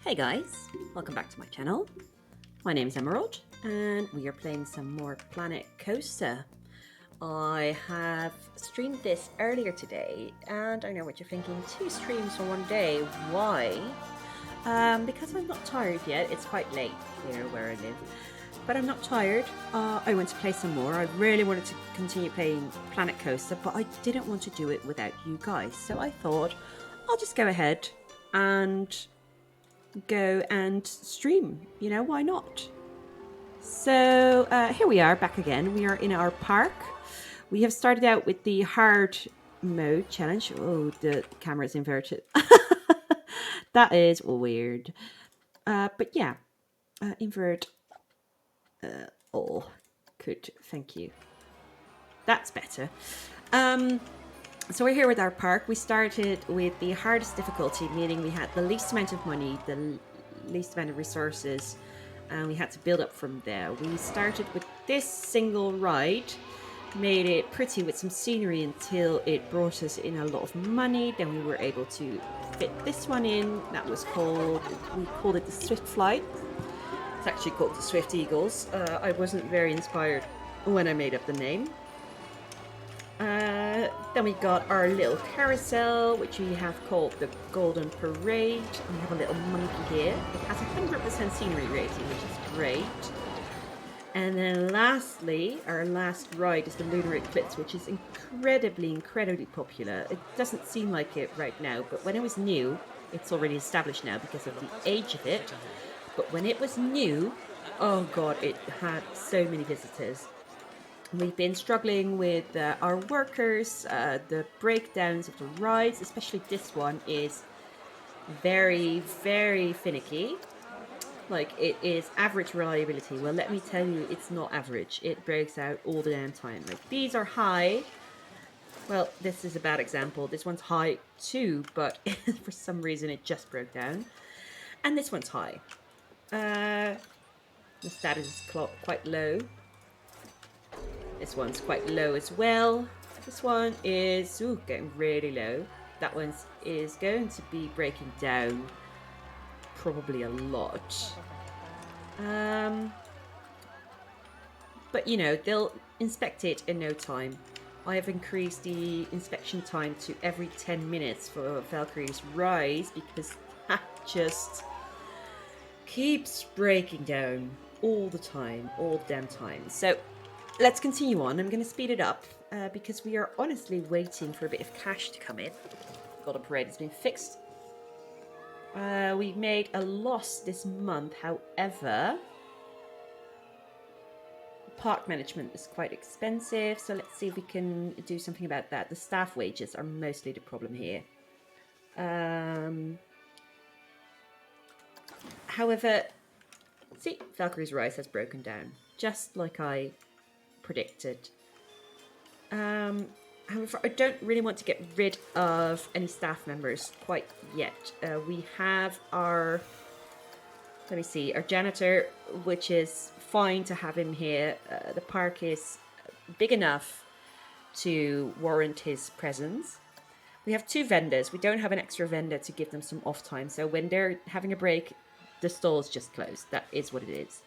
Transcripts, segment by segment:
Hey guys, welcome back to my channel. My name is Emerald and we are playing some more Planet Coaster. I have streamed this earlier today and I know what you're thinking, 2 streams for one day, why? Because I'm not tired yet, it's quite late here where I live. But I'm not tired, I want to play some more. I really wanted to continue playing Planet Coaster, but I didn't want to do it without you guys. So I thought, I'll just go ahead and go and stream, you know, why not? So here we are back again. We are in our park. We have started out with the hard mode challenge. Oh, the camera's inverted. That is weird. But yeah, invert all. Good, thank you. That's better. So we're here with our park. We started with the hardest difficulty, meaning we had the least amount of money, the least amount of resources, and we had to build up from there. We started with this single ride, made it pretty with some scenery until it brought us in a lot of money. Then we were able to fit this one in. That was called, we called it the Swift Flight. It's actually called the Swift Eagles. I wasn't very inspired when I made up the name. Then we got our little carousel, which we have called the Golden Parade. We have a little monkey here. It has 100% scenery rating, which is great. And then lastly, our last ride is the Lunar Eclipse, which is incredibly popular. It doesn't seem like it right now, but when it was new, it's already established now because of the age of it. But when it was new, oh god, it had so many visitors. We've been struggling with our workers, the breakdowns of the rides, especially this one is very finicky. Like, it is average reliability. Well, let me tell you, it's not average. It breaks out all the damn time. Like, these are high. Well, this is a bad example. This one's high too, but for some reason it just broke down. And this one's high. The status is quite low. This one's quite low as well. This one is getting really low. That one is going to be breaking down probably a lot. But you know, they'll inspect it in no time. I have increased the inspection time to every 10 minutes for Valkyrie's Rise because that just keeps breaking down all the time, all the damn time. So let's continue on. I'm going to speed it up because we are honestly waiting for a bit of cash to come in. Golden Parade has been fixed. We made a loss this month, however, park management is quite expensive, so let's see if we can do something about that. The staff wages are mostly the problem here. However, see, Valkyrie's Rise has broken down, just like I predicted. However, I don't really want to get rid of any staff members quite yet. We have our, let me see, our janitor, which is fine to have him here. The park is big enough to warrant his presence. We have 2 vendors. We don't have an extra vendor to give them some off time. So when they're having a break, the stall's just closed. That is what it is.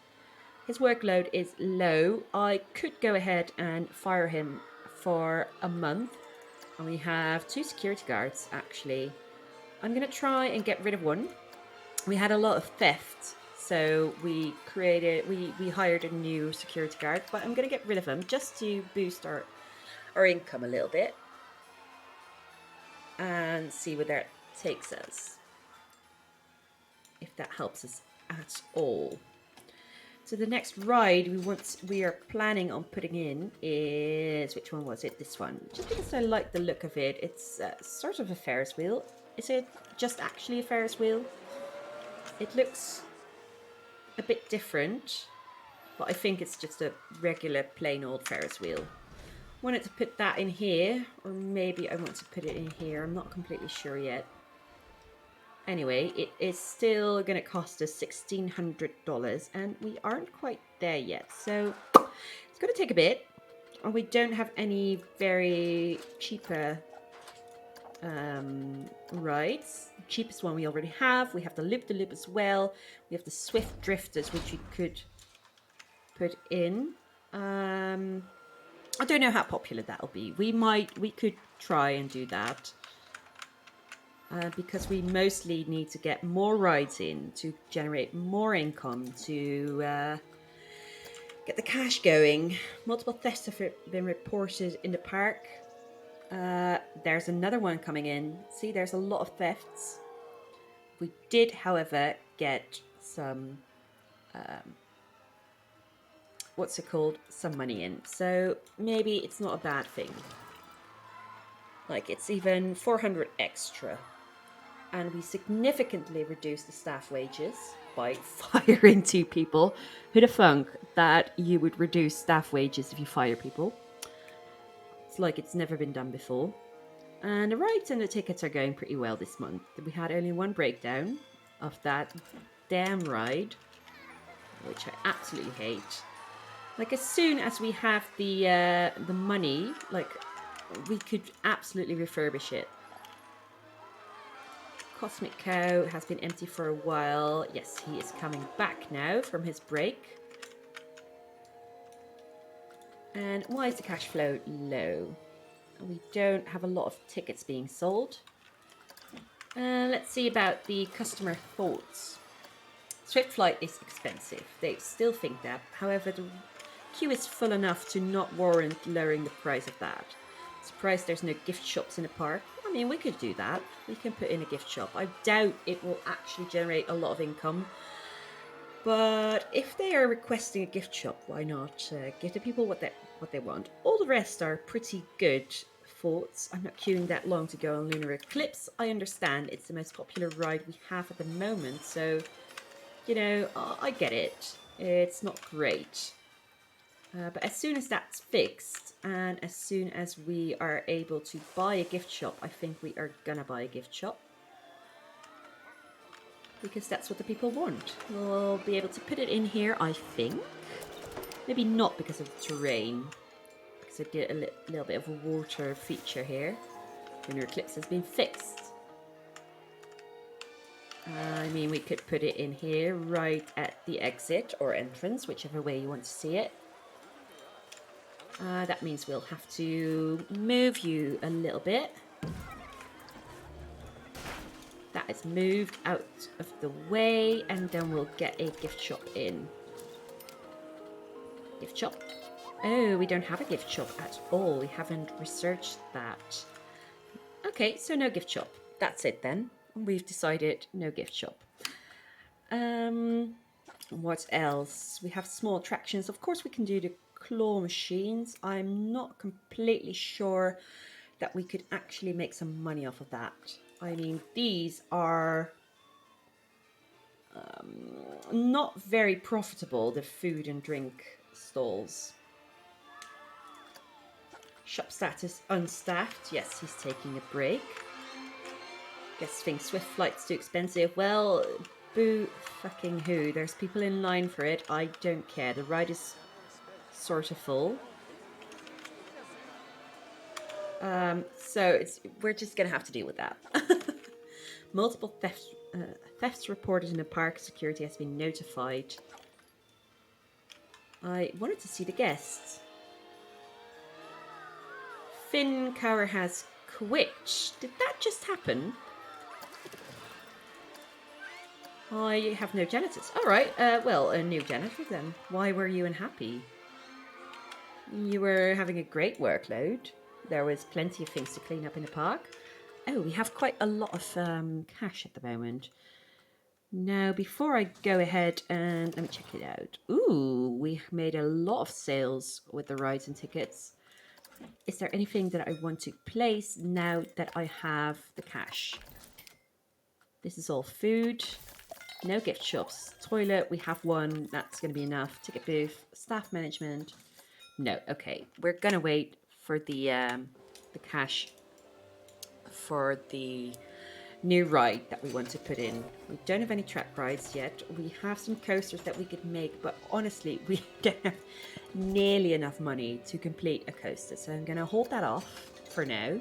His workload is low. I could go ahead and fire him for a month. And we have 2 security guards, actually. I'm going to try and get rid of one. We had a lot of theft, so we hired a new security guard, but I'm going to get rid of him just to boost our income a little bit. And see where that takes us. If that helps us at all. So the next ride we are planning on putting in is, which one was it? This one. Just because I like the look of it. It's sort of a Ferris wheel. Is it just actually a Ferris wheel? It looks a bit different, but I think it's just a regular plain old Ferris wheel. I wanted to put that in here, or maybe I want to put it in here. I'm not completely sure yet. Anyway, it is still going to cost us $1,600, and we aren't quite there yet. So it's going to take a bit, and we don't have any very cheaper Right. Cheapest one we already have. We have the loop as well. We have the swift drifters, which we could put in. I don't know how popular that'll be. We could try and do that. Because we mostly need to get more rides in to generate more income to get the cash going. Multiple thefts have been reported in the park. There's another one coming in. See, there's a lot of thefts. We did, however, get some, what's it called? Some money in. So maybe it's not a bad thing. Like, it's even 400 extra. And we significantly reduced the staff wages by firing 2 people. Who'd have thunk that you would reduce staff wages if you fire people? It's like it's never been done before. And the rides and the tickets are going pretty well this month. We had only one breakdown of that damn ride, which I absolutely hate. Like, as soon as we have the money, like, we could absolutely refurbish it. Cosmic Cow has been empty for a while. Yes, he is coming back now from his break. And why is the cash flow low? We don't have a lot of tickets being sold. Let's see about the customer thoughts. Swift Flight is expensive. They still think that. However, the queue is full enough to not warrant lowering the price of that. Surprised there's no gift shops in the park. I mean, we could do that. We can put in a gift shop. I doubt it will actually generate a lot of income. But if they are requesting a gift shop, why not give the people what they want? All the rest are pretty good thoughts. I'm not queuing that long to go on Lunar Eclipse. I understand it's the most popular ride we have at the moment, so, you know, I get it. It's not great. But as soon as that's fixed, and as soon as we are able to buy a gift shop, I think we are gonna buy a gift shop. Because that's what the people want. We'll be able to put it in here, I think. Maybe not because of the terrain. Because I get a little bit of a water feature here. Lunar Eclipse has been fixed. I mean, we could put it in here, right at the exit or entrance, whichever way you want to see it. That means we'll have to move you a little bit. That is moved out of the way, and then we'll get a gift shop in. Gift shop. Oh, we don't have a gift shop at all. We haven't researched that. Okay, so no gift shop. That's it then. We've decided no gift shop. What else? We have small attractions. Of course, we can do the claw machines. I'm not completely sure that we could actually make some money off of that. I mean, these are not very profitable, the food and drink stalls. Shop status unstaffed. Yes, he's taking a break. Guess think Swift Flight's too expensive. Well, boo fucking who. There's people in line for it. I don't care. The ride is sort of full. So we're just gonna have to deal with that. Multiple thefts reported in the park. Security has been notified. I wanted to see the guests. Finn Cower has quit. Did that just happen? I have no janitors. Alright, well, a new janitor then. Why were you unhappy? You were having a great workload. There was plenty of things to clean up in the park. Oh, we have quite a lot of cash at the moment. Now, before I go ahead and let me check it out. Ooh, we made a lot of sales with the rides and tickets. Is there anything that I want to place now that I have the cash? This is all food. No gift shops. Toilet, we have one. That's going to be enough. Ticket booth. Staff management. No, okay. We're going to wait for the cash for the new ride that we want to put in. We don't have any track rides yet. We have some coasters that we could make, but honestly, we don't have nearly enough money to complete a coaster. So I'm going to hold that off for now.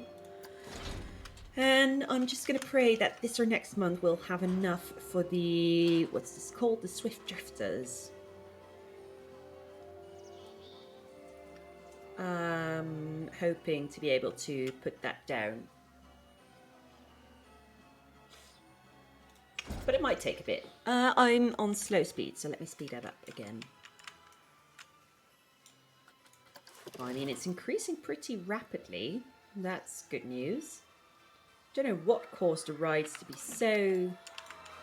And I'm just going to pray that this or next month we'll have enough for the, what's this called? The Swift Drifters. Hoping to be able to put that down. But it might take a bit. I'm on slow speed, so let me speed that up again. I mean, it's increasing pretty rapidly. That's good news. Don't know what caused the rides to be so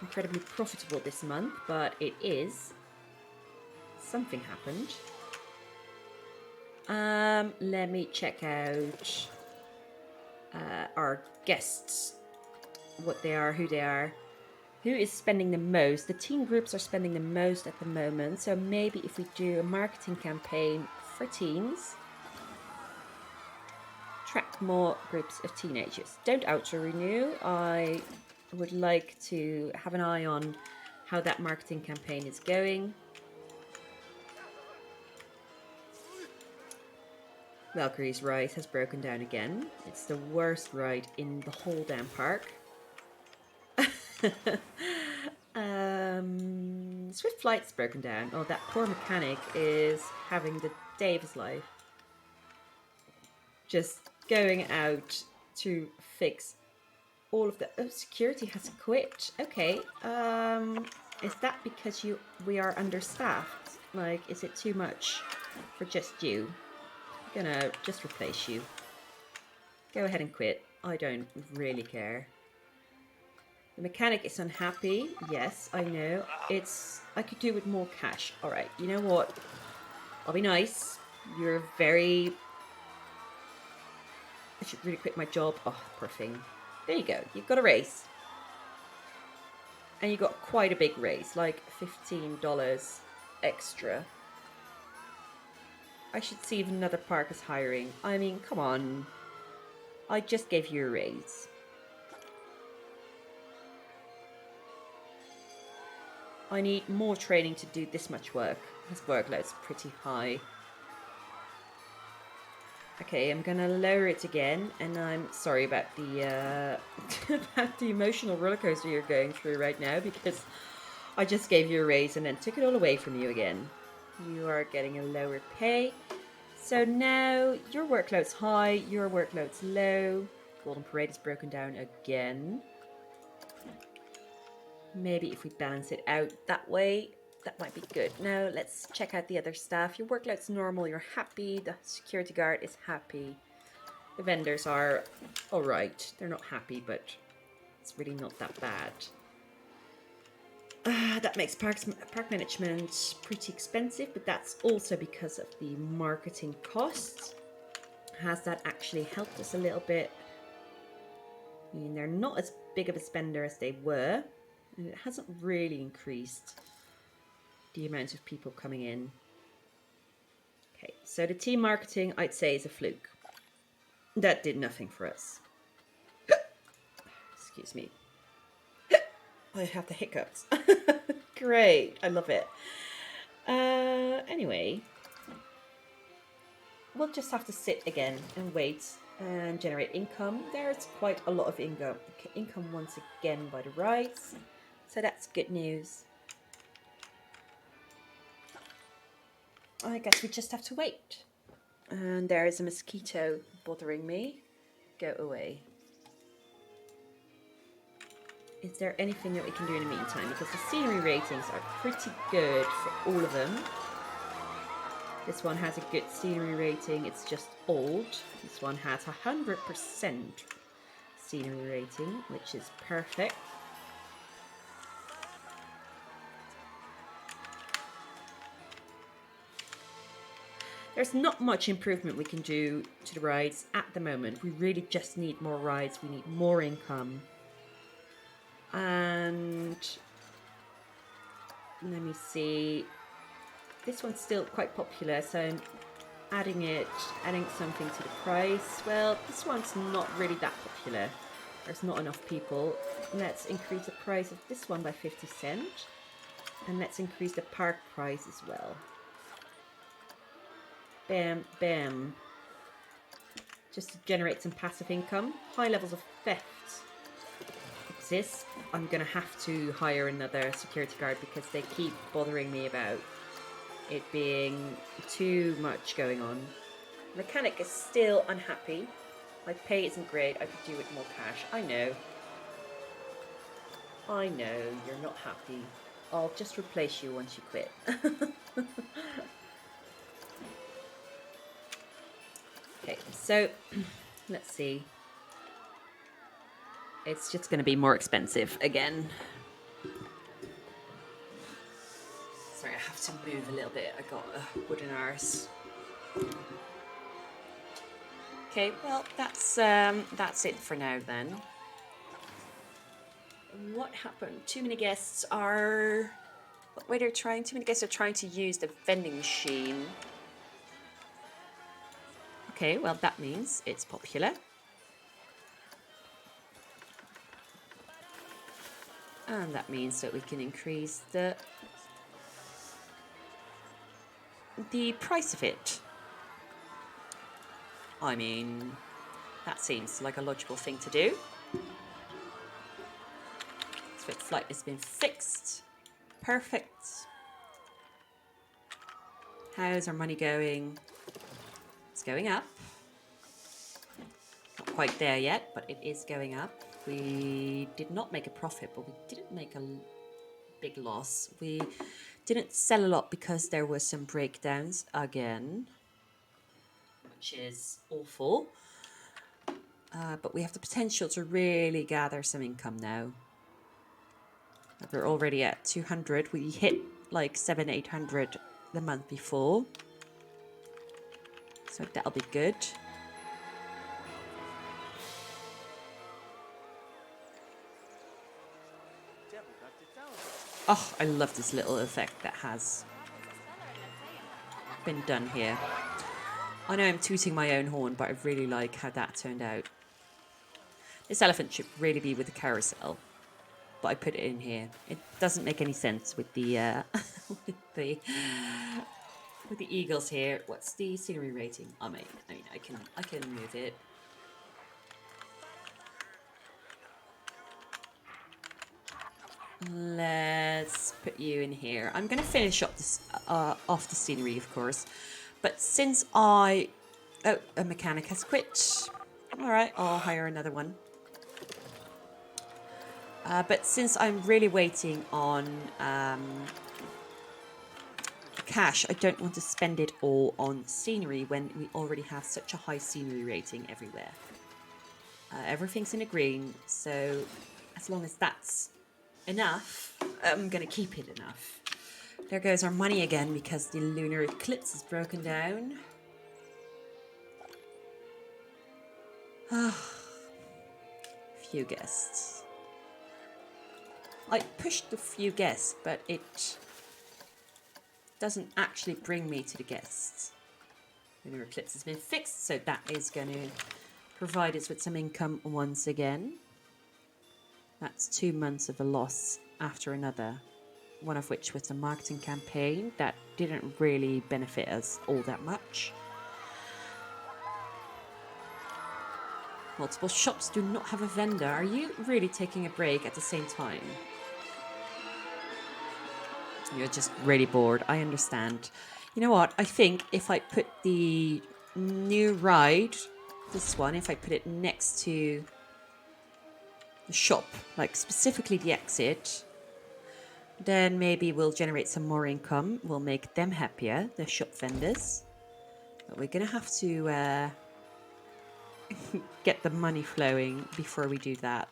incredibly profitable this month, but it is. Something happened. Let me check out our guests, what they are, who they are. Who is spending the most? The teen groups are spending the most at the moment, so maybe if we do a marketing campaign for teens, attract more groups of teenagers. Don't auto-renew. I would like to have an eye on how that marketing campaign is going. Valkyrie's ride has broken down again. It's the worst ride in the whole damn park. Swift Flight's broken down. Oh, that poor mechanic is having the day of his life. Just going out to fix all of the... Oh, security has quit. Okay. Is that because we are understaffed? Like, is it too much for just you? I'm gonna just replace you. Go ahead and quit. I don't really care. The mechanic is unhappy. Yes, I know. I could do with more cash. Alright, you know what? I'll be nice. You're very... I should really quit my job. Oh, poor thing. There you go. You've got a raise. And you got quite a big raise. Like $15 extra. I should see if another park is hiring. I mean, come on. I just gave you a raise. I need more training to do this much work. His workload's pretty high. Okay, I'm gonna lower it again, and I'm sorry about the about the emotional rollercoaster you're going through right now, because I just gave you a raise and then took it all away from you again. You are getting a lower pay. So now your workload's high, your workload's low. Golden Parade is broken down again. Maybe if we balance it out that way, that might be good. Now let's check out the other staff. Your workload's normal, you're happy. The security guard is happy. The vendors are alright. They're not happy, but it's really not that bad. That makes park management pretty expensive, but that's also because of the marketing costs. Has that actually helped us a little bit? I mean, they're not as big of a spender as they were. And it hasn't really increased the amount of people coming in. Okay, so the team marketing, I'd say, is a fluke. That did nothing for us. Excuse me. I have the hiccups. Great, I love it. Anyway, we'll just have to sit again and wait and generate income. There's quite a lot of income once again by the rides. So that's good news. I guess we just have to wait. And there is a mosquito bothering me. Go away. Is there anything that we can do in the meantime? Because the scenery ratings are pretty good for all of them. This one has a good scenery rating. It's just old. This one has 100% scenery rating, which is perfect. There's not much improvement we can do to the rides at the moment. We really just need more rides. We need more income. And let me see. This one's still quite popular, so I'm adding something to the price. Well, this one's not really that popular. There's not enough people. Let's increase the price of this one by 50 cents. And let's increase the park price as well. Bam, bam. just to generate some passive income. High levels of theft exist. I'm going to have to hire another security guard because they keep bothering me about it being too much going on. Mechanic is still unhappy. My pay isn't great. I could do with more cash. I know. I know you're not happy. I'll just replace you once you quit. Okay, so let's see. It's just going to be more expensive again. Sorry, I have to move a little bit. I got a wooden arse. Okay, well, that's it for now then. What happened? Too many guests are... What way they're trying? Too many guests are trying to use the vending machine. Okay, well, that means it's popular. And that means that we can increase the price of it. I mean, that seems like a logical thing to do. So flight has been fixed. Perfect. How's our money going? It's going up. Not quite there yet, but it is going up. We did not make a profit, but we didn't make a big loss. We didn't sell a lot because there were some breakdowns again, which is awful. But we have the potential to really gather some income now. We're already at 200. We hit like 700-800 the month before. So that'll be good. Oh, I love this little effect that has been done here. I know I'm tooting my own horn, but I really like how that turned out. This elephant should really be with the carousel, but I put it in here. It doesn't make any sense with the with the eagles here. What's the scenery rating? I mean, I can move it. Let's put you in here. I'm going to finish up this off the scenery, of course. But since oh, a mechanic has quit. All right, I'll hire another one. But since I'm really waiting on cash, I don't want to spend it all on scenery when we already have such a high scenery rating everywhere. Everything's in a green, so as long as that's enough, I'm going to keep it enough. There goes our money again because the Lunar Eclipse is broken down. Few guests. I pushed a few guests, but it doesn't actually bring me to the guests. Lunar Eclipse has been fixed, so that is going to provide us with some income once again. That's 2 months of a loss after another, one of which was the marketing campaign that didn't really benefit us all that much. Multiple shops do not have a vendor. Are you really taking a break at the same time? You're just really bored. I understand. You know what? I think if I put the new ride, this one, if I put it next to the shop, like specifically the exit, then maybe we'll generate some more income. We'll make them happier, the shop vendors. But we're going to have to get the money flowing before we do that.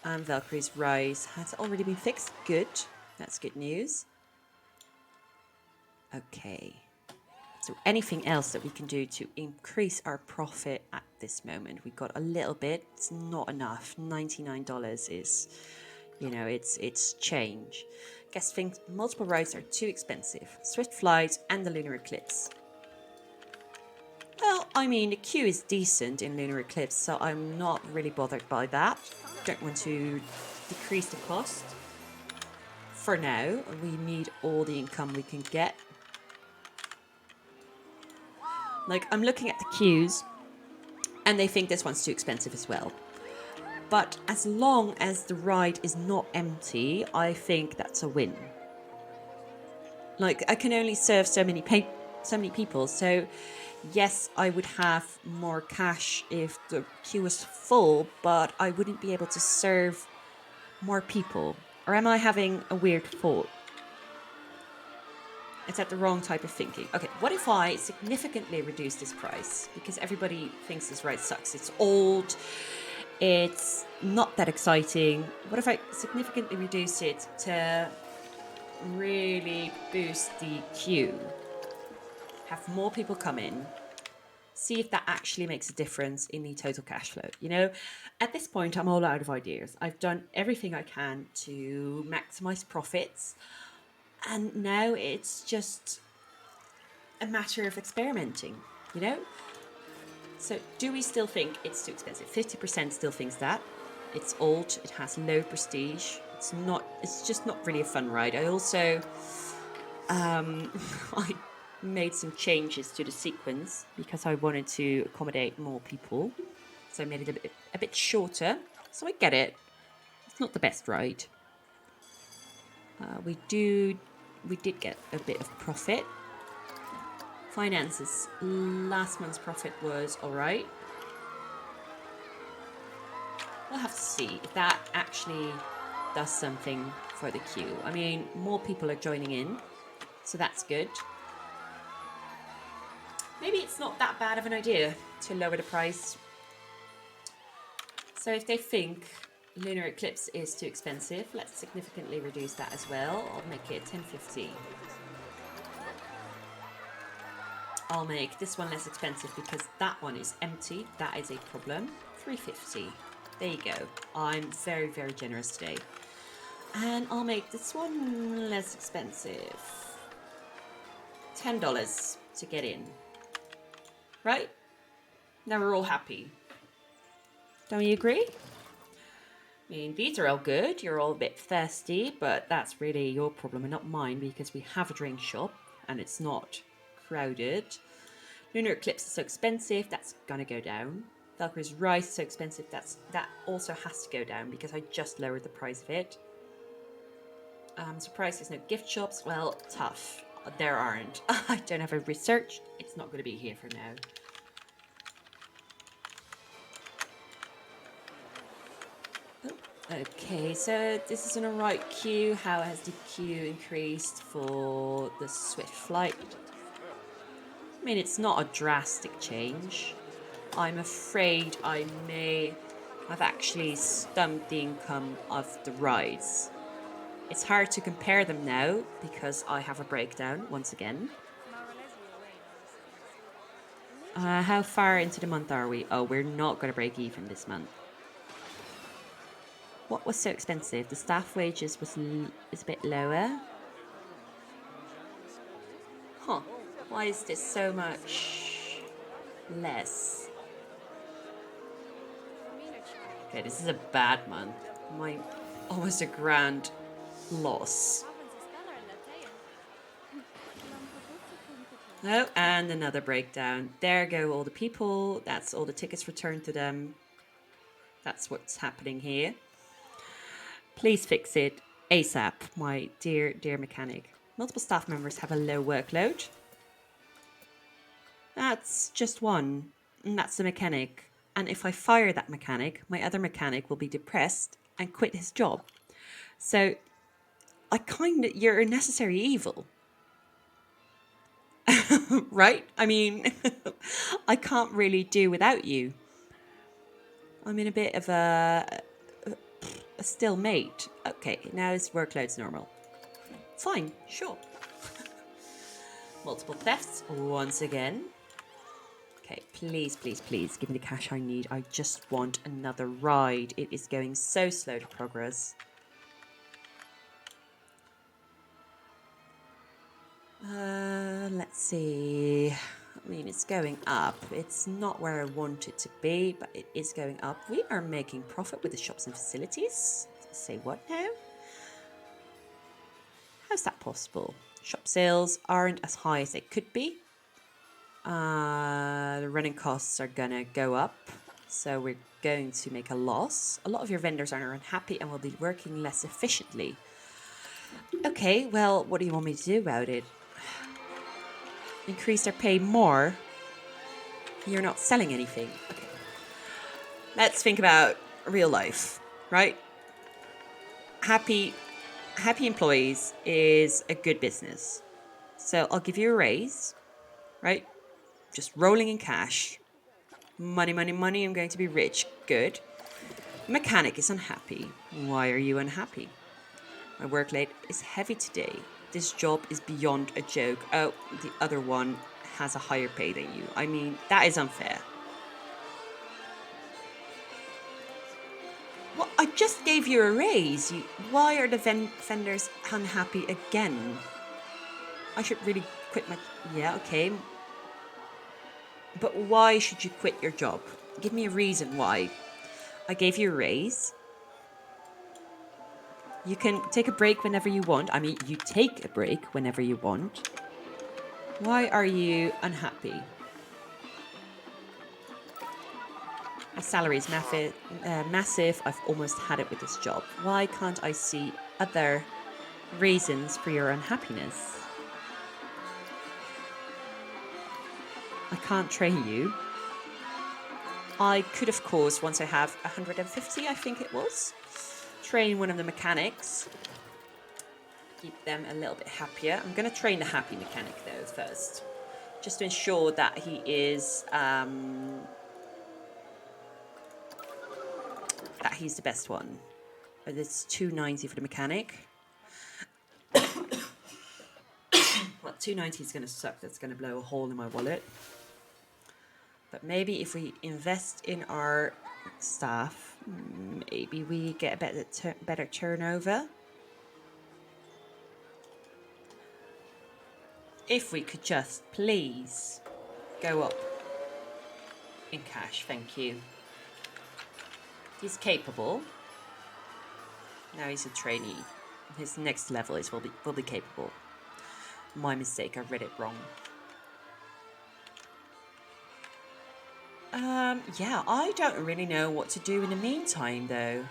And Valkyrie's Rise has already been fixed. Good. That's good news. Okay. So anything else that we can do to increase our profit at this moment? We got a little bit. It's not enough. $99 is, you know, it's change. Guess think multiple rides are too expensive. Swift Flight and the Lunar Eclipse. Well, I mean, the queue is decent in Lunar Eclipse, so I'm not really bothered by that. Don't want to decrease the cost. For now, we need all the income we can get. Like, I'm looking at the queues. And they think this one's too expensive as well. But as long as the ride is not empty, I think that's a win. Like, I can only serve so many people. So, yes, I would have more cash if the queue was full, but I wouldn't be able to serve more people. Or am I having a weird thought? Is that the wrong type of thinking? Okay, what if I significantly reduce this price? Because everybody thinks this ride sucks. It's old. It's not that exciting. What if I significantly reduce it to really boost the queue? Have more people come in. See if that actually makes a difference in the total cash flow. You know, at this point, I'm all out of ideas. I've done everything I can to maximize profits. And now it's just a matter of experimenting, you know? So do we still think it's too expensive? 50% still thinks that. It's old, it has low prestige. It's just not really a fun ride. I also I made some changes to the sequence because I wanted to accommodate more people. So I made it a bit shorter. So I get it. It's not the best ride. We did get a bit of profit. Finances. Last month's profit was all right. We'll have to see if that actually does something for the queue. I mean, more people are joining in, so that's good. Maybe it's not that bad of an idea to lower the price. So if they think Lunar Eclipse is too expensive, let's significantly reduce that as well. I'll make it 10.50. I'll make this one less expensive because that one is empty. That is a problem. 3.50. There you go. I'm very, very generous today. And I'll make this one less expensive. $10 to get in. Right? Now we're all happy. Don't you agree? I mean, these are all good. You're all a bit thirsty, but that's really your problem and not mine because we have a drink shop and it's not crowded. Lunar Eclipse is so expensive, that's gonna go down. Valkyrie's Rice is so expensive, that also has to go down because I just lowered the price of it. Surprise, there's no gift shops. Well, tough. There aren't. I don't have a research. It's not going to be here for now. Oh, okay, so this is an alright queue. How has the queue increased for the Swift flight? I mean, it's not a drastic change. I'm afraid I may have actually stumped the income of the rides. It's hard to compare them now because I have a breakdown once again. How far into the month are we? Oh, we're not going to break even this month. What was so expensive? The staff wages is a bit lower. Huh. Why is this so much less? Okay, this is a bad month. Almost a grand loss. Oh, and another breakdown. There go all the people. That's all the tickets returned to them. That's what's happening here. Please fix it ASAP, my dear, dear mechanic. Multiple staff members have a low workload. That's just one, and that's the mechanic. And if I fire that mechanic, my other mechanic will be depressed and quit his job. So, you're a necessary evil. Right? I mean, I can't really do without you. I'm in a bit of a stalemate. Okay, now his workload's normal. Fine, sure. Multiple thefts once again. Okay, please, please, please give me the cash I need. I just want another ride. It is going so slow to progress. Let's see. I mean, it's going up. It's not where I want it to be, but it is going up. We are making profit with the shops and facilities. Say what now? How's that possible? Shop sales aren't as high as they could be. The running costs are gonna go up, so we're going to make a loss. A lot of your vendors are unhappy and will be working less efficiently. Okay, well, what do you want me to do about it? Increase their pay more? You're not selling anything. Okay. Let's think about real life, right? Happy employees is a good business. So I'll give you a raise, right? Just rolling in cash. Money, money, money. I'm going to be rich. Good. Mechanic is unhappy. Why are you unhappy? My workload is heavy today. This job is beyond a joke. Oh, the other one has a higher pay than you. I mean, that is unfair. Well, I just gave you a raise. Why are the vendors unhappy again? I should really quit my... Yeah, okay. But why should you quit your job? Give me a reason why. I gave you a raise. You can take a break whenever you want. I mean, you take a break whenever you want. Why are you unhappy? My salary is massive. I've almost had it with this job. Why can't I see other reasons for your unhappiness? I can't train you. I could, of course, once I have 150, I think it was, train one of the mechanics. Keep them a little bit happier. I'm going to train the happy mechanic, though, first. Just to ensure that he is... that he's the best one. But it's 290 for the mechanic. Well, 290 is going to suck. That's going to blow a hole in my wallet. But maybe if we invest in our staff, maybe we get a better turnover. If we could just please go up in cash, thank you. He's capable. Now he's a trainee. His next level is will be capable. My mistake, I read it wrong. Yeah, I don't really know what to do in the meantime, though.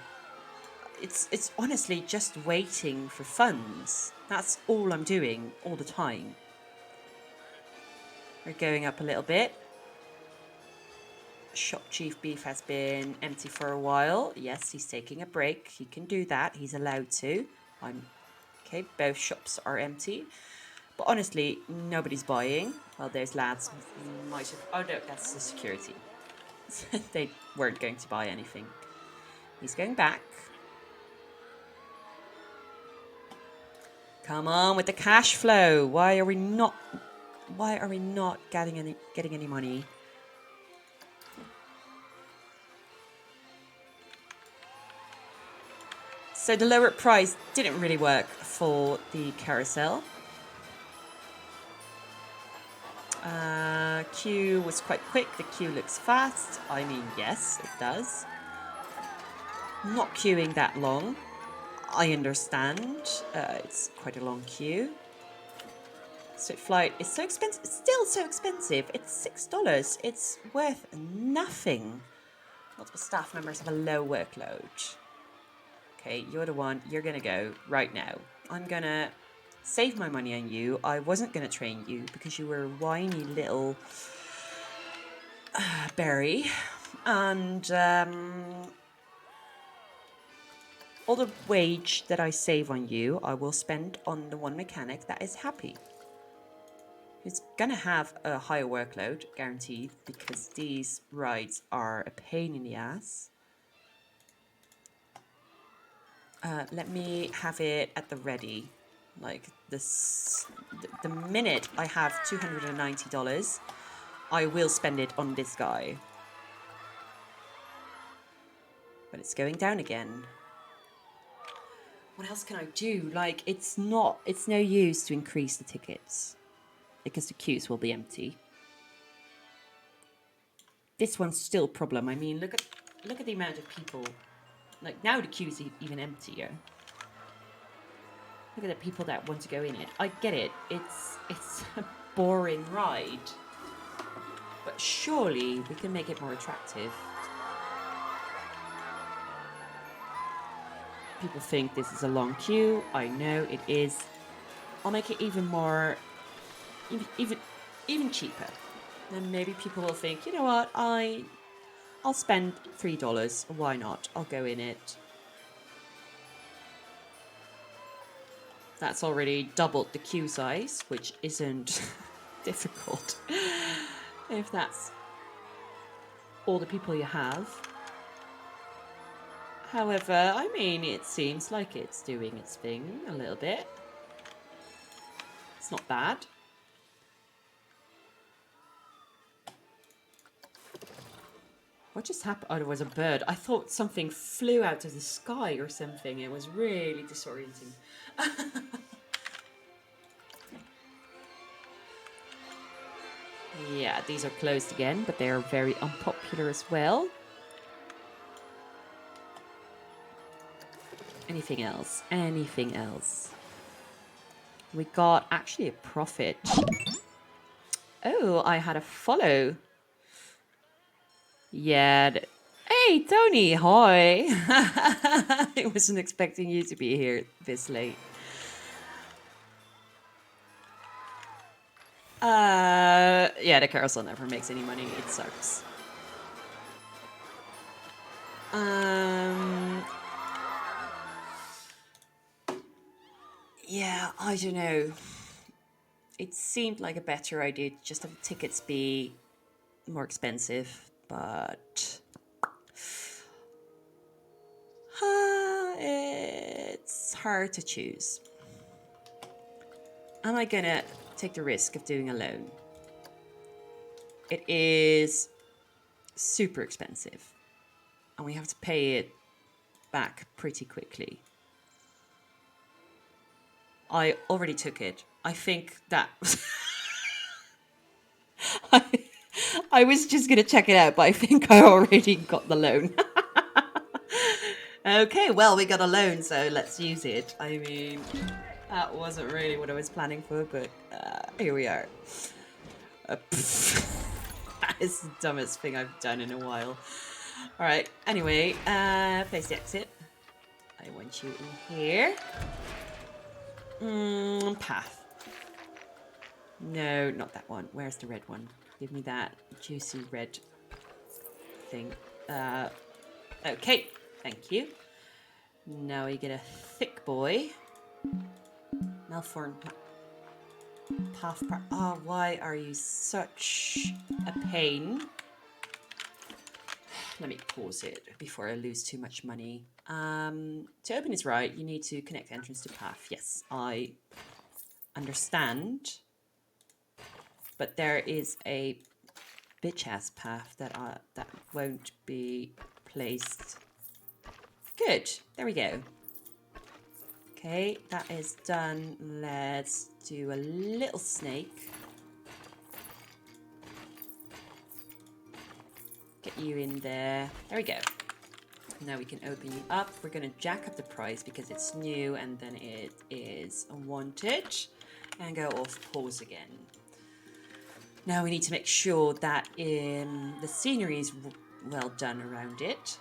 It's honestly just waiting for funds. That's all I'm doing all the time. We're going up a little bit. Shop Chief Beef has been empty for a while. Yes, he's taking a break. He can do that. He's allowed to. Okay, both shops are empty. But honestly, nobody's buying. Well, there's lads. Oh no, that's the security. They weren't going to buy anything. He's going back. Come on with the cash flow. Why are we not getting any money? So the lower price didn't really work for the carousel. Queue was quite quick. The queue looks fast. I mean, yes, it does. Not queuing that long. I understand. It's quite a long queue. Street Flight is so expensive. It's still so expensive. It's $6. It's worth nothing. Multiple staff members have a low workload. Okay, you're the one. You're going to go right now. I'm going to save my money on you. I wasn't going to train you because you were a whiny little berry. And all the wage that I save on you, I will spend on the one mechanic that is happy. He's going to have a higher workload, guaranteed, because these rides are a pain in the ass. Let me have it at the ready. Like this, the minute I have $290, I will spend it on this guy. But it's going down again. What else can I do? Like, it's no use to increase the tickets because the queues will be empty. This one's still a problem. I mean, look at the amount of people. Like, now the queue's even emptier. Look at the people that want to go in it. I get it. It's a boring ride. But surely we can make it more attractive. People think this is a long queue. I know it is. I'll make it even more, even cheaper. Then maybe people will think, you know what, I'll spend $3. Why not? I'll go in it. That's already doubled the queue size, which isn't difficult if that's all the people you have. However, I mean, it seems like it's doing its thing a little bit. It's not bad. What just happened? Oh, there was a bird. I thought something flew out of the sky or something. It was really disorienting. Yeah, these are closed again, but they are very unpopular as well. Anything else? Anything else? We got actually a profit. Oh, I had a follow. Yeah. Hey, Tony. Hi. I wasn't expecting you to be here this late. Yeah, the carousel never makes any money. It sucks. Yeah, I don't know. It seemed like a better idea to just have the tickets be more expensive, but it's hard to choose. Am I gonna take the risk of doing a loan? It is super expensive, and we have to pay it back pretty quickly. I already took it. I think that I was just going to check it out, but I think I already got the loan. Okay, well, we got a loan, so let's use it. I mean, that wasn't really what I was planning for, but here we are. That is the dumbest thing I've done in a while. All right, anyway, face the exit. I want you in here. Path. No, not that one. Where's the red one? Give me that juicy red thing. Okay, thank you. Now we get a thick boy. Malform path. Oh, why are you such a pain? Let me pause it before I lose too much money. To open his right, you need to connect entrance to path. Yes, I understand. But there is a bitch-ass path that won't be placed. Good. There we go. Okay, that is done. Let's do a little snake. Get you in there. There we go. Now we can open you up. We're going to jack up the price because it's new and then it is unwanted. And go off pause again. Now we need to make sure that the scenery is well done around it.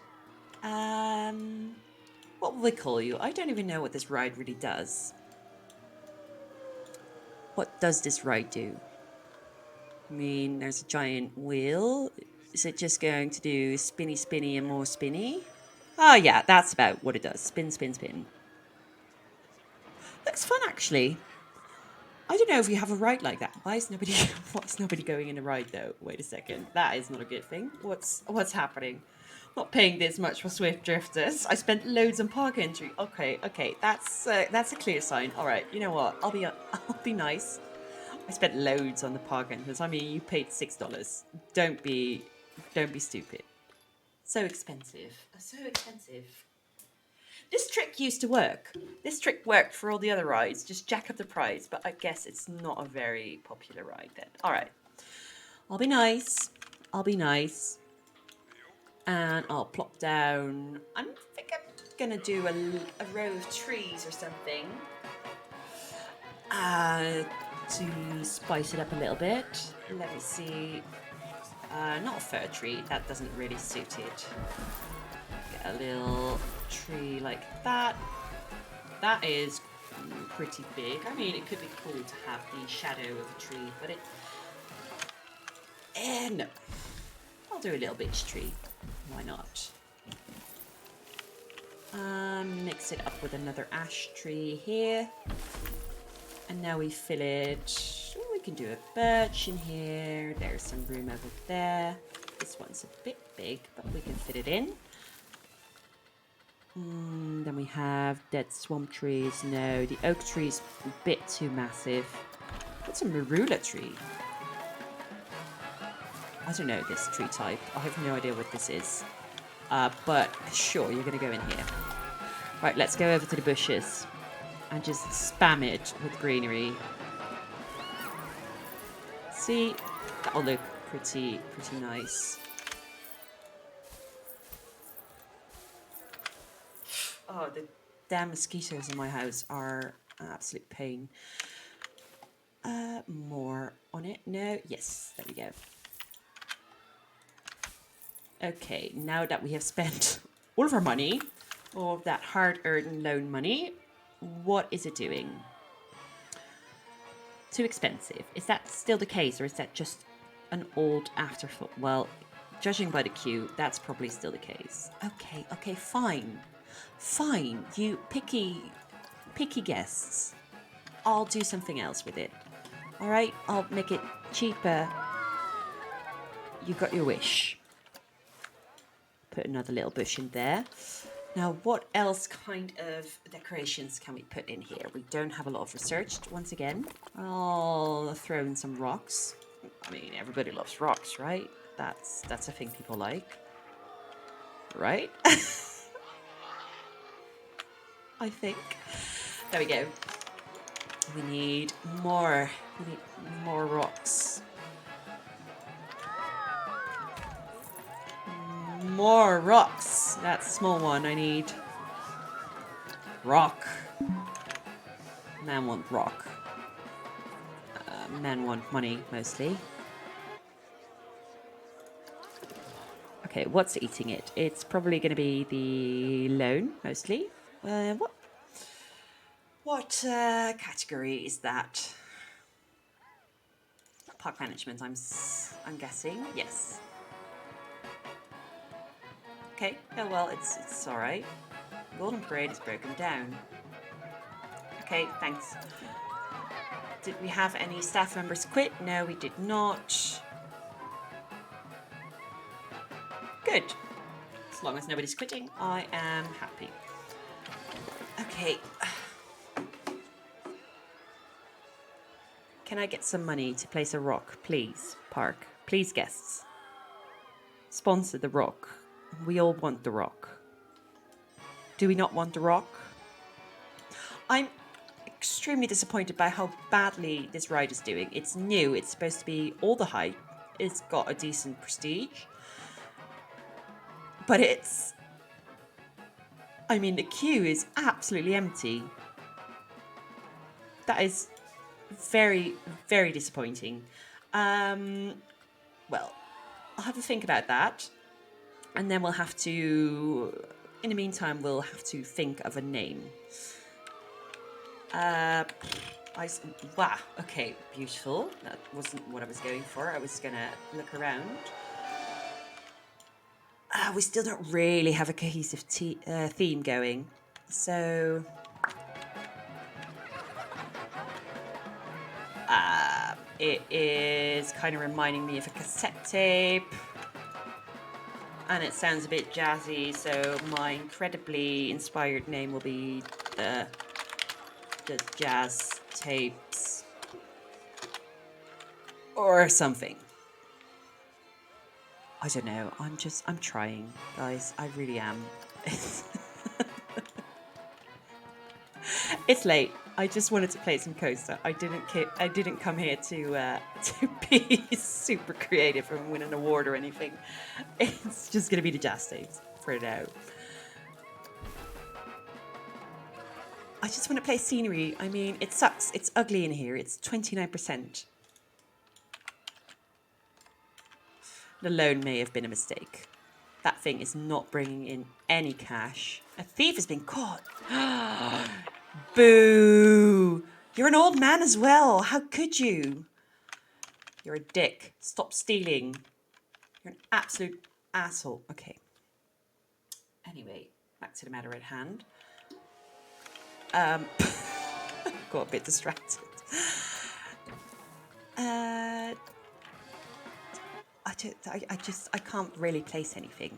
What will we call you? I don't even know what this ride really does. What does this ride do? I mean, there's a giant wheel. Is it just going to do spinny, spinny, and more spinny? Oh yeah, that's about what it does. Spin, spin, spin. Looks fun, actually. I don't know if you have a ride like that. Why is nobody going in a ride though? Wait a second. That is not a good thing. What's happening? Not paying this much for Swift Drifters. I spent loads on park entry. Okay, that's a clear sign. All right, you know what? I'll be nice. I spent loads on the park entrance. I mean, you paid $6. Don't be stupid. So expensive. So expensive. This trick used to work. This trick worked for all the other rides. Just jack up the price. But I guess it's not a very popular ride then. All right. I'll be nice. And I'll plop down. I think I'm going to do a row of trees or something. To spice it up a little bit. Let me see. Not a fir tree, that doesn't really suit it. Get a little tree like that. That is pretty big. I mean, it could be cool to have the shadow of a tree, but it... no. I'll do a little beech tree. Why not? Mix it up with another ash tree here. And now we fill it. We can do a birch in here. There's some room over there. This one's a bit big, but we can fit it in. Then we have dead swamp trees. No, the oak tree is a bit too massive. What's a marula tree? I don't know this tree type. I have no idea what this is. But sure, you're going to go in here. Right, let's go over to the bushes and just spam it with greenery. See, that'll look pretty nice. Oh, the damn mosquitoes in my house are an absolute pain. More on it. No, yes, there we go. Okay, now that we have spent all of our money, all of that hard-earned loan money, what is it doing? Too expensive. Is that still the case, or is that just an old afterthought? Well, judging by the queue, that's probably still the case. Okay, fine. Fine, you picky guests. I'll do something else with it. All right, I'll make it cheaper. You got your wish. Put another little bush in there. Now, what else kind of decorations can we put in here? We don't have a lot of research. Once again, I'll throw in some rocks. I mean, everybody loves rocks, right? That's a thing people like, right? I think. There we go. We need more. We need more rocks. More rocks. That's a small one. I need rock. Man want rock. Men want money mostly. Okay, what's eating it? It's probably going to be the loan mostly. What category is that? Park management. I'm guessing. Yes. Okay. Oh well, it's all right. Golden Parade is broken down. Okay, thanks. Did we have any staff members quit? No, we did not. Good. As long as nobody's quitting, I am happy. Okay. Can I get some money to place a rock, please, Park? Please, guests. Sponsor the rock. We all want the rock. Do we not want the rock? I'm extremely disappointed by how badly this ride is doing. It's new. It's supposed to be all the hype. It's got a decent prestige. But it's... I mean, the queue is absolutely empty. That is very, very disappointing. Well, I'll have a think about that. And then we'll have to... In the meantime, we'll have to think of a name. Wow, okay, beautiful. That wasn't what I was going for. I was going to look around. We still don't really have a cohesive theme going. So... it is kind of reminding me of a cassette tape. And it sounds a bit jazzy, so my incredibly inspired name will be the Jazz Tapes. Or something. I don't know. I'm trying, guys. I really am. It's late. I just wanted to play some Coaster. I didn't come here to be super creative and win an award or anything. It's just gonna be the Jazz Tapes for now. I just want to play scenery. I mean, it sucks. It's ugly in here. It's 29%. The loan may have been a mistake. That thing is not bringing in any cash. A thief has been caught. Boo! You're an old man as well. How could you? You're a dick. Stop stealing. You're an absolute asshole. Okay. Anyway, back to the matter at hand. Got a bit distracted. I can't really place anything.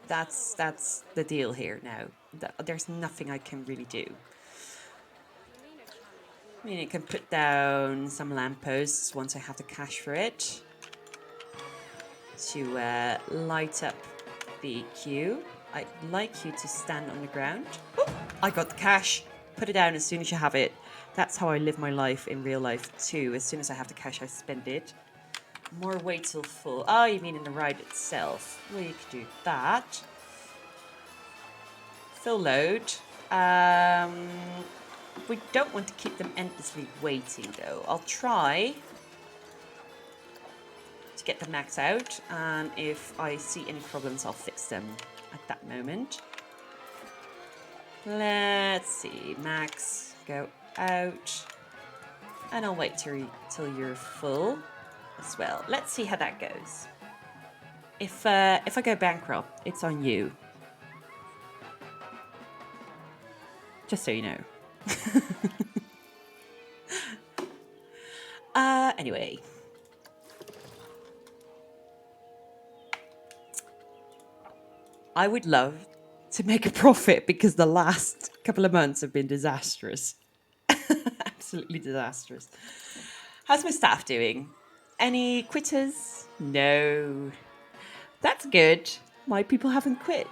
That's the deal here now. There's nothing I can really do. I mean, I can put down some lampposts once I have the cash for it to light up the queue. I'd like you to stand on the ground. Oh, I got the cash. Put it down as soon as you have it. That's how I live my life in real life too. As soon as I have the cash, I spend it. More wait till full. Oh, you mean in the ride itself? Well, you could do that. Full load. We don't want to keep them endlessly waiting though. I'll try to get the max out, and if I see any problems, I'll fix them at that moment. Let's see, max, go out, and I'll wait till you're full as well. Let's see how that goes. If I go bankrupt, it's on you. Just so you know. Anyway. I would love to make a profit because the last couple of months have been disastrous. Absolutely disastrous. How's my staff doing? Any quitters? No. That's good. My people haven't quit.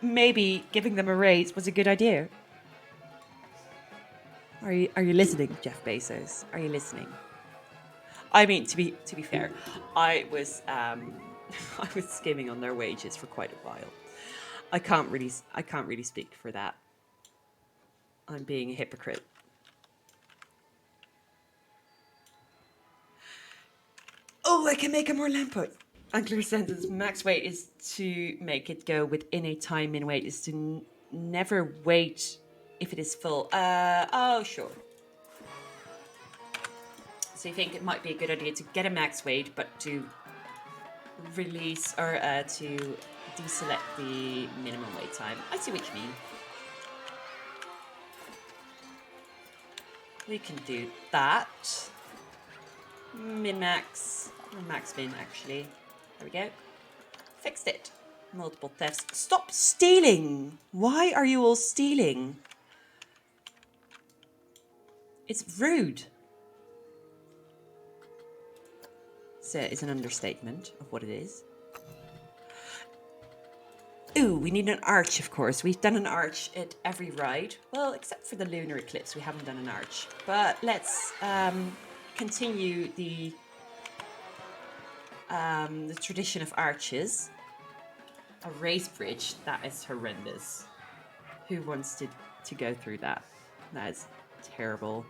Maybe giving them a raise was a good idea. Are you listening, Jeff Bezos? Are you listening? I mean, to be fair, I was skimming on their wages for quite a while. I can't really speak for that. I'm being a hypocrite. Oh, I can make a more lamppost. Unclear sentence. Max wait is to make it go within a time in wait is to never wait if it is full. Oh, sure. So you think it might be a good idea to get a max wait, but to release or to deselect the minimum wait time. I see what you mean. We can do that. Min-max. Or max-min, actually. There we go. Fixed it. Multiple thefts. Stop stealing! Why are you all stealing? It's rude. So it's an understatement of what it is. Ooh, we need an arch, of course. We've done an arch at every ride. Well, except for the Lunar Eclipse, we haven't done an arch. But let's continue the tradition of arches. A raised bridge, that is horrendous. Who wants to go through that? That is terrible.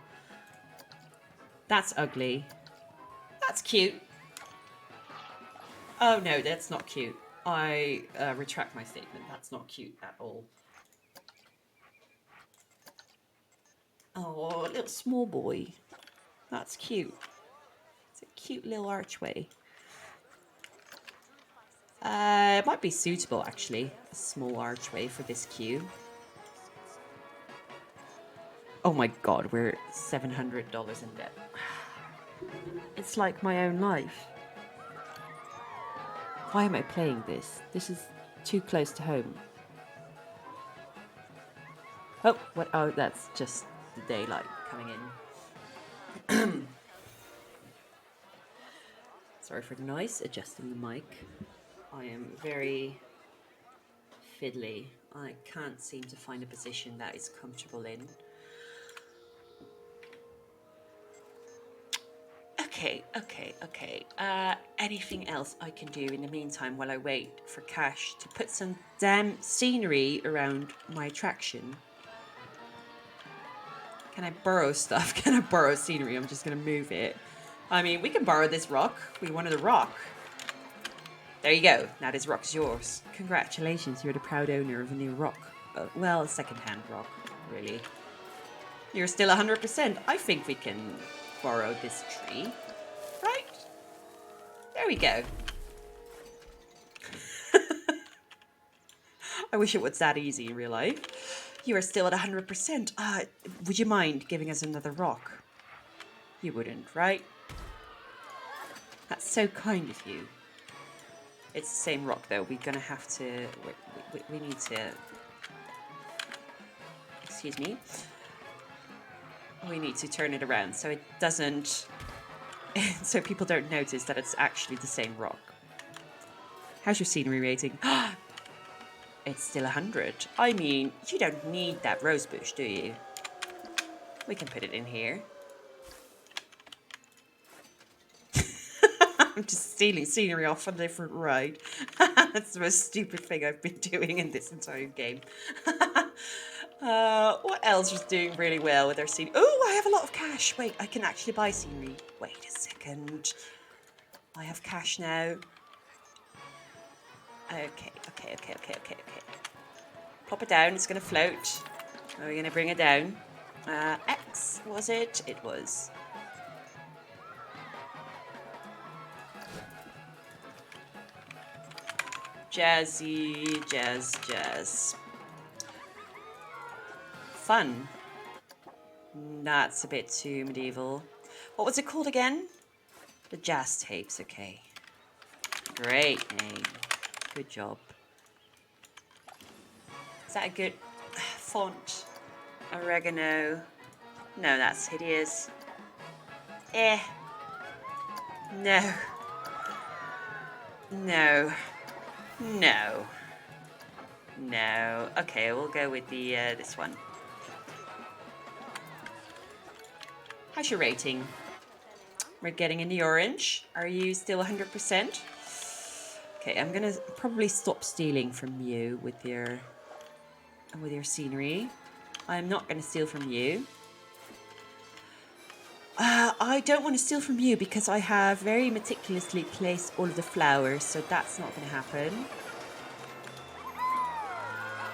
That's ugly. That's cute. Oh no, that's not cute. I retract my statement. That's not cute at all. Oh, a little small boy. That's cute. It's a cute little archway. It might be suitable, actually. A small archway for this queue. Oh my god, we're $700 in debt. It's like my own life. Why am I playing this? This is too close to home. Oh, what? Oh, that's just the daylight coming in. Sorry for the noise, adjusting the mic. I am very fiddly. I can't seem to find a position that is comfortable in. Okay. Anything else I can do in the meantime while I wait for cash to put some damn scenery around my attraction? Can I borrow stuff? Can I borrow scenery? I'm just going to move it. I mean, we can borrow this rock. We wanted a rock. There you go. Now this rock's yours. Congratulations, you're the proud owner of a new rock. Well, a second-hand rock, really. You're still 100%. I think we can borrow this tree. Right? There we go. I wish it was that easy in real life. You are still at 100%. Would you mind giving us another rock? You wouldn't, right? That's so kind of you. It's the same rock, though. We're gonna have to... We need to... Excuse me. We need to turn it around so it doesn't... so people don't notice that it's actually the same rock. How's your scenery rating? It's still 100. I mean, you don't need that rose bush, do you? We can put it in here. I'm just stealing scenery off a different ride. That's the most stupid thing I've been doing in this entire game. What else is doing really well with our scenery? Oh, I have a lot of cash. Wait, I can actually buy scenery. Wait a second. I have cash now. Okay. Pop it down. It's going to float. Are we going to bring it down? X, was it? It was. Jazzy, jazz. Fun. That's a bit too medieval. What was it called again? The jazz tapes, okay. Great name. Good job. Is that a good font? Oregano. No, that's hideous. No. Okay, we'll go with the this one. How's your rating? We're getting in the orange. Are you still 100%? Okay, I'm gonna probably stop stealing from you with your scenery. I'm not gonna steal from you. I don't want to steal from you because I have very meticulously placed all of the flowers, so that's not going to happen.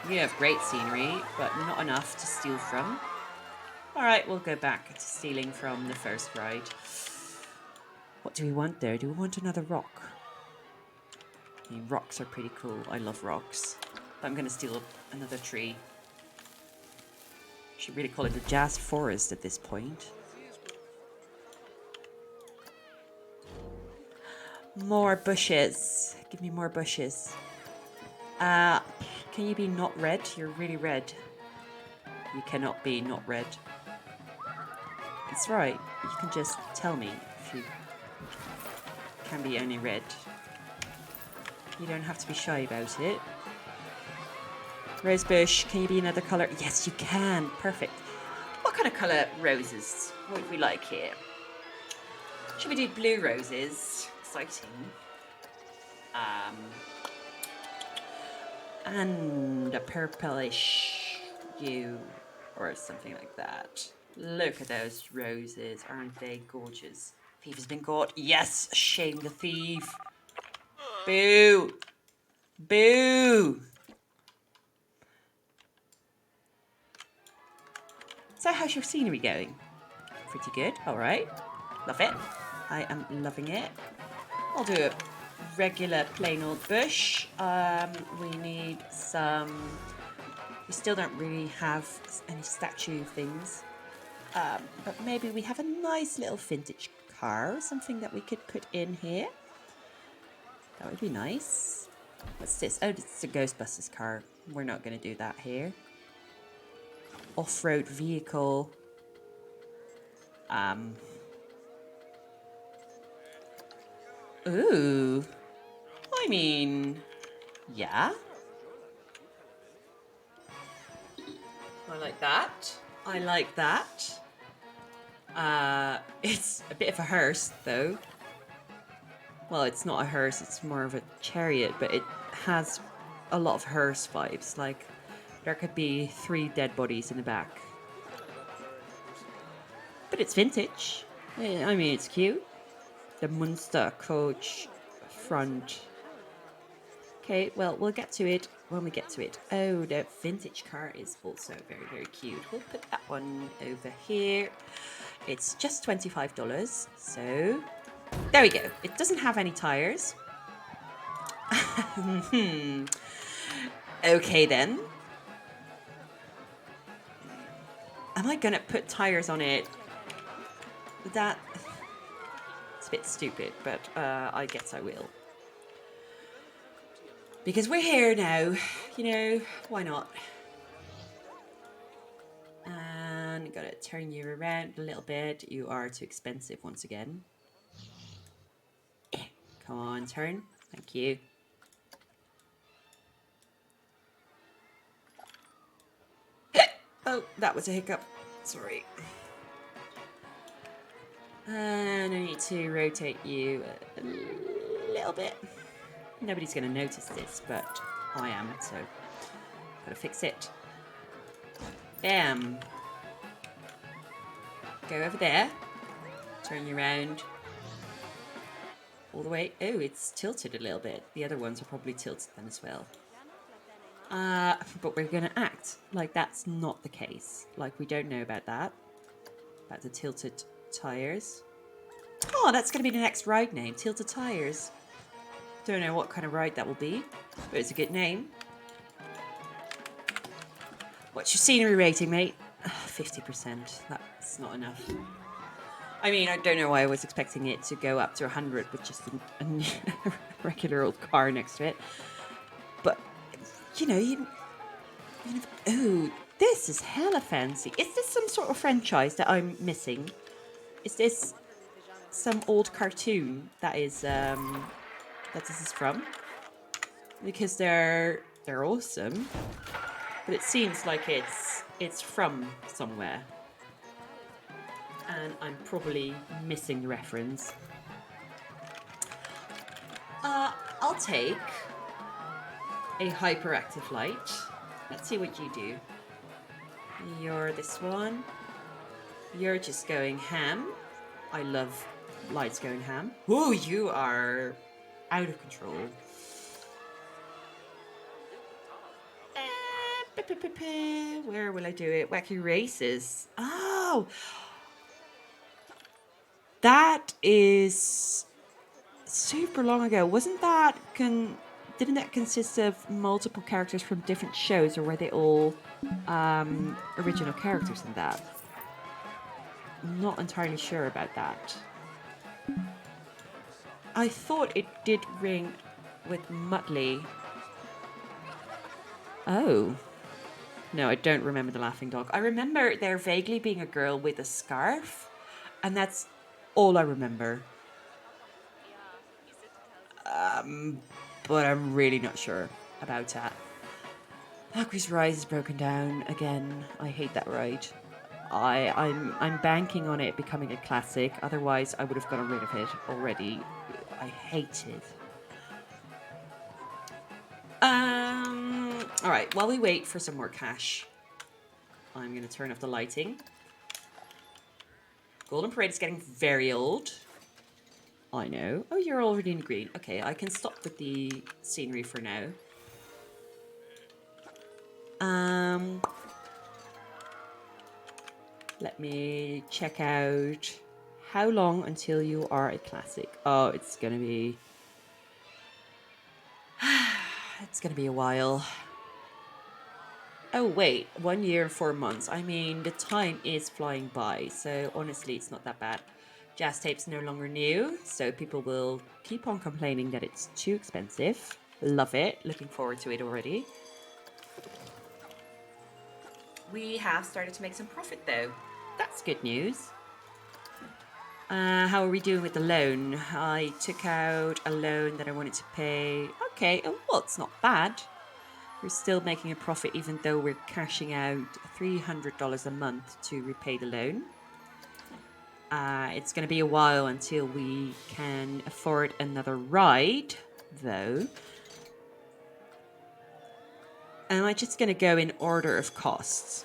You have great scenery, but not enough to steal from. Alright, we'll go back to stealing from the first ride. What do we want there? Do we want another rock? I mean, rocks are pretty cool. I love rocks. But I'm going to steal another tree. Should really call it the Jazz Forest at this point. More bushes. Give me more bushes. Can you be not red? You're really red. You cannot be not red. That's right. You can just tell me if you can be only red. You don't have to be shy about it. Rosebush, can you be another colour? Yes, you can. Perfect. What kind of colour roses would we like here? Should we do blue roses? Exciting. And a purplish hue or something like that. Look at those roses. Aren't they gorgeous? Thief has been caught. Yes, shame the thief. Boo. Boo. So how's your scenery going? Pretty good. All right. Love it. I am loving it. I'll do a regular plain old bush. We need some... We still don't really have any statue things. But maybe we have a nice little vintage car or something that we could put in here. That would be nice. What's this? Oh, it's a Ghostbusters car. We're not going to do that here. Off-road vehicle. Ooh. I mean, yeah. I like that. I like that. It's a bit of a hearse, though. Well, it's not a hearse, it's more of a chariot, but it has a lot of hearse vibes. Like, there could be 3 dead bodies in the back. But it's vintage. I mean, it's cute. The Munster coach front Okay, well, we'll get to it when we get to it. Oh, the vintage car is also very, very cute. We'll put that one over here. It's just $25. So there we go. It doesn't have any tires. Okay, then. Am I going to put tires on it? That... It's a bit stupid, but I guess I will. Because we're here now, you know, why not? And gotta turn you around a little bit. You are too expensive once again. Come on, turn. Thank you. Oh, that was a hiccup. Sorry. And I need to rotate you a little bit. Nobody's going to notice this, but I am, so gotta fix it. Bam. Go over there. Turn you around. All the way. Oh, it's tilted a little bit. The other ones are probably tilted then as well. But we're going to act like that's not the case. Like we don't know about that. About the tilted tires. Oh, that's going to be the next ride name. Tilted Tires. Don't know what kind of ride that will be, but it's a good name. What's your scenery rating, mate? 50%. That's not enough. I mean, I don't know why I was expecting it to go up to 100 with just a regular old car next to it. But, you know, oh, this is hella fancy. Is this some sort of franchise that I'm missing? Is this some old cartoon that is that this is from? Because they're awesome, but it seems like it's from somewhere, and I'm probably missing the reference. I'll take a hyperactive light. Let's see what you do. You're this one. You're just going ham. I love lights going ham. Whoa, you are out of control. Where will I do it? Wacky races. Oh, that is super long ago. Wasn't that didn't that consist of multiple characters from different shows, or were they all original characters in that? I'm not entirely sure about that. I thought it did ring with Muttley. Oh. No, I don't remember the laughing dog. I remember there vaguely being a girl with a scarf, and that's all I remember. But I'm really not sure about that. Valkyrie's Rise is broken down again. I hate that ride. I'm banking on it becoming a classic. Otherwise, I would have gotten rid of it already. I hate it. All right, while we wait for some more cash, I'm going to turn off the lighting. Golden Parade is getting very old. I know. Oh, you're already in green. Okay, I can stop with the scenery for now. Let me check out how long until you are a classic. Oh, it's going to be... it's going to be a while. Oh, wait. 1 year and 4 months. I mean, the time is flying by. So, honestly, it's not that bad. Jazz tape's no longer new. So, people will keep on complaining that it's too expensive. Love it. Looking forward to it already. We have started to make some profit, though. That's good news. How are we doing with the loan? I took out a loan that I wanted to pay. Okay, well, it's not bad. We're still making a profit even though we're cashing out $300 a month to repay the loan. It's going to be a while until we can afford another ride, though. Am I just going to go in order of costs?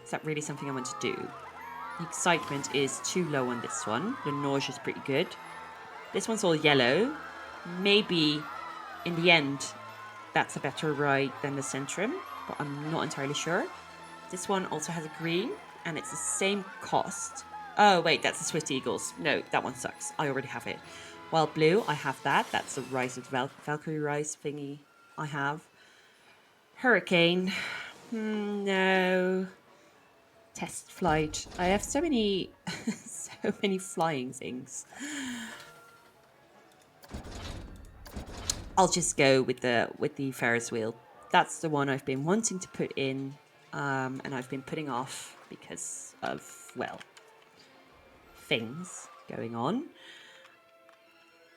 Is that really something I want to do? The excitement is too low on this one. The nausea is pretty good. This one's all yellow. Maybe in the end, that's a better ride than the Centrum, but I'm not entirely sure. This one also has a green, and it's the same cost. Oh, wait, that's the Swift Eagles. No, that one sucks. I already have it. While blue, I have that. That's the Rise of Valkyrie Rise thingy I have. Hurricane. No. Test flight. I have so many, so many flying things. I'll just go with the Ferris wheel. That's the one I've been wanting to put in, and I've been putting off because of, well, things going on.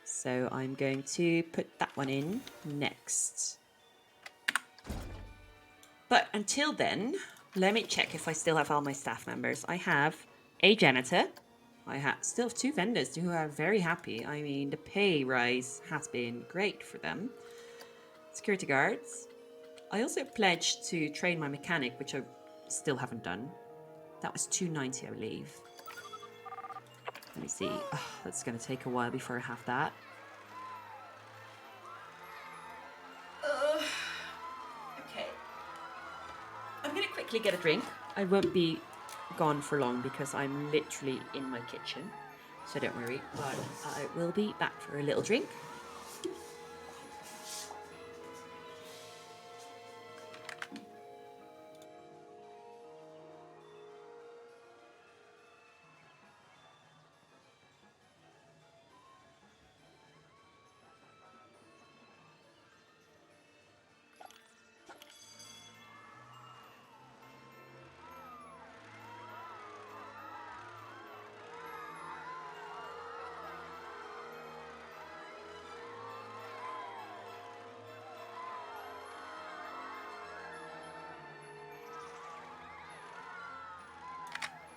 So I'm going to put that one in next. But until then, let me check if I still have all my staff members. I have a janitor. I still have 2 vendors who are very happy. I mean, the pay rise has been great for them. Security guards. I also pledged to train my mechanic, which I still haven't done. That was $290, I believe. Let me see. Oh, that's going to take a while before I have that. Okay. I'm going to quickly get a drink. I won't be gone for long because I'm literally in my kitchen. So don't worry. But I will be back for a little drink.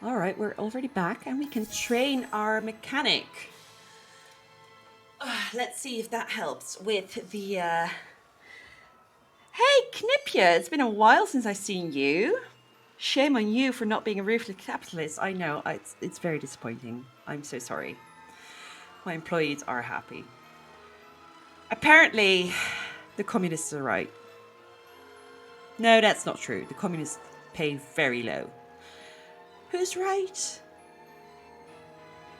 All right, we're already back and we can train our mechanic. Let's see if that helps with the... Hey, Knipia, it's been a while since I've seen you. Shame on you for not being a ruthless capitalist. I know, it's very disappointing. I'm so sorry. My employees are happy. Apparently, the communists are right. No, that's not true. The communists pay very low. Who's right?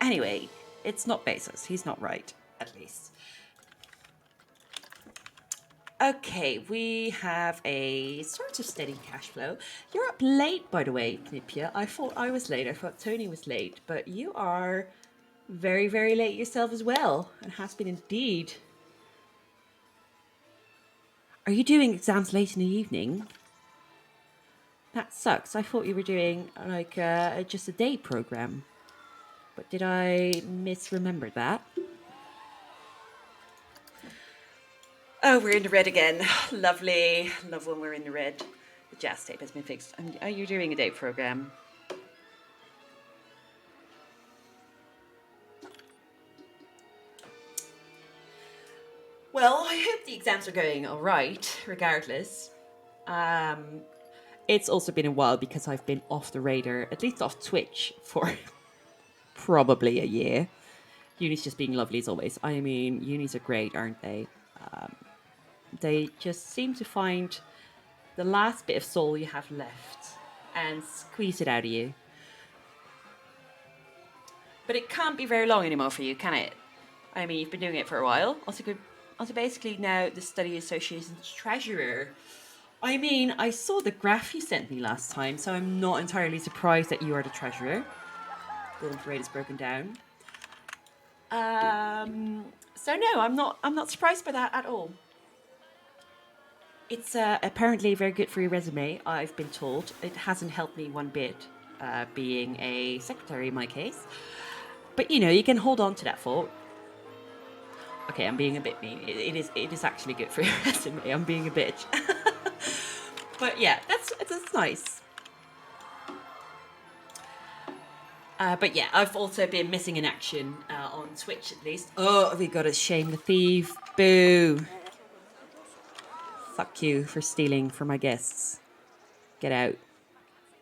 Anyway, it's not Bezos. He's not right, at least. Okay, we have a sort of steady cash flow. You're up late, by the way, Knipia. I thought I was late. I thought Tony was late. But you are very, very late yourself as well. And has been indeed. Are you doing exams late in the evening? That sucks. I thought you were doing like just a day program. But did I misremember that? Oh, we're in the red again. Lovely. Love when we're in the red. The jazz tape has been fixed. Are you doing a day program? Well, I hope the exams are going all right, regardless. It's also been a while because I've been off the radar, at least off Twitch, for probably a year. Uni's just being lovely as always. I mean, unis are great, aren't they? They just seem to find the last bit of soul you have left and squeeze it out of you. But it can't be very long anymore for you, can it? I mean, you've been doing it for a while. Also basically now the Study Association's treasurer. I mean, I saw the graph you sent me last time, so I'm not entirely surprised that you are the treasurer. Golden Parade is broken down. So no, I'm not surprised by that at all. It's apparently very good for your resume, I've been told. It hasn't helped me one bit, being a secretary in my case. But you know, you can hold on to that thought. Okay, I'm being a bit mean. It is actually good for your resume. I'm being a bitch. But yeah, that's nice. But yeah, I've also been missing in action on Twitch at least. Oh, we got to shame the thief. Boo. Fuck you for stealing from my guests. Get out.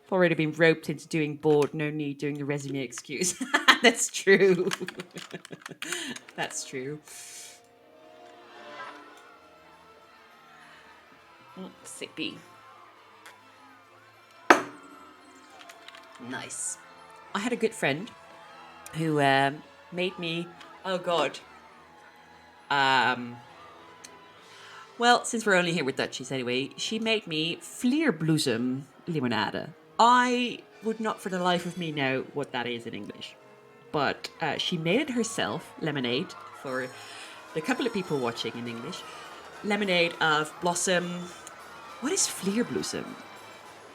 I've already been roped into doing board. No need doing the resume excuse. That's true. That's true. Sippy. Nice. I had a good friend who made me, oh God. Well, since we're only here with Dutchies anyway, she made me vlierbloesem limonade. I would not for the life of me know what that is in English. But she made it herself, lemonade, for the couple of people watching in English. Lemonade of blossom. What is vlierbloesem?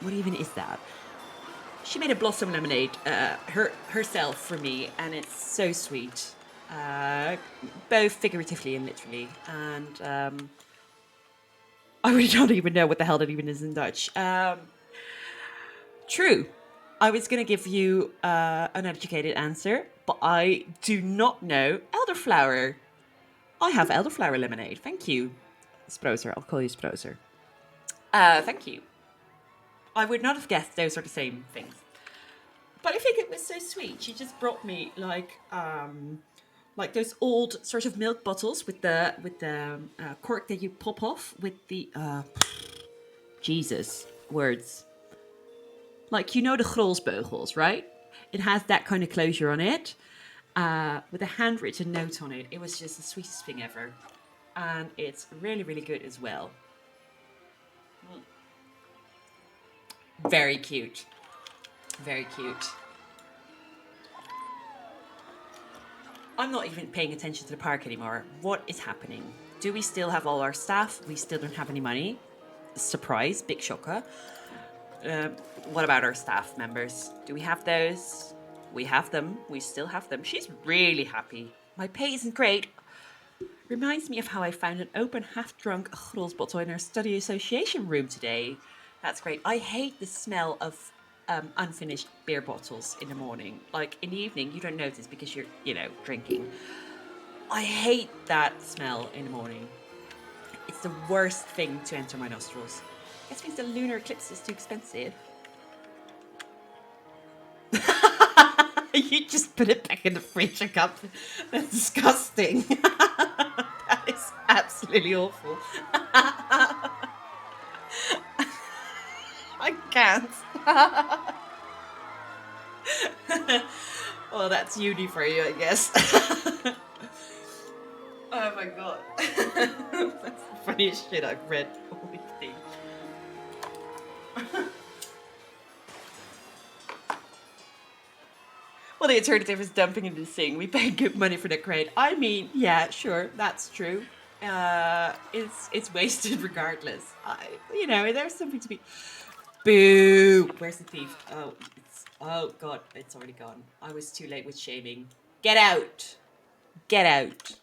What even is that? She made a blossom lemonade herself for me, and it's so sweet. Both figuratively and literally. And I really don't even know what the hell that even is in Dutch. True. I was going to give you an educated answer, but I do not know elderflower. I have elderflower lemonade. Thank you. Sprozer. I'll call you Sprozer. Thank you. I would not have guessed those are the same things. But I think it was so sweet. She just brought me like those old sort of milk bottles with the cork that you pop off with the Jesus words. Like, you know, the Grolsbeugels, right? It has that kind of closure on it with a handwritten note on it. It was just the sweetest thing ever. And it's really, really good as well. Very cute. Very cute. I'm not even paying attention to the park anymore. What is happening? Do we still have all our staff? We still don't have any money. Surprise, big shocker. What about our staff members? Do we have those? We have them. We still have them. She's really happy. My pay isn't great. Reminds me of how I found an open, half-drunk Grols bottle in our study association room today. That's great. I hate the smell of unfinished beer bottles in the morning. Like, in the evening, you don't notice because you're, drinking. I hate that smell in the morning. It's the worst thing to enter my nostrils. I guess means the Lunar Eclipse is too expensive. You just put it back in the fridge and cup. That's disgusting. That is absolutely awful. I can't. Well, that's uni for you, I guess. Oh my god. That's the funniest shit I've read all week. Well, the alternative is dumping into the sink. We pay good money for that crate. I mean, yeah, sure, that's true. It's wasted regardless. There's something to be. Boo! Where's the thief? Oh god, it's already gone. I was too late with shaming. Get out! Get out!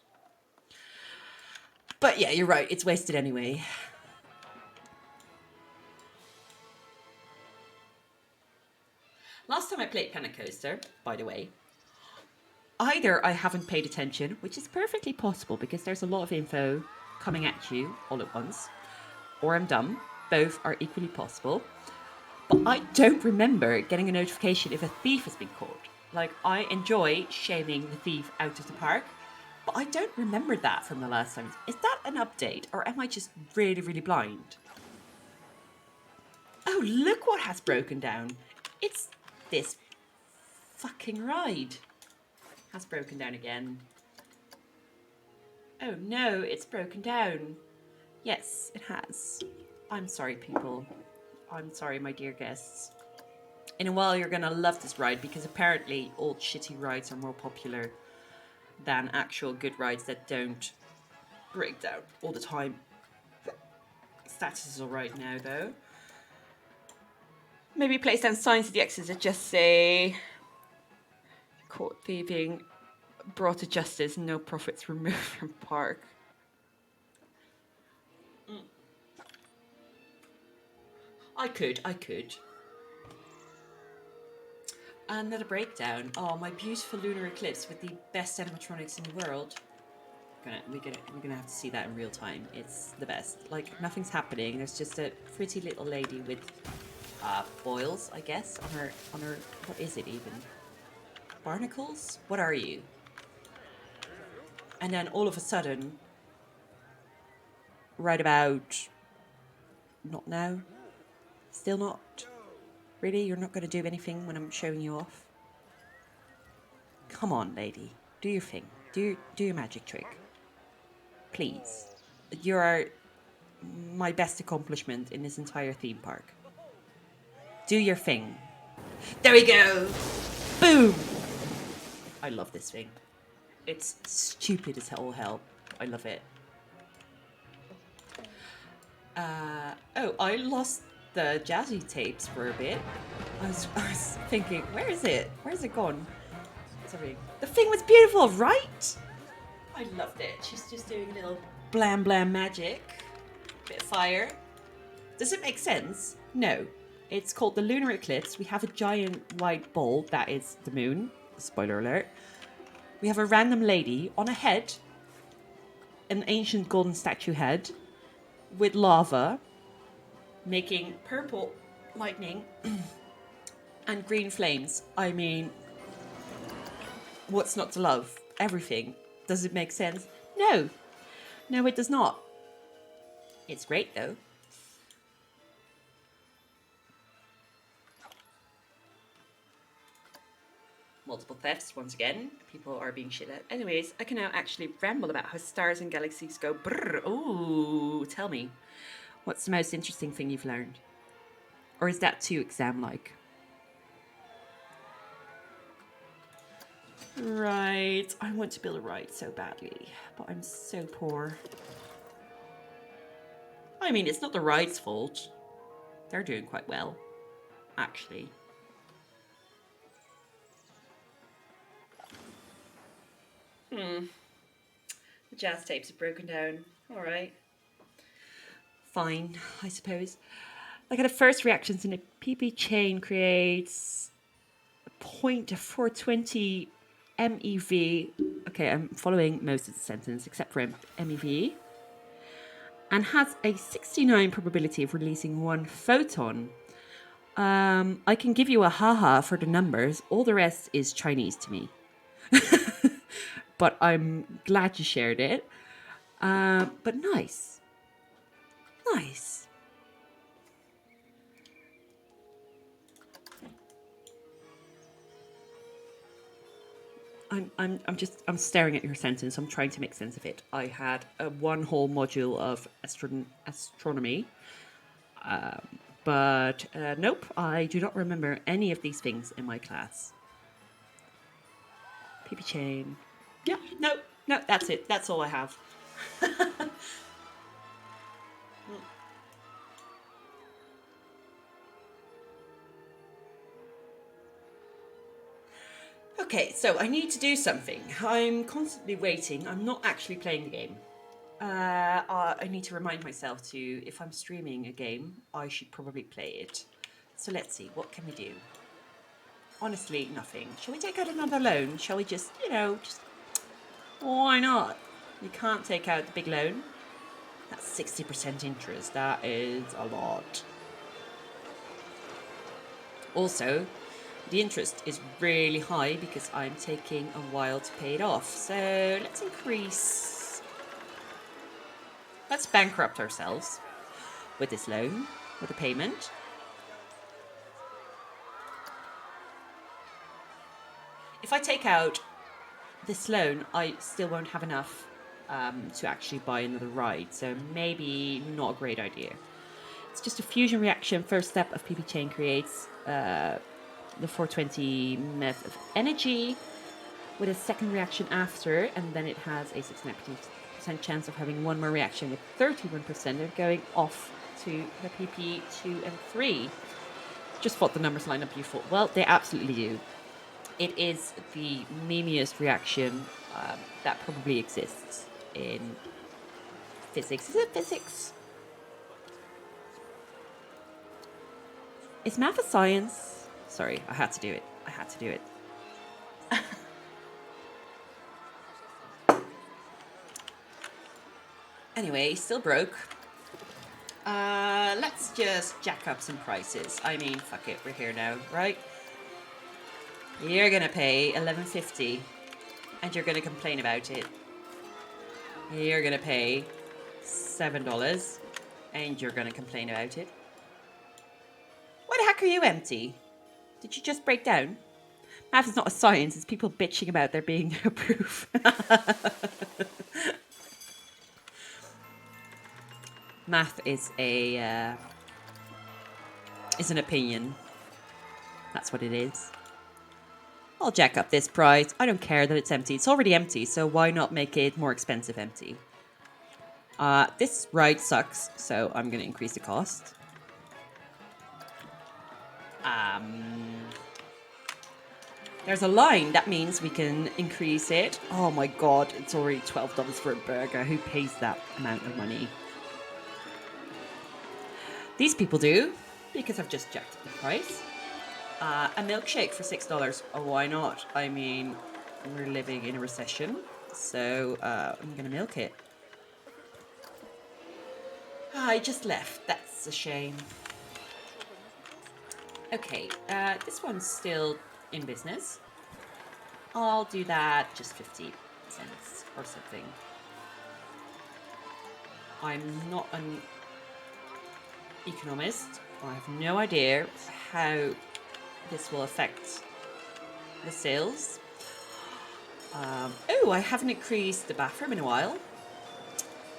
But yeah, you're right. It's wasted anyway. Last time I played Planet Coaster, by the way, either I haven't paid attention, which is perfectly possible because there's a lot of info coming at you all at once, or I'm dumb. Both are equally possible. But I don't remember getting a notification if a thief has been caught. Like, I enjoy shaming the thief out of the park, but I don't remember that from the last time. Is that an update, or am I just really, really blind? Oh, look what has broken down. It's this fucking ride has broken down again. Oh no, it's broken down. Yes, it has. I'm sorry, people. I'm sorry, my dear guests. In a while, you're going to love this ride because apparently old shitty rides are more popular than actual good rides that don't break down all the time. Status is alright now, though. Maybe place down signs at the exits that just say caught thieving, brought to justice, no profits removed from park. I could. Another breakdown. Oh, my beautiful Lunar Eclipse with the best animatronics in the world. We're gonna have to see that in real time. It's the best. Like, nothing's happening. There's just a pretty little lady with boils, I guess, on her. What is it even? Barnacles? What are you? And then all of a sudden, right about Not now? Still not? Really? You're not going to do anything when I'm showing you off? Come on, lady. Do your thing. Do your magic trick. Please. You are my best accomplishment in this entire theme park. Do your thing. There we go! Boom! I love this thing. It's stupid as all hell. I love it. Oh, I lost the jazzy tapes for a bit. I was thinking, where is it? Where's it gone? Sorry. The thing was beautiful, right? I loved it. She's just doing a little blam blam magic. Bit of fire. Does it make sense? No. It's called the Lunar Eclipse. We have a giant white ball. That is the moon. Spoiler alert. We have a random lady on a head. An ancient golden statue head. With lava. Making purple lightning. And green flames. I mean, what's not to love? Everything. Does it make sense? No. No, it does not. It's great, though. Multiple thefts, once again. People are being shit at. Anyways, I can now actually ramble about how stars and galaxies go brrr. Ooh, tell me. What's the most interesting thing you've learned? Or is that too exam-like? Right. I want to build a ride so badly, but I'm so poor. I mean, it's not the ride's fault. They're doing quite well, actually. The jazz tapes are broken down. All right. Fine, I suppose. Like at the first reactions in a PP chain creates a 0.420 MeV. Okay, I'm following most of the sentence except for MeV. And has a 69 probability of releasing one photon. I can give you a haha for the numbers. All the rest is Chinese to me. But I'm glad you shared it. But nice. Nice. I'm staring at your sentence. I'm trying to make sense of it. I had one whole module of astronomy. But nope, I do not remember any of these things in my class. PP chain. Yeah, no, that's it. That's all I have. Okay, so I need to do something. I'm constantly waiting. I'm not actually playing the game. I need to remind myself to, if I'm streaming a game, I should probably play it. So let's see, what can we do? Honestly, nothing. Shall we take out another loan? Shall we just, just... Why not? You can't take out the big loan. That's 60% interest. That is a lot. Also, the interest is really high because I'm taking a while to pay it off. So let's increase... Let's bankrupt ourselves with this loan, with a payment. If I take out this loan, I still won't have enough to actually buy another ride. So maybe not a great idea. It's just a fusion reaction. First step of PP chain creates the 420 MeV of energy with a second reaction after, and then it has a 69% chance of having one more reaction with 31% of going off to the PP 2 and 3. Just thought the numbers line up beautiful. Well, they absolutely do. It is the memeiest reaction that probably exists in physics. Is it physics? Is math a science? Sorry, I had to do it. I had to do it. Anyway, still broke. Let's just jack up some prices. I mean, fuck it, we're here now, right? You're gonna pay $11.50 and you're gonna complain about it. You're gonna pay $7 And you're going to complain about it. Why the heck are you empty? Did you just break down? Math is not a science. It's people bitching about there being no proof. Math is an opinion. That's what it is. I'll jack up this price. I don't care that it's empty. It's already empty, so why not make it more expensive empty? This ride sucks, so I'm going to increase the cost. There's a line. That means we can increase it. Oh my god, it's already $12 for a burger. Who pays that amount of money? These people do, because I've just jacked up the price. A milkshake for $6. Oh, why not? I mean, we're living in a recession, so I'm going to milk it. I just left. That's a shame. Okay, this one's still in business. I'll do that just 50 cents or something. I'm not an economist. I have no idea how this will affect the sales. Oh, I haven't increased the bathroom in a while.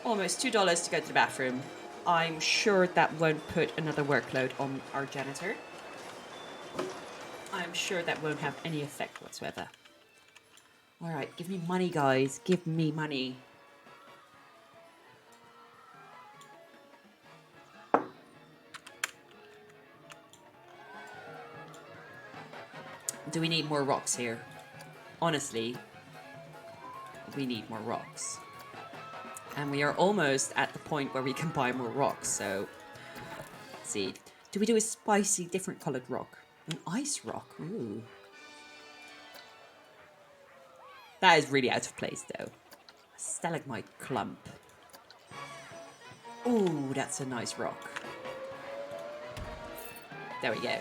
Almost $2 to go to the bathroom. I'm sure that won't put another workload on our janitor. I'm sure that won't have any effect whatsoever. All right, give me money, guys. Give me money. Do we need more rocks here? Honestly, we need more rocks. And we are almost at the point where we can buy more rocks, so... Let's see. Do we do a spicy, different coloured rock? An ice rock? Ooh. That is really out of place, though. A stalagmite clump. Ooh, that's a nice rock. There we go.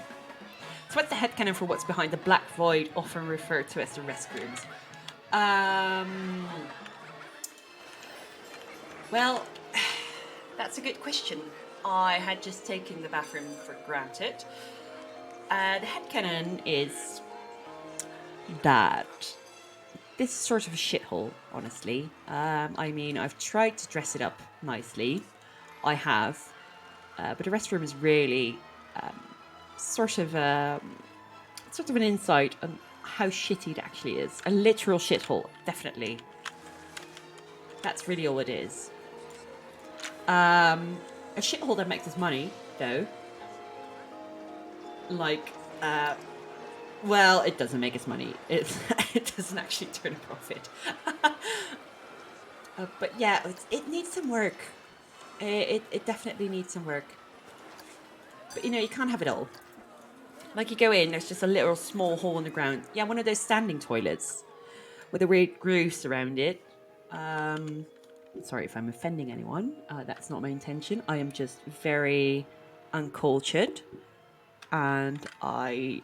So what's the headcanon for what's behind the black void, often referred to as the restrooms? Well, that's a good question. I had just taken the bathroom for granted. The headcanon is that this is sort of a shithole, honestly. I mean, I've tried to dress it up nicely. I have. But the restroom is really sort of an insight on how shitty it actually is. A literal shithole, definitely. That's really all it is. A shithole that makes us money, though. Like, well, it doesn't make us money. It doesn't actually turn a profit. But yeah, it needs some work. It definitely needs some work. But you know, you can't have it all. Like you go in, there's just a little small hole in the ground. Yeah, one of those standing toilets with a weird grooves around it. Sorry if I'm offending anyone. That's not my intention. I am just very uncultured. And I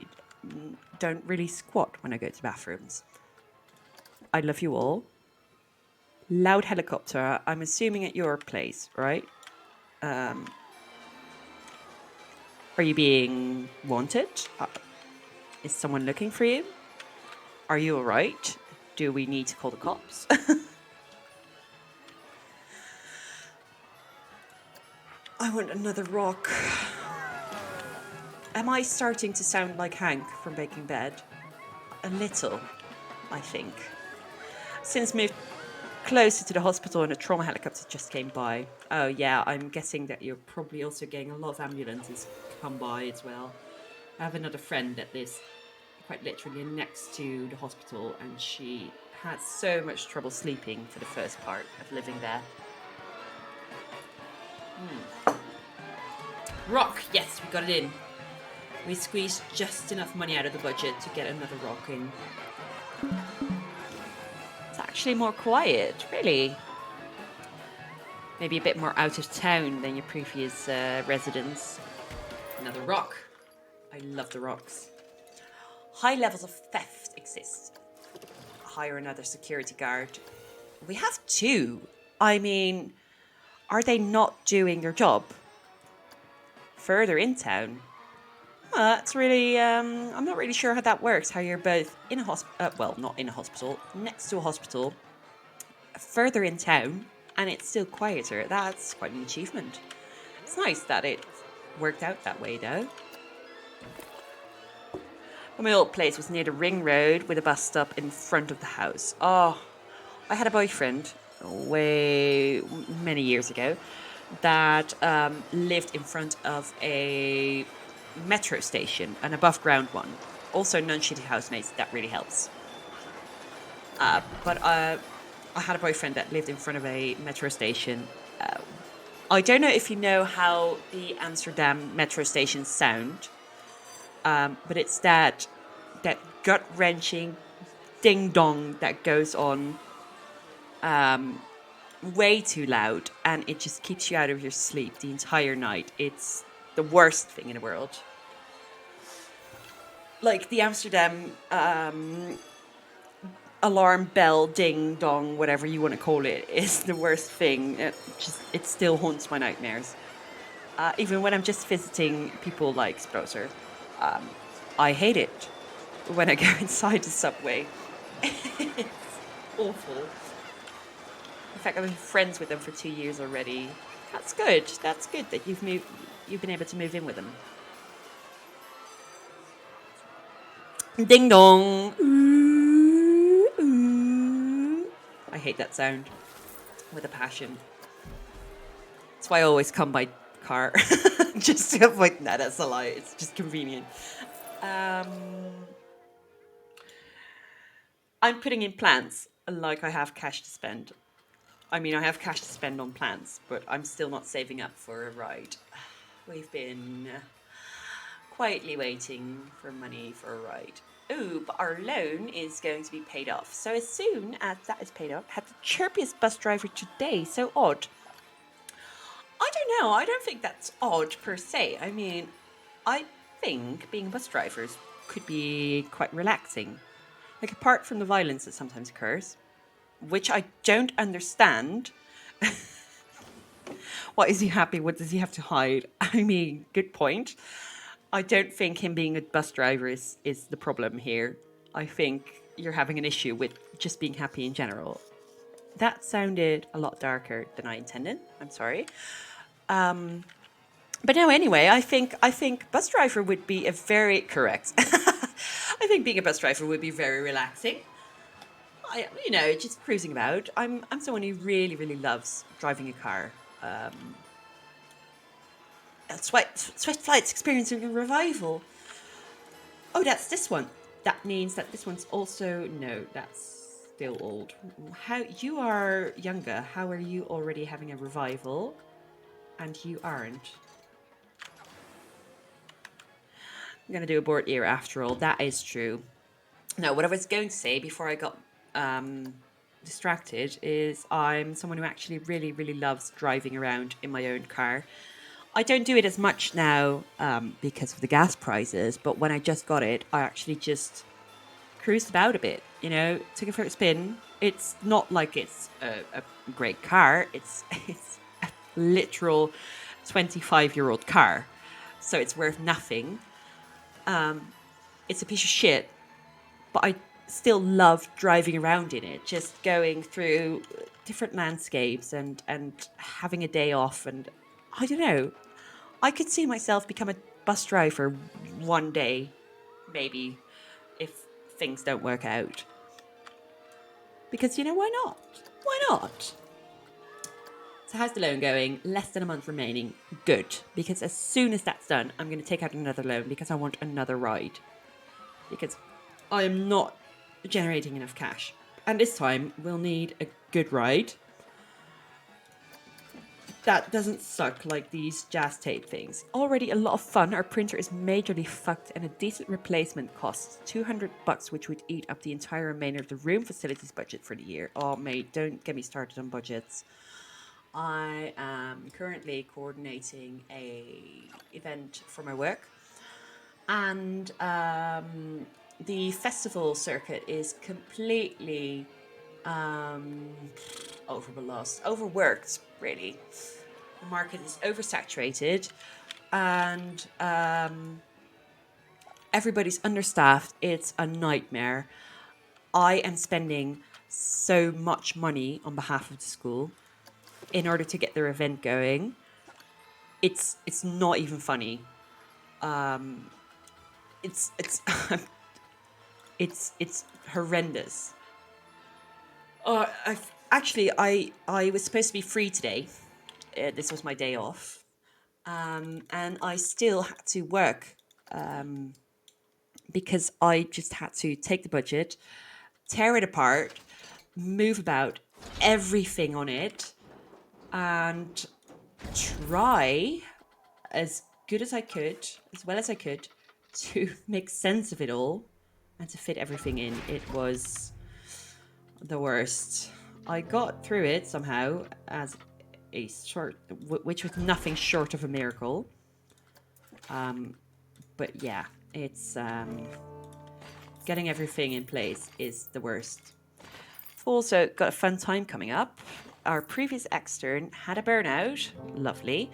don't really squat when I go to bathrooms. I love you all. Loud helicopter. I'm assuming at your place, right? Are you being wanted? Is someone looking for you? Are you all right? Do we need to call the cops? I want another rock. Am I starting to sound like Hank from Breaking Bad? A little, I think. Since moved closer to the hospital and a trauma helicopter just came by. Oh yeah, I'm guessing that you're probably also getting a lot of ambulances come by as well. I have another friend that lives quite literally next to the hospital, and she had so much trouble sleeping for the first part of living there. Rock, yes, we got it in. We squeezed just enough money out of the budget to get another rock in. It's actually more quiet, really. Maybe a bit more out of town than your previous residence. Another rock. I love the rocks. High levels of theft exist. Hire another security guard. We have two. I mean, Are they not doing their job? Further in town? That's really, I'm not really sure how that works. How you're both in a hospital, well, not in a hospital, next to a hospital, further in town, and it's still quieter. That's quite an achievement. It's nice that it worked out that way, though. My old place was near the ring road with a bus stop in front of the house. Oh, I had a boyfriend way many years ago that lived in front of a metro station, an above ground one. Also, non-shitty housemates, that really helps. But I had a boyfriend that lived in front of a metro station. I don't know if you know how the Amsterdam metro stations sound, but it's that gut wrenching ding dong that goes on way too loud, and it just keeps you out of your sleep the entire night. It's the worst thing in the world. Like the Amsterdam alarm bell ding dong, whatever you want to call it, is the worst thing. It still haunts my nightmares. Even when I'm just visiting people like Sproser, I hate it when I go inside the subway. It's awful. In fact, I've been friends with them for 2 years already. That's good. That's good that you've been able to move in with them. Ding dong. Ooh, ooh. I hate that sound with a passion. That's why I always come by car. Just to avoid that. That's a lie. It's just convenient. I'm putting in plans like I have cash to spend. I mean, I have cash to spend on plans, but I'm still not saving up for a ride. We've been quietly waiting for money for a ride. Oh, but our loan is going to be paid off. So as soon as that is paid off, had the chirpiest bus driver today. So odd. I don't know. I don't think that's odd per se. I mean, I think being a bus driver could be quite relaxing. Like, apart from the violence that sometimes occurs, which I don't understand. What is he happy? What does he have to hide? I mean, good point. I don't think him being a bus driver is the problem here. I think you're having an issue with just being happy in general. That sounded a lot darker than I intended. I'm sorry. But no, anyway, I think bus driver would be a very correct. I think being a bus driver would be very relaxing. Just cruising about. I'm someone who really, really loves driving a car. Swift Flight's experiencing a revival. Oh, that's this one. That means that this one's also no. That's still old. How you are younger? How are you already having a revival, and you aren't? I'm gonna do a board era after all. That is true. No, what I was going to say before I got distracted is I'm someone who actually really, really loves driving around in my own car. I don't do it as much now because of the gas prices, but when I just got it, I actually just cruised about a bit, took it for a spin. It's not like it's a great car. It's a literal 25-year-old car. So it's worth nothing. It's a piece of shit, but I still love driving around in it, just going through different landscapes and having a day off. And I don't know, I could see myself become a bus driver one day, maybe, if things don't work out. Because, why not? Why not? So how's the loan going? Less than a month remaining. Good. Because as soon as that's done, I'm going to take out another loan because I want another ride. Because I am not generating enough cash. And this time, we'll need a good ride that doesn't suck like these jazz tape things. Already a lot of fun. Our printer is majorly fucked and a decent replacement costs $200, which would eat up the entire remainder of the room facilities budget for the year. Oh, mate, don't get me started on budgets. I am currently coordinating a event for my work, and the festival circuit is completely overworked, really. The market is oversaturated, and everybody's understaffed. It's a nightmare. I am spending so much money on behalf of the school in order to get their event going. It's not even funny. It's it's horrendous. I was supposed to be free today. This was my day off, and I still had to work because I just had to take the budget, tear it apart, move about everything on it, and try as good as I could, as well as I could, to make sense of it all and to fit everything in. It was the worst. I got through it somehow as a short, which was nothing short of a miracle. But yeah, it's getting everything in place is the worst. We've also got a fun time coming up. Our previous extern had a burnout. Lovely.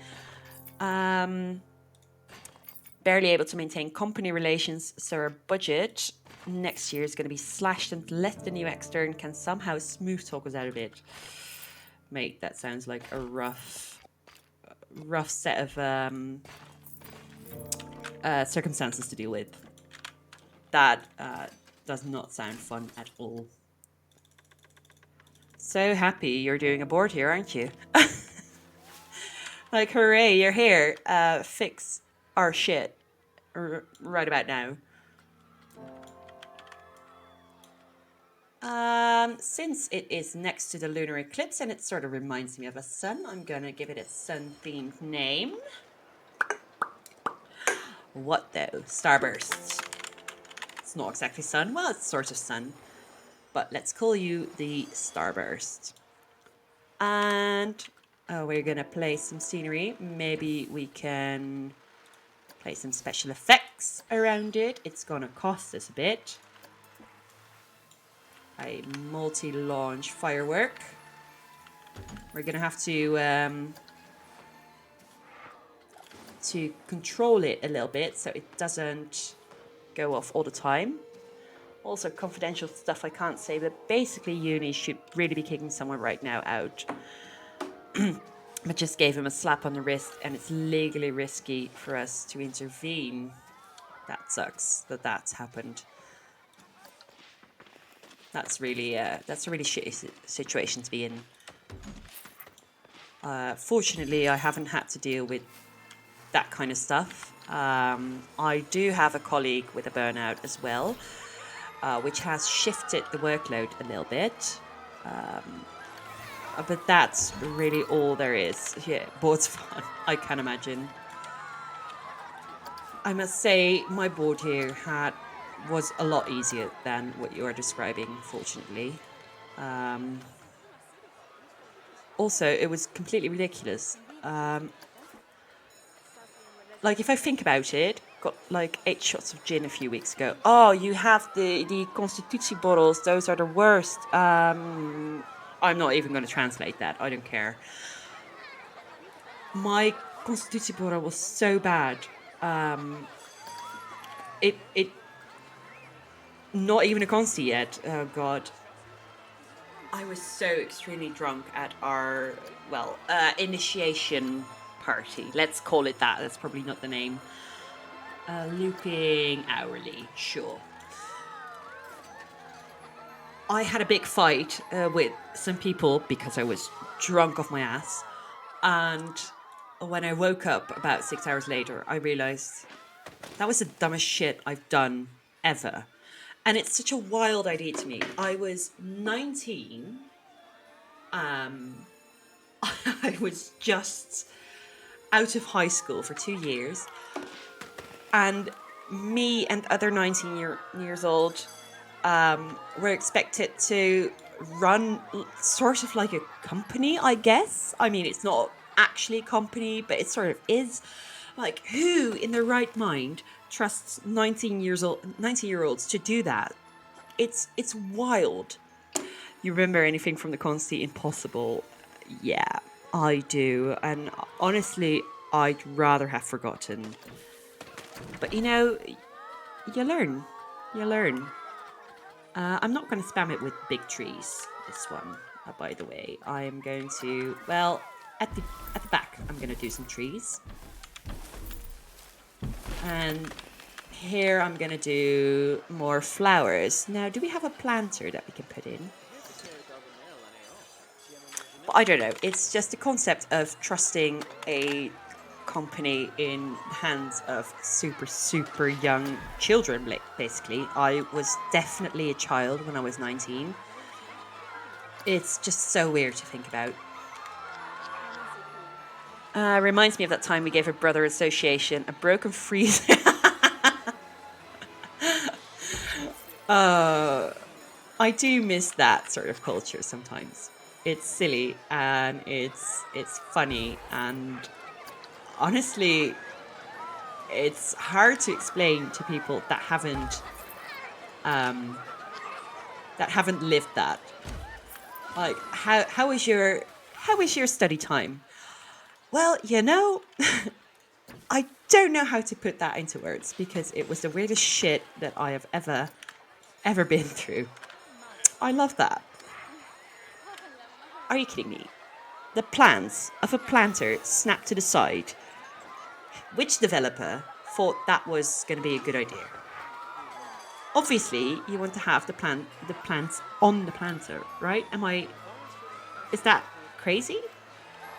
Barely able to maintain company relations, so our budget next year is going to be slashed unless the new extern can somehow smooth talk us out of it. Mate, that sounds like a rough set of circumstances to deal with. That does not sound fun at all. So happy you're doing a board here, aren't you? Like, hooray, you're here. Fix our shit right about now. Since it is next to the lunar eclipse and it sort of reminds me of a sun, I'm going to give it a sun-themed name. What though? Starburst. It's not exactly sun. Well, it's sort of sun. But let's call you the Starburst. And we're going to play some scenery. Maybe we can play some special effects around it. It's going to cost us a bit. A multi-launch firework. We're going to have to control it a little bit so it doesn't go off all the time. Also, confidential stuff I can't say, but basically uni should really be kicking someone right now out. But just gave him a slap on the wrist, and it's legally risky for us to intervene. That sucks that that's happened. That's a really shitty situation to be in. Fortunately, I haven't had to deal with that kind of stuff. I do have a colleague with a burnout as well, which has shifted the workload a little bit. But that's really all there is. Yeah, board's fun, I can imagine. I must say, my board here was a lot easier than what you are describing, fortunately. Also, it was completely ridiculous. Like, if I think about it, got like 8 shots of gin a few weeks ago. Oh, you have the Constitutie bottles. Those are the worst. I'm not even going to translate that. I don't care. My Constitutie bottle was so bad. It not even a Consti yet. Oh, God. I was so extremely drunk at our, initiation party. Let's call it that. That's probably not the name. Looping hourly, sure. I had a big fight with some people because I was drunk off my ass. And when I woke up about 6 hours later, I realized that was the dumbest shit I've done ever. And it's such a wild idea to me. I was 19. I was just out of high school for 2 years. And me and other 19 years old were expected to run sort of like a company, I guess. I mean, it's not actually a company, but it sort of is. Like, who in their right mind trusts 19-year-olds to do that? It's wild. You remember anything from the Consti Impossible? Yeah, I do. And honestly, I'd rather have forgotten. But you know, you learn. You learn. I'm not going to spam it with big trees, this one, by the way. I am going to, well, at the back, I'm going to do some trees. And here I'm going to do more flowers. Now, do we have a planter that we can put in? But I don't know. It's just the concept of trusting a company in the hands of super, super young children, basically. I was definitely a child when I was 19. It's just so weird to think about. Reminds me of that time we gave a brother association a broken freezer. I do miss that sort of culture sometimes. It's silly and it's funny, and honestly, it's hard to explain to people that haven't lived that. Like, how is your study time? Well, you know, I don't know how to put that into words because it was the weirdest shit that I have ever been through. I love that. Are you kidding me? The plans of a planter snapped to the side. Which developer thought that was going to be a good idea? Obviously, you want to have the plants on the planter, right? Is that crazy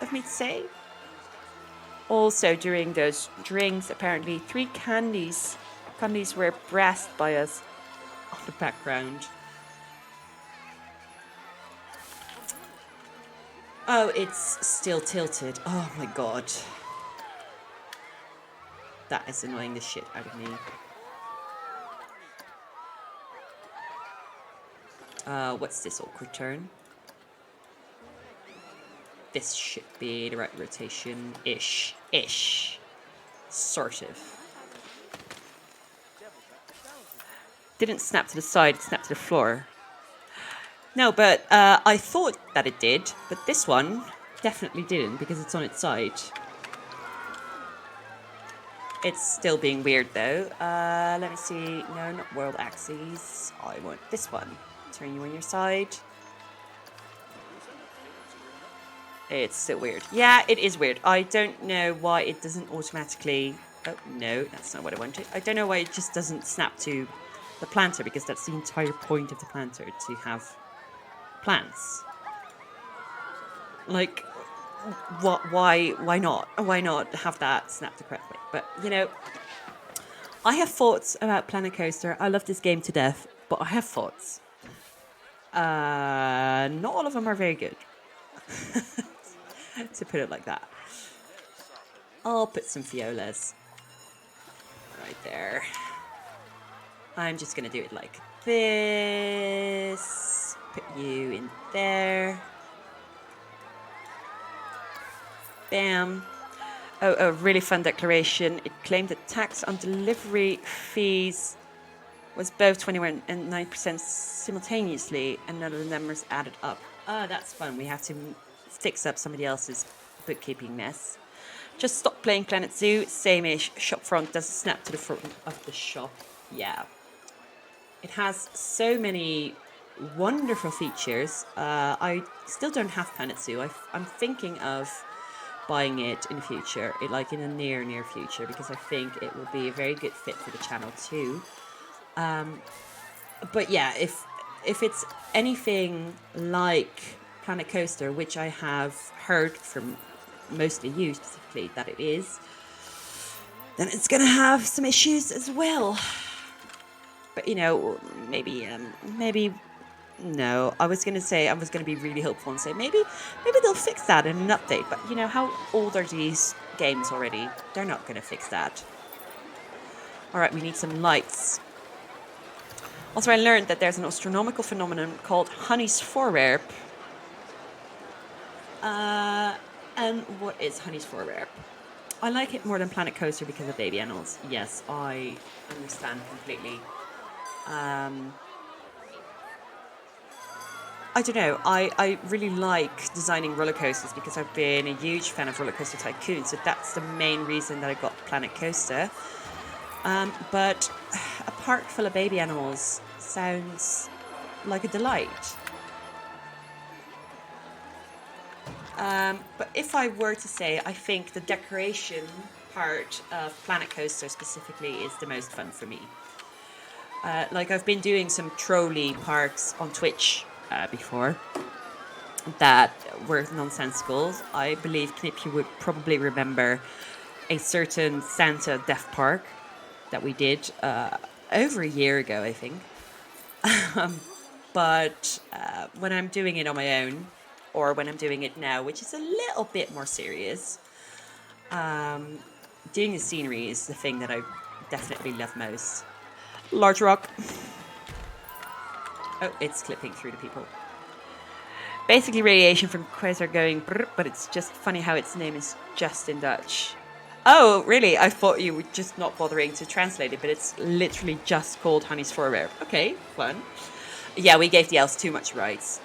of me to say? Also, during those drinks, apparently 3 candies were brassed by us on the background. Oh, it's still tilted. Oh my god. That is annoying the shit out of me. What's this awkward turn? This should be the right rotation-ish. Sort of. Didn't snap to the side, it snapped to the floor. No, but I thought that it did, but this one definitely didn't because it's on its side. It's still being weird though. Let me see. No, not world axes. I want this one. Turn you on your side. It's still weird. Yeah, it is weird. I don't know why it doesn't automatically... Oh, no, that's not what I wanted. I don't know why it just doesn't snap to the planter because that's the entire point of the planter, to have plants. Like, why not? Why not have that snap the correct way? But, you know, I have thoughts about Planet Coaster. I love this game to death, but I have thoughts. Not all of them are very good. To put it like that. I'll put some violas right there. I'm just going to do it like this. Put you in there. Bam. Oh, a really fun declaration. It claimed that tax on delivery fees was both 21 and 9% simultaneously, and none of the numbers added up. Oh, that's fun. We have to fix up somebody else's bookkeeping mess. Just stop playing Planet Zoo. Same-ish. Shop front doesn't snap to the front of the shop. Yeah. It has so many wonderful features. I still don't have Planet Zoo. I'm thinking of buying it in the future, like in the near future, because I think it will be a very good fit for the channel too. But yeah, if it's anything like Planet Coaster, which I have heard from mostly you specifically that it is, then it's gonna have some issues as well. But you know, maybe no. I was gonna be really hopeful and say maybe they'll fix that in an update. But you know, how old are these games already? They're not gonna fix that. All right, we need some lights. Also, I learned that there's an astronomical phenomenon called Honey's Forwerp. And what is Honey's Forwerp? I like it more than Planet Coaster because of baby animals. Yes, I understand completely. I don't know. I really like designing roller coasters because I've been a huge fan of Roller Coaster Tycoon. So that's the main reason that I got Planet Coaster. But a park full of baby animals sounds like a delight. But if I were to say, I think the decoration part of Planet Coaster specifically is the most fun for me. Like I've been doing some trolley parks on Twitch before that were nonsensical. I believe Knip, you would probably remember a certain Santa Death Park that we did over a year ago, I think. But when I'm doing it on my own, or when I'm doing it now, which is a little bit more serious, doing the scenery is the thing that I definitely love most. Large rock. Oh, it's clipping through the people. Basically radiation from quasar going brr, but it's just funny how its name is just in Dutch. Oh, really? I thought you were just not bothering to translate it, but it's literally just called Honey's Forever. Okay, fun. Yeah, we gave the elves too much rights.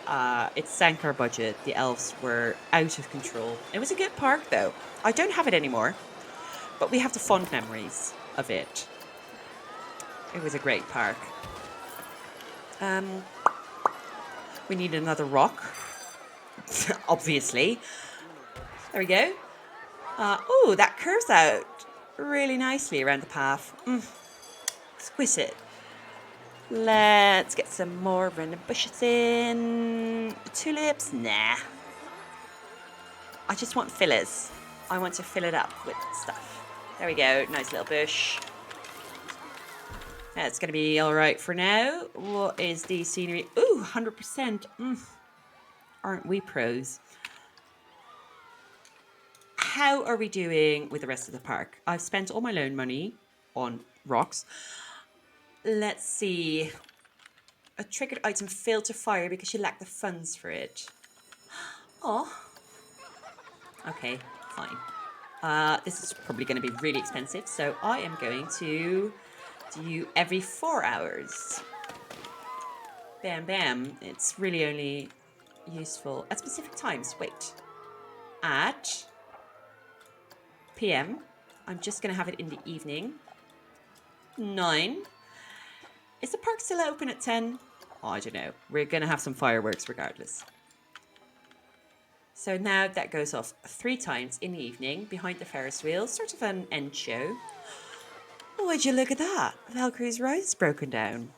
It sank our budget. The elves were out of control. It was a good park, though. I don't have it anymore, but we have the fond memories of it. It was a great park. We need another rock. Obviously. There we go. Oh, that curves out really nicely around the path. Exquisite. Let's get some more random bushes in. Tulips? Nah. I just want fillers. I want to fill it up with stuff. There we go. Nice little bush. That's going to be all right for now. What is the scenery? Ooh, 100%. Aren't we pros? How are we doing with the rest of the park? I've spent all my loan money on rocks. Let's see. A triggered item failed to fire because you lack the funds for it. Oh. Okay, fine. This is probably going to be really expensive, so I am going to do every 4 hours. Bam, bam. It's really only useful at specific times. Wait. At PM. I'm just going to have it in the evening. 9. Is the park still open at 10? Oh, I don't know. We're going to have some fireworks regardless. So now that goes off 3 times in the evening behind the Ferris wheel, sort of an end show. Oh, would you look at that? Valkyrie's Rise is broken down.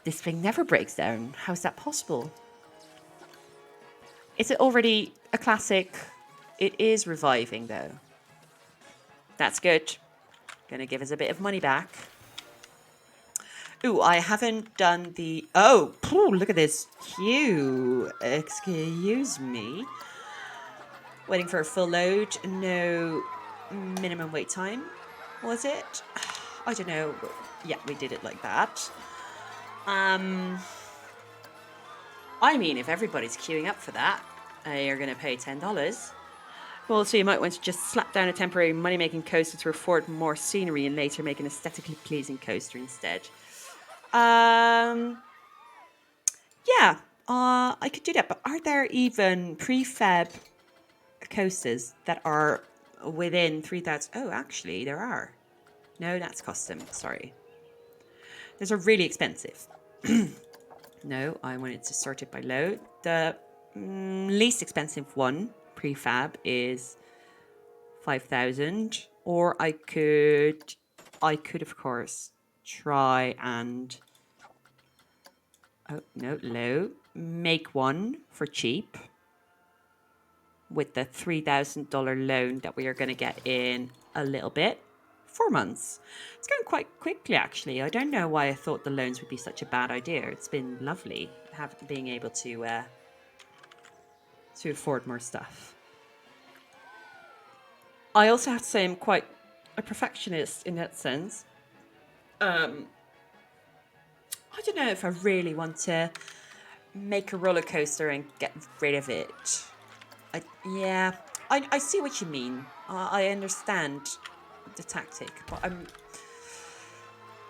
This thing never breaks down. How's that possible? Is it already a classic? It is reviving though. That's good. Gonna give us a bit of money back. Ooh, I haven't done the... Oh, look at this queue. Excuse me. Waiting for a full load. No minimum wait time. Was it? I don't know. Yeah, we did it like that. I mean, if everybody's queuing up for that, you're going to pay $10. Well, so you might want to just slap down a temporary money-making coaster to afford more scenery and later make an aesthetically pleasing coaster instead. Yeah, I could do that, but are there even prefab coasters that are within 3,000? Oh, actually, there are. No, that's custom. Sorry. Those are really expensive. No, I wanted to sort it by load. The least expensive one, prefab, is 5,000. Or I could of course try and low, make one for cheap with the $3,000 loan that we are going to get in a little bit. 4 months. It's going quite quickly, actually. I don't know why I thought the loans would be such a bad idea. It's been lovely being able to afford more stuff. I also have to say I'm quite a perfectionist in that sense. I don't know if I really want to make a roller coaster and get rid of it. I see what you mean. I understand the tactic, but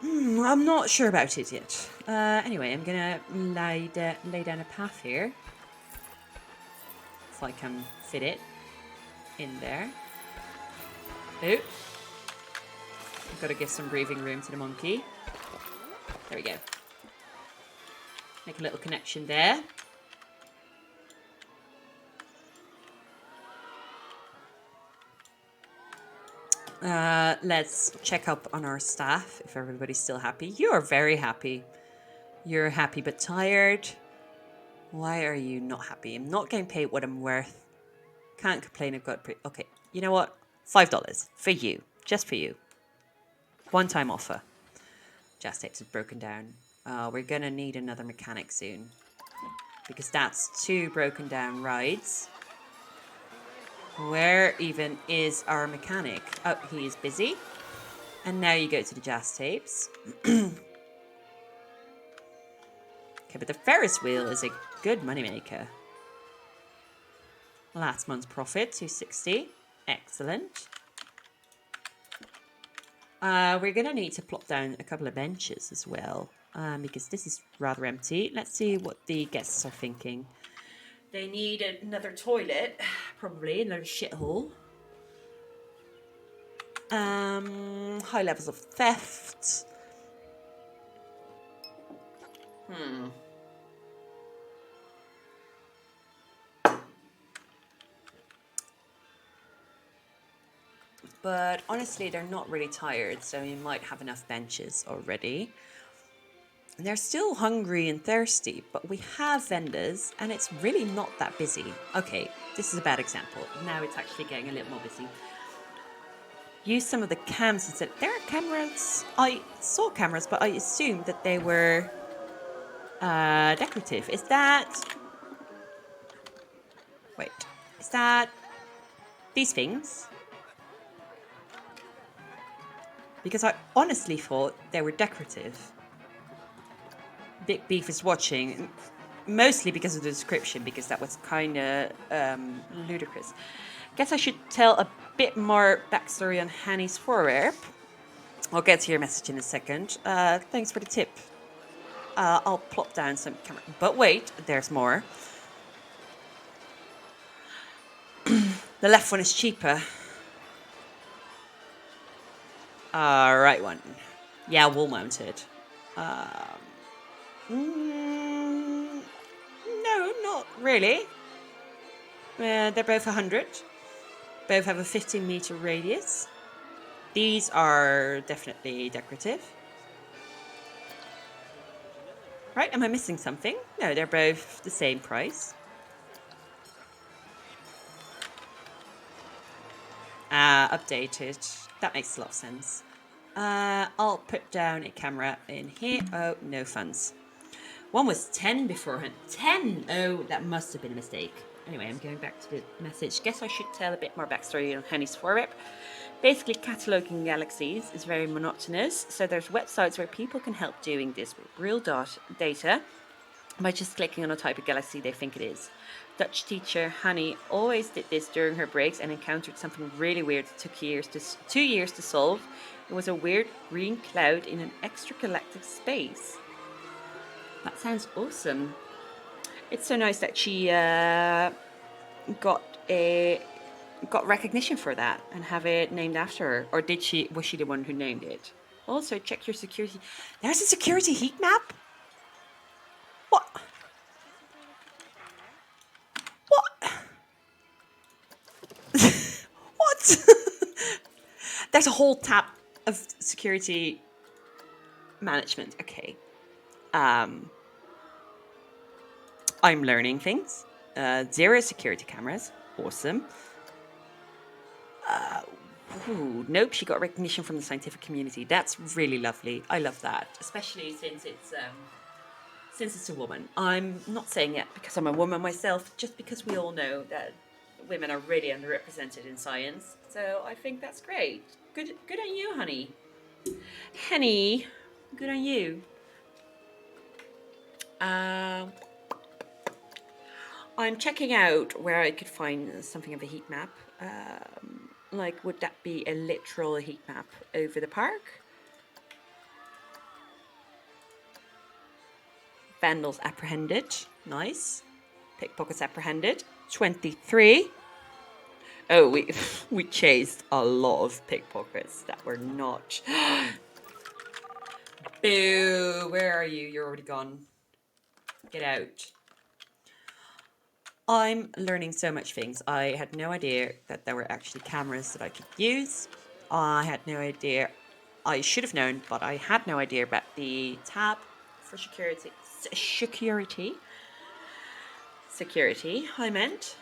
I'm not sure about it yet. Anyway, I'm gonna lay down a path here. If I can fit it in there. Oh. I've got to give some breathing room to the monkey. There we go. Make a little connection there. Let's check up on our staff, if everybody's still happy. You are very happy. You're happy but tired. Why are you not happy? I'm not getting paid what I'm worth. Can't complain, I've got... Okay, you know what? $5 for you. Just for you. One-time offer. Jazz tapes is broken down. We're going to need another mechanic soon. Because that's 2 broken down rides. Where even is our mechanic? Oh, he is busy. And now you go to the jazz tapes. Okay, but the Ferris wheel is a good moneymaker. Last month's profit, 260. Excellent. We're going to need to plop down a couple of benches as well. Because this is rather empty. Let's see what the guests are thinking. They need another toilet. Probably another shithole. High levels of theft. But honestly, they're not really tired, so you might have enough benches already. And they're still hungry and thirsty, but we have vendors, and it's really not that busy. Okay, this is a bad example. Now it's actually getting a little more busy. Use some of the cams instead. There are cameras. I saw cameras, but I assumed that they were decorative. Is that... Wait. Is that... these things? Because I honestly thought they were decorative. Big Beef is watching, mostly because of the description, because that was kind of ludicrous. Guess I should tell a bit more backstory on Hanny's forearm. I'll get to your message in a second. Thanks for the tip. I'll plop down some camera. But wait, there's more. The left one is cheaper. Right one. Yeah, wall mounted. No, not really. They're both 100. Both have a 15-meter radius. These are definitely decorative. Right, am I missing something? No, they're both the same price. Updated. That makes a lot of sense. I'll put down a camera in here. Oh, no funds. One was 10 beforehand. 10! Oh, that must have been a mistake. Anyway, I'm going back to the message. Guess I should tell a bit more backstory on Henny's forever. Basically, cataloguing galaxies is very monotonous, so there's websites where people can help doing this with real data by just clicking on a type of galaxy they think it is. Dutch teacher Hanny always did this during her breaks and encountered something really weird that took 2 years to solve. It was a weird green cloud in an extragalactic space. That sounds awesome. It's so nice that she got recognition for that and have it named after her. Or was she the one who named it? Also, check your security. There's a security heat map? What? What? What? There's a whole tab of security management. Okay. I'm learning things. 0 security cameras. Awesome. Nope, she got recognition from the scientific community. That's really lovely. I love that, especially since it's a woman. I'm not saying it because I'm a woman myself, just because we all know that women are really underrepresented in science. So I think that's great. Good on you, honey. Henny, good on you. I'm checking out where I could find something of a heat map. Like, would that be a literal heat map over the park? Vandals apprehended. Nice. Pickpockets apprehended. 23. Oh, we chased a lot of pickpockets that were not. Boo! Where are you? You're already gone. Get out. I'm learning so much things. I had no idea that there were actually cameras that I could use. I had no idea. I should have known, but I had no idea about the tab for security. Security, I meant.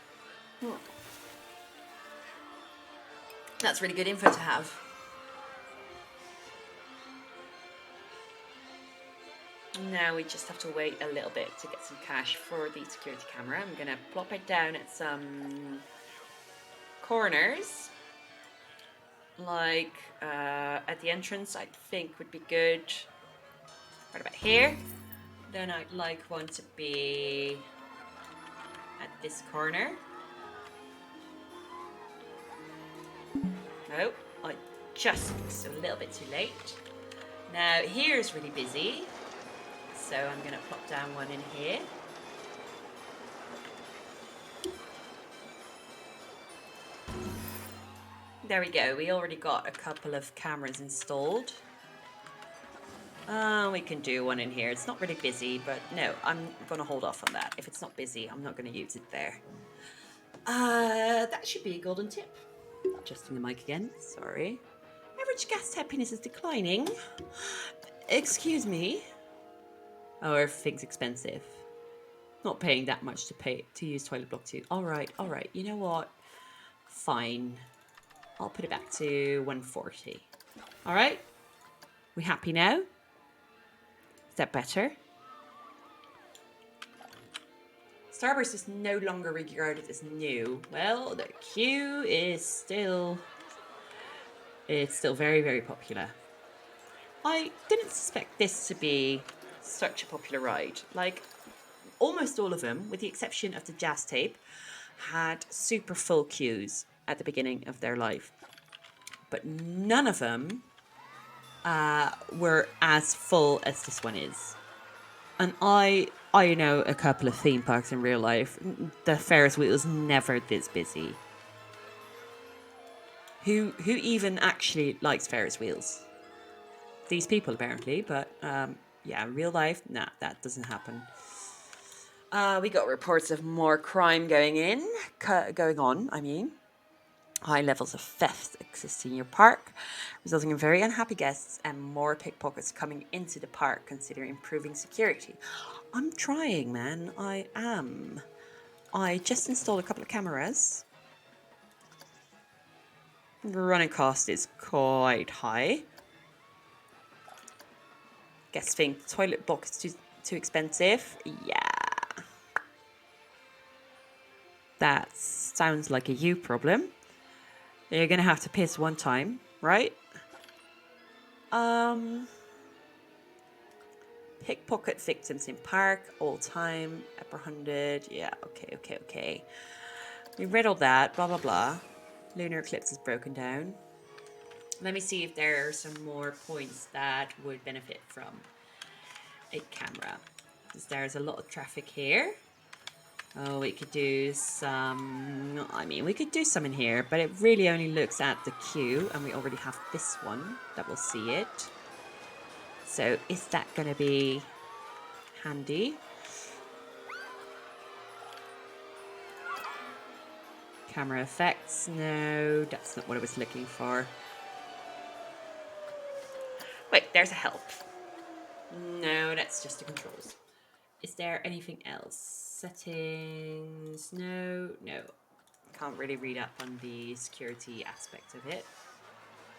Oh. That's really good info to have. Now we just have to wait a little bit to get some cash for the security camera. I'm going to plop it down at some corners. Like at the entrance, I think would be good. Right about here. Then I'd like one to be at this corner. No, I just was a little bit too late. Now here's really busy. So I'm going to plop down one in here. There we go. We already got a couple of cameras installed. We can do one in here. It's not really busy, but no, I'm going to hold off on that. If it's not busy, I'm not going to use it there. That should be a golden tip. Adjusting the mic again. Sorry. Average gas happiness is declining. Excuse me. Oh, everything's expensive. Not paying that much to use toilet block 2. All right. You know what? Fine. I'll put it back to 140. All right. We happy now? Is that better? Starburst is no longer regarded as new. Well, the queue is still... It's still very, very popular. I didn't suspect this to be such a popular ride. Like, almost all of them, with the exception of the jazz tape, had super full queues at the beginning of their life. But none of them were as full as this one is. And I know a couple of theme parks in real life. The Ferris wheel is never this busy. Who even actually likes Ferris wheels? These people apparently, but yeah, real life, nah, that doesn't happen. We got reports of more crime going on. High levels of theft exist in your park, resulting in very unhappy guests and more pickpockets coming into the park, considering improving security. I'm trying, man. I am. I just installed a couple of cameras. The running cost is quite high. Guests think toilet block is too expensive. Yeah. That sounds like a you problem. You're gonna have to piss one time, right? Pickpocket victims in park, all time, upper 100. Yeah, okay. We read all that, blah, blah, blah. Lunar Eclipse is broken down. Let me see if there are some more points that would benefit from a camera. Because there's a lot of traffic here. Oh, we could do some... we could do some in here, but it really only looks at the queue, and we already have this one that will see it. So is that going to be handy? Camera effects? No, that's not what I was looking for. Wait, there's a help. No, that's just the controls. Is there anything else? Settings? No. Can't really read up on the security aspect of it.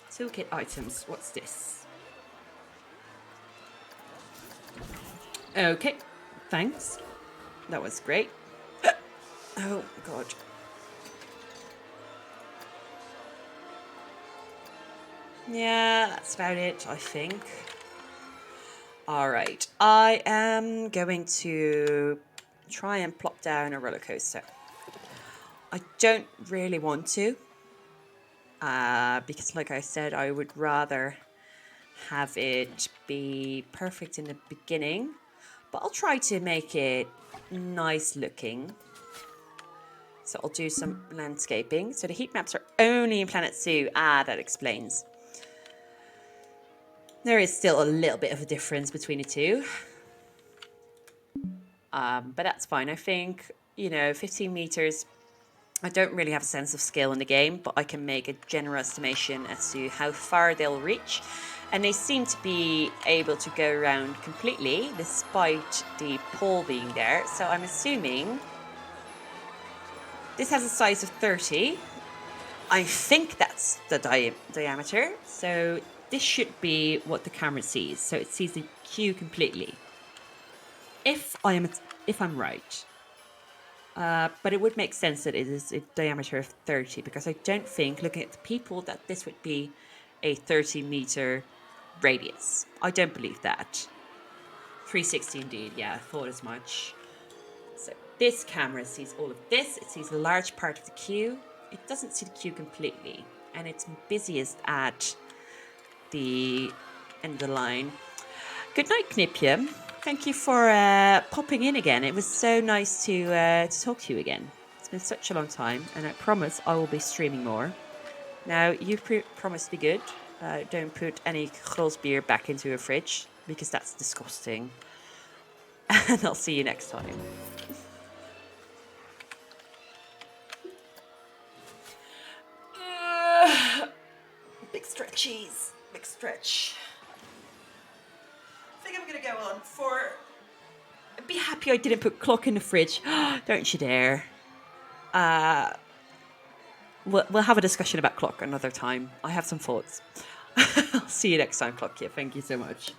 Toolkit items. What's this? Okay, thanks. That was great. Oh, God. Yeah, that's about it, I think. All right, I am going to try and plop down a roller coaster. I don't really want to, because like I said, I would rather have it be perfect in the beginning. but I'll try to make it nice looking. So I'll do some landscaping. So the heat maps are only in Planet Zoo. Ah, that explains. There is still a little bit of a difference between the two. But that's fine. I think, 15 meters, I don't really have a sense of scale in the game, but I can make a general estimation as to how far they'll reach. And they seem to be able to go around completely, despite the pole being there. So I'm assuming this has a size of 30. I think that's the diameter. So this should be what the camera sees. So it sees the queue completely. If I'm right. But it would make sense that it is a diameter of 30, because I don't think, looking at the people, that this would be a 30-meter radius. I don't believe that. 360 indeed, yeah, I thought as much. So this camera sees all of this. It sees a large part of the queue. It doesn't see the queue completely, and it's busiest at the end of the line. Good night, Knipje. Thank you for popping in again. It was so nice to talk to you again. It's been such a long time, and I promise I will be streaming more. Now, you promised to be good. Don't put any Grols beer back into a fridge, because that's disgusting. And I'll see you next time. Big stretchies. Big stretch. I think I'm going to go on for... Be happy I didn't put clock in the fridge. Don't you dare. We'll have a discussion about clock another time. I have some thoughts. I'll see you next time, Clock. Yeah, thank you so much.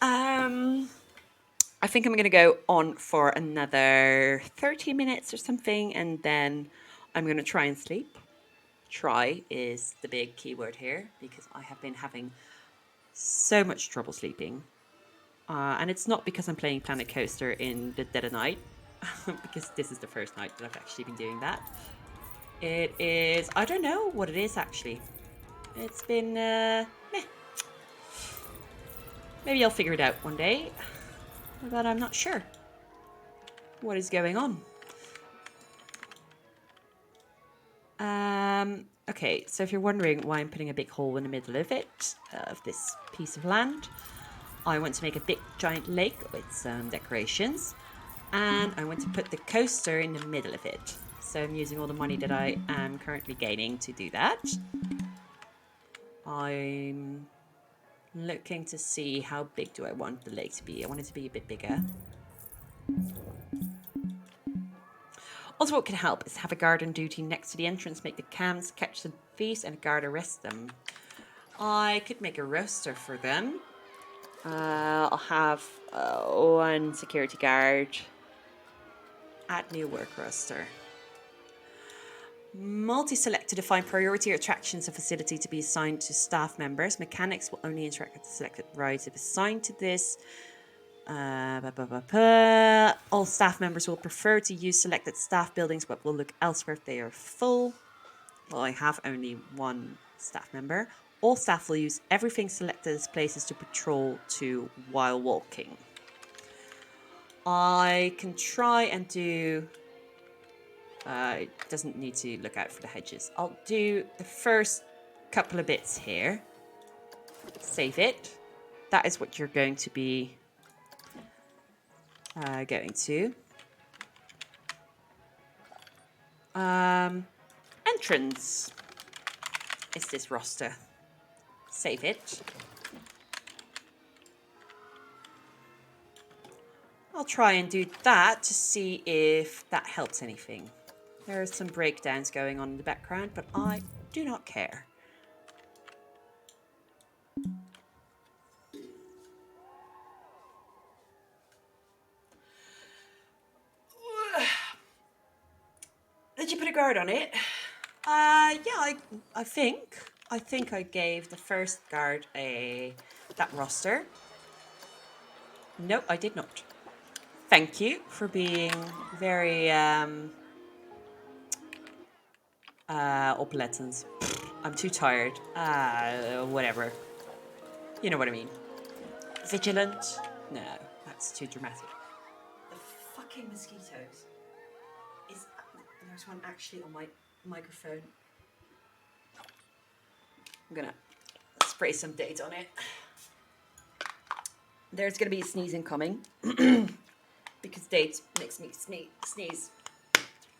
I think I'm going to go on for another 30 minutes or something, and then I'm going to try and sleep. Try is the big keyword here, because I have been having so much trouble sleeping. And it's not because I'm playing Planet Coaster in the dead of night, because this is the first night that I've actually been doing that. It is, I don't know what it is actually. It's been, meh. Maybe I'll figure it out one day, but I'm not sure what is going on. Okay, so if you're wondering why I'm putting a big hole in the middle of it, of this piece of land, I want to make a big giant lake with some decorations, and I want to put the coaster in the middle of it. So I'm using all the money that I am currently gaining to do that. I'm looking to see how big do I want the lake to be. I want it to be a bit bigger. Also, what can help is have a guard on duty next to the entrance, make the cams catch the thieves, and a guard arrest them. I could make a roster for them. I'll have one security guard. Add new work roster. Multi-select to define priority attractions and facility to be assigned to staff members. Mechanics will only interact with the selected rides if assigned to this. All staff members will prefer to use selected staff buildings, but will look elsewhere if they are full. Well, I have only one staff member. All staff will use everything selected as places to patrol to while walking. I can try and do... it doesn't need to look out for the hedges. I'll do the first couple of bits here. Save it. That is what you're going to be going to. Entrance is this roster. Save it. I'll try and do that to see if that helps anything. There are some breakdowns going on in the background, but I do not care. Did you put a guard on it? Yeah, I think I gave the first guard that roster. No, I did not. Thank you for being very opulentans. I'm too tired. Whatever. You know what I mean. Vigilant? No, that's too dramatic. The fucking mosquitoes. There's one actually on my microphone. I'm gonna spray some date on it. There's gonna be sneezing coming because date makes me sneeze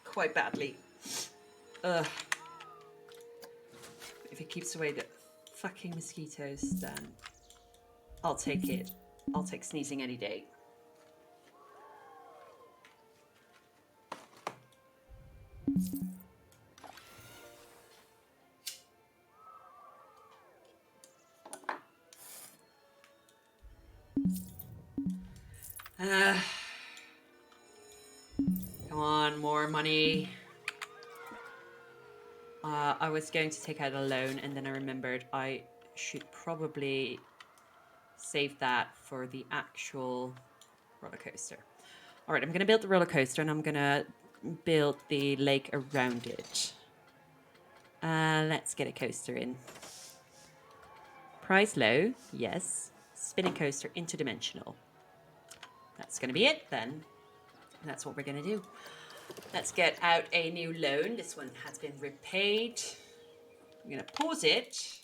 quite badly. Ugh. If it keeps away the fucking mosquitoes, then I'll take it. I'll take sneezing any day. Come on, more money. I was going to take out a loan and then I remembered I should probably save that for the actual roller coaster. All right, I'm going to build the roller coaster and I'm going to build the lake around it. Let's get a coaster in. Price low, yes. Spinning coaster, interdimensional. That's going to be it then. That's what we're going to do. Let's get out a new loan. This one has been repaid. I'm going to pause it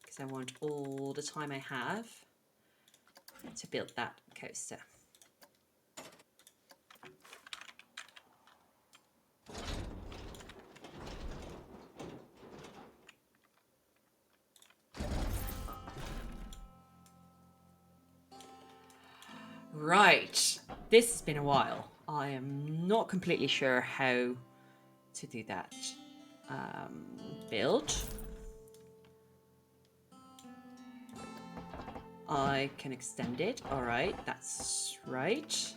because I want all the time I have to build that coaster. Right, this has been a while. I am not completely sure how to do that. Build. I can extend it. All right, that's right.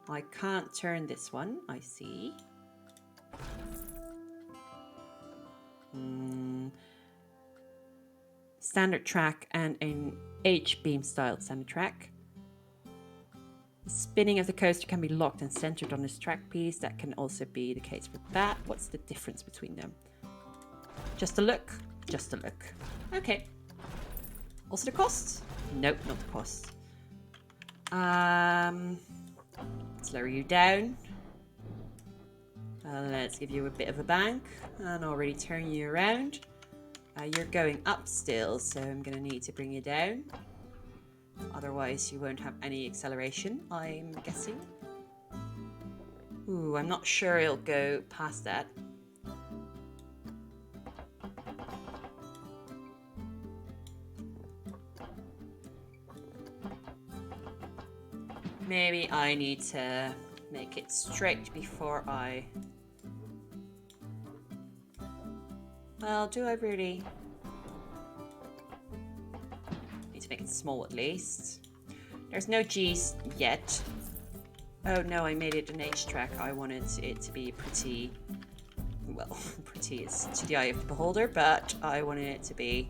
I can't turn this one, I see. Standard track and an H-beam style standard track. The spinning of the coaster can be locked and centered on this track piece. That can also be the case with that. What's the difference between them? Just a look? Just a look. Okay. Also the cost? Nope, not the cost. Let's lower you down. Let's give you a bit of a bank and already turn you around. You're going up still, so I'm going to need to bring you down. Otherwise, you won't have any acceleration, I'm guessing. Ooh, I'm not sure it'll go past that. Maybe I need to make it straight before I... Well, do I really... Need to make it small at least. There's no G's yet. Oh no, I made it an H track. I wanted it to be pretty... Well, pretty is to the eye of the beholder, but I wanted it to be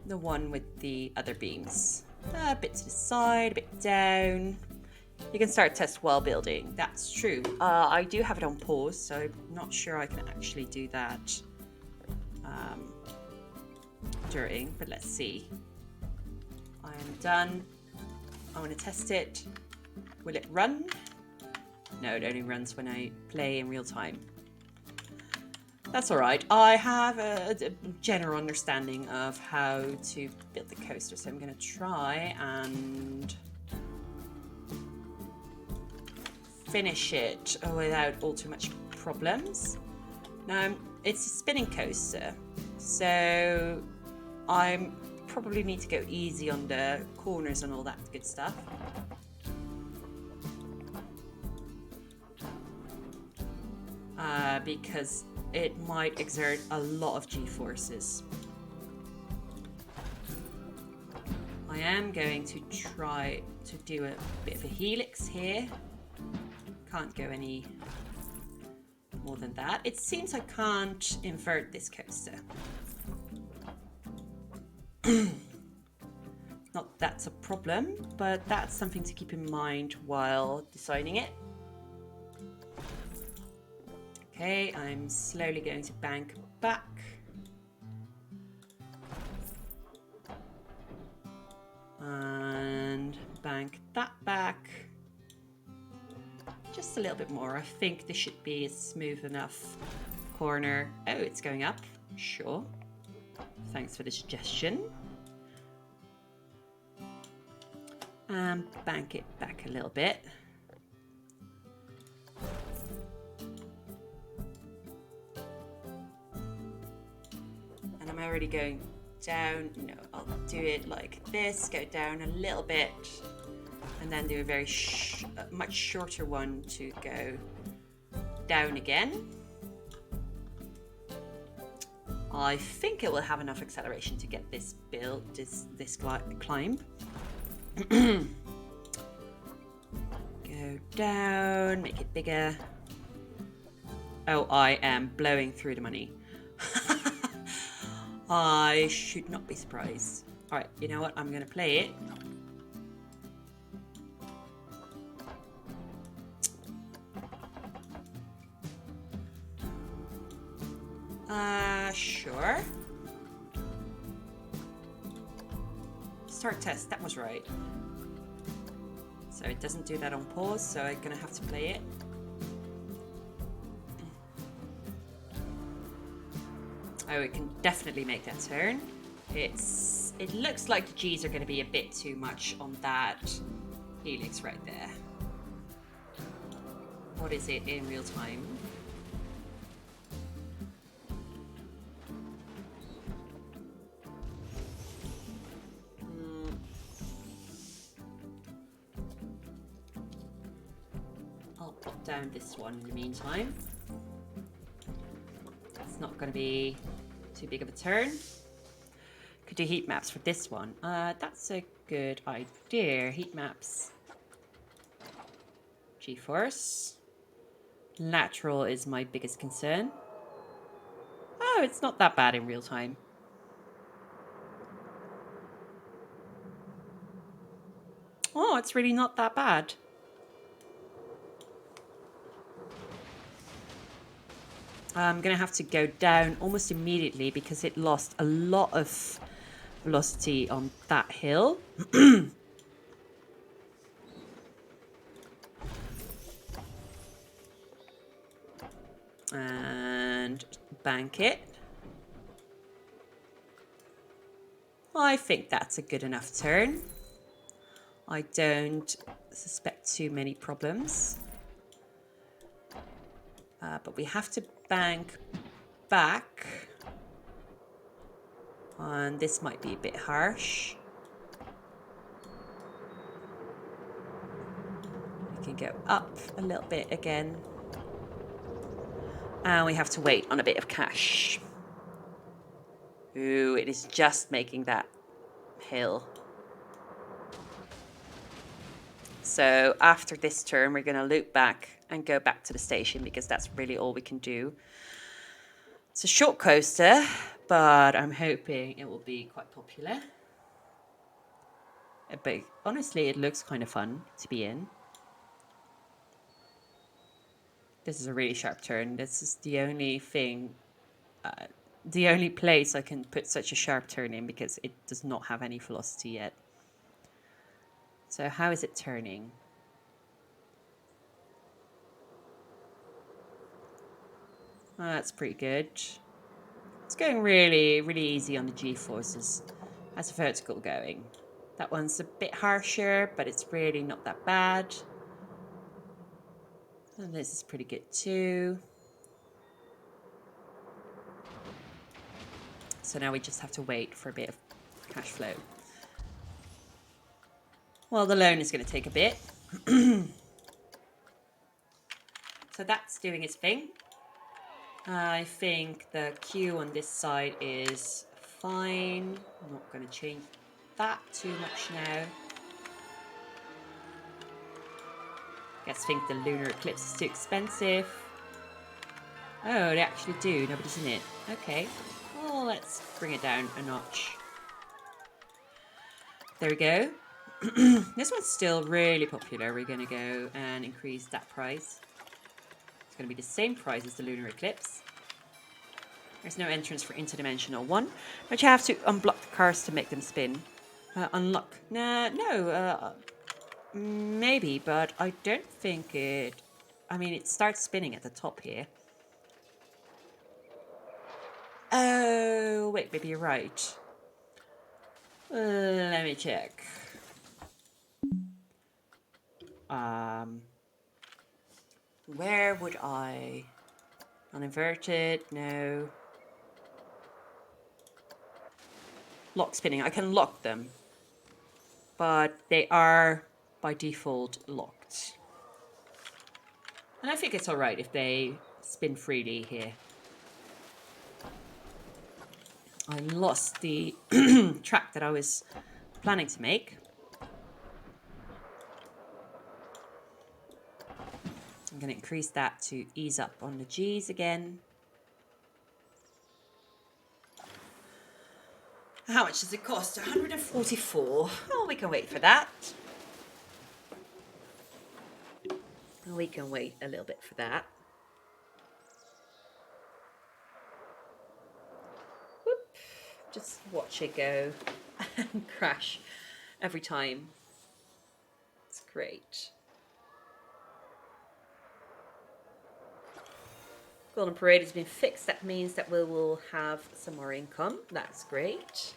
the one with the other beams. A bit to the side, a bit down. You can start test while building. That's true. I do have it on pause, so I'm not sure I can actually do that during, but let's see. I am done. I want to test it. Will it run? No, it only runs when I play in real time. That's all right. I have a general understanding of how to build the coaster, so I'm going to try and finish it without all too much problems. Now, it's a spinning coaster, so I probably need to go easy on the corners and all that good stuff. Because it might exert a lot of G-forces. I am going to try to do a bit of a helix here. Can't go any more than that. It seems I can't invert this coaster. Not that's a problem, but that's something to keep in mind while designing it. Okay, I'm slowly going to bank back And bank that back. Just a little bit more. I think this should be a smooth enough corner. Oh, it's going up. Sure. Thanks for the suggestion. And bank it back a little bit. And I'm already going down. No, I'll do it like this. Go down a little bit. And then do a very much shorter one to go down again. I think it will have enough acceleration to get this build, this climb. Go down, make it bigger. Oh, I am blowing through the money. I should not be surprised. All right, you know what? I'm going to play it. Sure. Start test, that was right. So it doesn't do that on pause, so I'm gonna have to play it. Oh, it can definitely make that turn. It looks like the G's are gonna be a bit too much on that helix right there. What is it in real time? Down this one in the meantime. It's not going to be too big of a turn. Could do heat maps for this one. That's a good idea. Heat maps. G-force. Lateral is my biggest concern. Oh, it's not that bad in real time. Oh, it's really not that bad. I'm going to have to go down almost immediately because it lost a lot of velocity on that hill. And bank it. I think that's a good enough turn. I don't suspect too many problems. But we have to bank back. And this might be a bit harsh. We can go up a little bit again. And we have to wait on a bit of cash. Ooh, it is just making that hill. So after this turn, we're going to loop back and go back to the station because that's really all we can do. It's a short coaster, but I'm hoping it will be quite popular. But honestly, it looks kind of fun to be in. This is a really sharp turn. This is the only thing, the only place I can put such a sharp turn in because it does not have any velocity yet. So how is it turning? Oh, that's pretty good. It's going really, really easy on the G-forces as a vertical going. That one's a bit harsher, but it's really not that bad. And this is pretty good too. So now we just have to wait for a bit of cash flow. Well, the loan is going to take a bit. So that's doing its thing. I think the queue on this side is fine. I'm not going to change that too much now. Guess think the Lunar Eclipse is too expensive. Oh, they actually do. Nobody's in it. Okay. Well, let's bring it down a notch. There we go. This one's still really popular. We're going to go and increase that price. It's going to be the same price as the Lunar Eclipse. There's no entrance for interdimensional one, but you have to unblock the cars to make them spin. Unlock. Nah, no, maybe, but I don't think it... I mean, it starts spinning at the top here. Oh, wait, maybe you're right. Let me check. Where would I... Uninverted, no. Lock spinning, I can lock them. But they are, by default, locked. And I think it's alright if they spin freely here. I lost the track that I was planning to make. I'm going to increase that to ease up on the G's again. How much does it cost? 144. Oh, we can wait for that. We can wait a little bit for that. Whoop. Just watch it go and crash every time. It's great. Golden Parade has been fixed. That means that we will have some more income. That's great.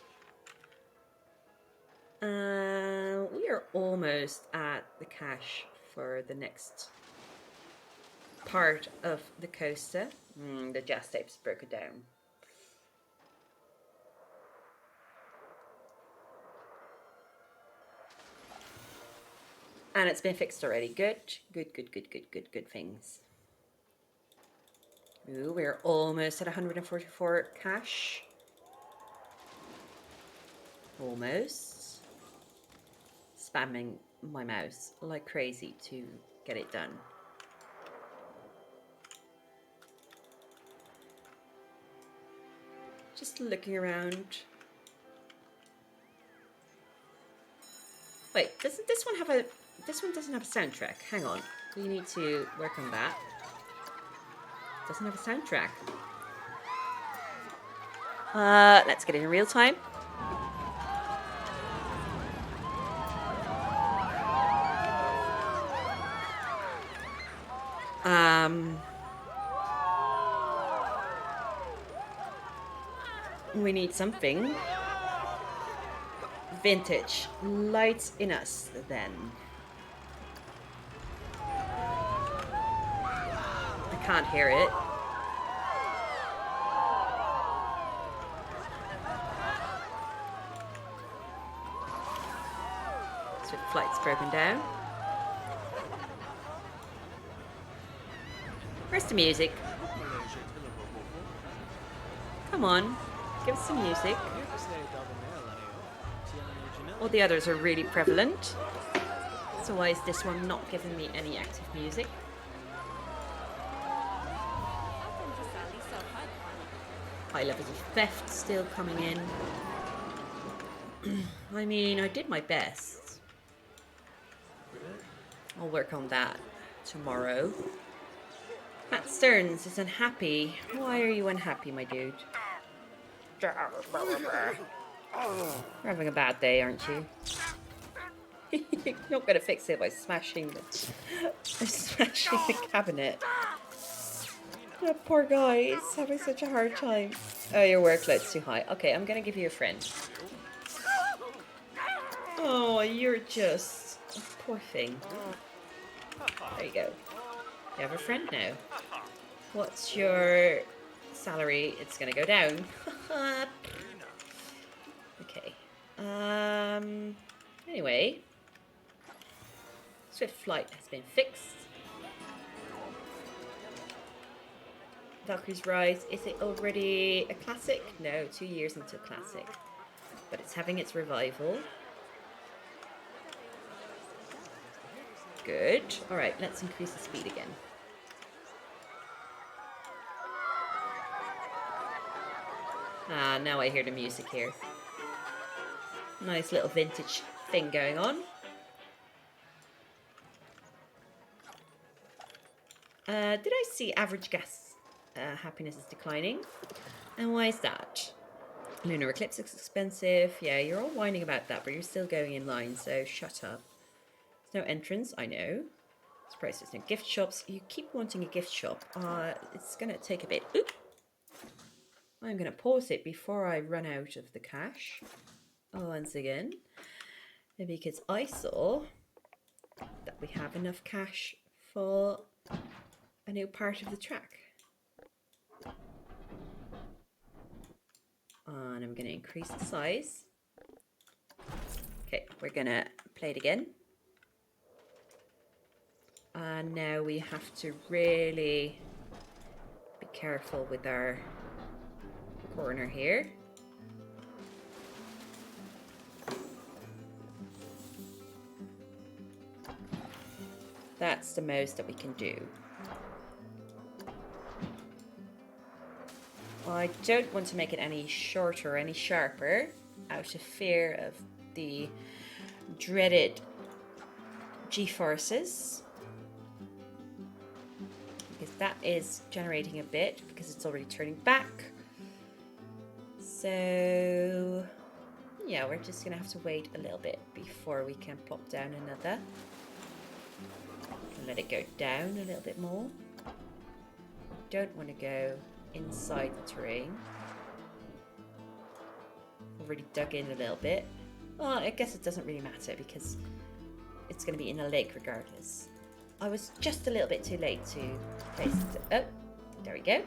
We are almost at the cash for the next part of the coaster. The jazz tapes broke it down. And it's been fixed already. Good, good, good, good, good, good, good things. Ooh, we're almost at 144 cash. Almost. Spamming my mouse like crazy to get it done. Just looking around. Wait, doesn't this one have a... This one doesn't have a soundtrack. Hang on. We need to work on that. Doesn't have a soundtrack. Let's get it in real time. We need something. Vintage. Lights in us, then. I can't hear it. So flight's broken down. Where's the music? Come on, give us some music. All the others are really prevalent. So why is this one not giving me any active music? High levels of theft still coming in. I mean, I did my best. I'll work on that tomorrow. Matt Stearns is unhappy. Why are you unhappy, my dude? You're having a bad day, aren't you? You're not going to fix it by smashing the cabinet. That poor guy is having such a hard time. Oh, your workload's too high. Okay, I'm going to give you a friend. Oh, you're just a poor thing. There you go. You have a friend now. What's your salary? It's going to go down. Okay. Anyway. Swift Flight has been fixed. Valkyrie's Rise, is it already a classic? No, 2 years until classic. But it's having its revival. Good. Alright, let's increase the speed again. Ah, now I hear the music here. Nice little vintage thing going on. Did I see average gas happiness is declining? And why is that? Lunar Eclipse is expensive. Yeah, you're all whining about that, but you're still going in line, so shut up. There's no entrance, I know. Surprised there's no gift shops. You keep wanting a gift shop. It's going to take a bit. Oop. I'm going to pause it before I run out of the cash. Once again. Because I saw that we have enough cash for a new part of the track. And I'm going to increase the size. Okay, we're going to play it again. And now we have to really be careful with our corner here. That's the most that we can do. I don't want to make it any shorter or any sharper out of fear of the dreaded G-forces, because that is generating a bit because it's already turning back. So yeah, we're just gonna have to wait a little bit before we can plop down another and let it go down a little bit more. Don't want to go inside the terrain. Already dug in a little bit. Well, I guess it doesn't really matter because it's going to be in a lake regardless. I was just a little bit too late to place it. Oh, there we go.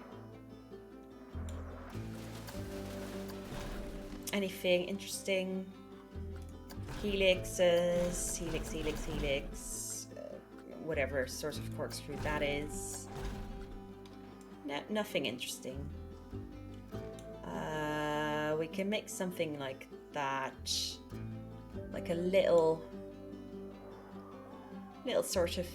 Anything interesting? Helixes, helix, whatever sort of corkscrew that is. No, nothing interesting. We can make something like that, like a little sort of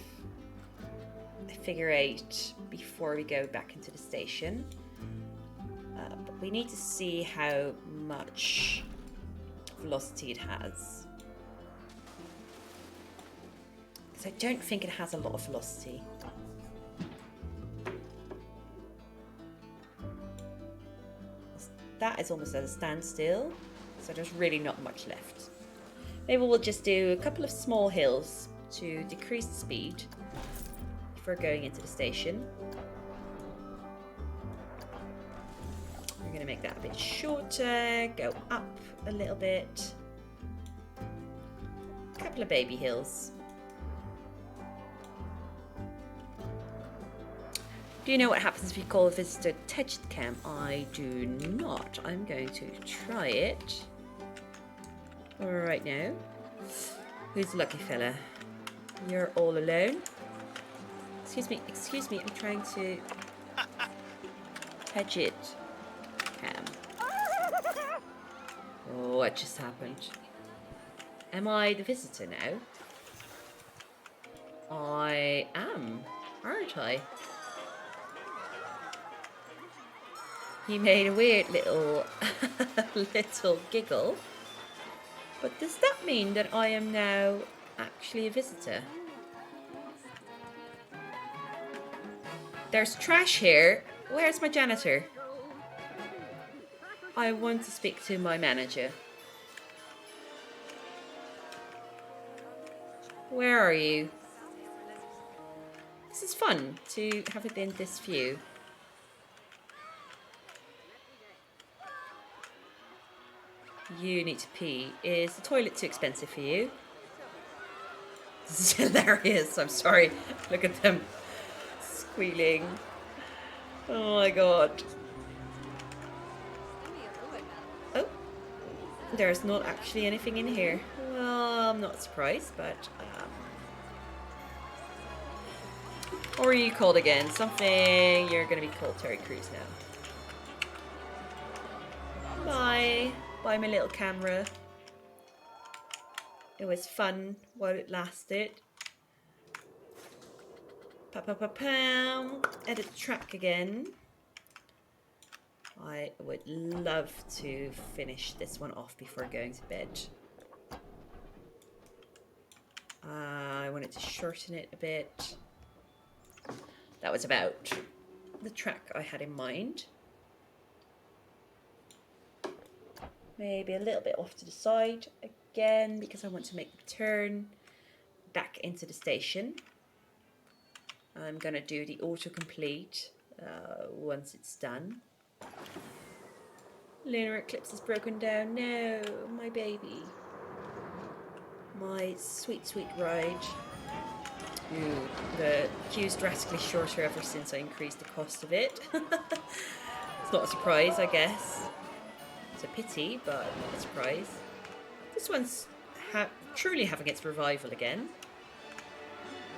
figure eight before we go back into the station. But we need to see how much velocity it has. Because I don't think it has a lot of velocity. That is almost at a standstill, so there's really not much left. Maybe we'll just do a couple of small hills to decrease the speed before going into the station. We're going to make that a bit shorter, go up a little bit. A couple of baby hills. Do you know what happens if you call a visitor touched cam? I do not. I'm going to try it right now. Who's the lucky fella? You're all alone. Excuse me, I'm trying to touch it. Cam. Oh, what just happened? Am I the visitor now? I am, aren't I? He made a weird little giggle. But does that mean that I am now actually a visitor? There's trash here. Where's my janitor? I want to speak to my manager. Where are you? This is fun to have it in this view. You need to pee. Is the toilet too expensive for you? This is hilarious. I'm sorry. Look at them squealing. Oh my god. Oh. There's not actually anything in here. Well, I'm not surprised, but... Or are you called again? Something... You're going to be called Terry Crews now. Bye. Bye, my little camera. It was fun while it lasted. Pa-pa-pa-pam. Edit track again. I would love to finish this one off before going to bed. I wanted to shorten it a bit. That was about the track I had in mind. maybe a little bit off to the side again because I want to make the turn back into the station. I'm going to do the autocomplete once it's done. Lunar Eclipse is broken down. No, my baby. My sweet, sweet ride. Ooh, the queue's drastically shorter ever since I increased the cost of it. It's not a surprise, I guess. It's a pity, but not a surprise. This one's truly having its revival again.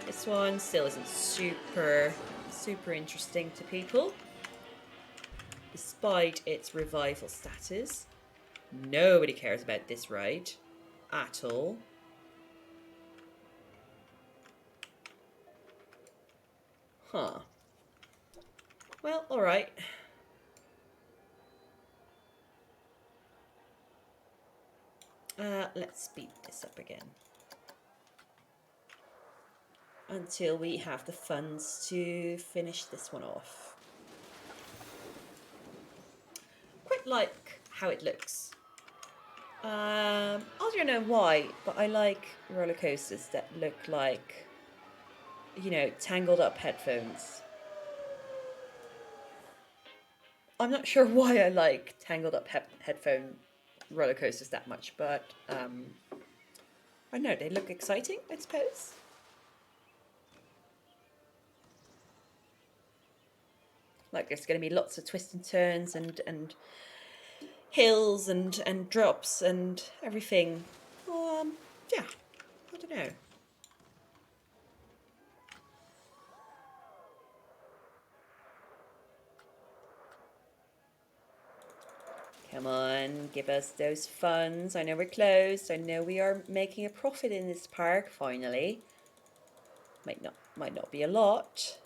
This one still isn't super interesting to people, despite its revival status. Nobody cares about this ride at all. Huh. Well, alright. Let's speed this up again. Until we have the funds to finish this one off. Quite like how it looks. I don't know why, but I like roller coasters that look like, you know, tangled up headphones. I'm not sure why I like tangled up headphone roller coasters that much, but I don't know, they look exciting, I suppose. Like there's going to be lots of twists and turns and hills and drops and everything. Yeah, I don't know. Come on, give us those funds. I know we're closed. I know we are making a profit in this park, finally. Might not be a lot,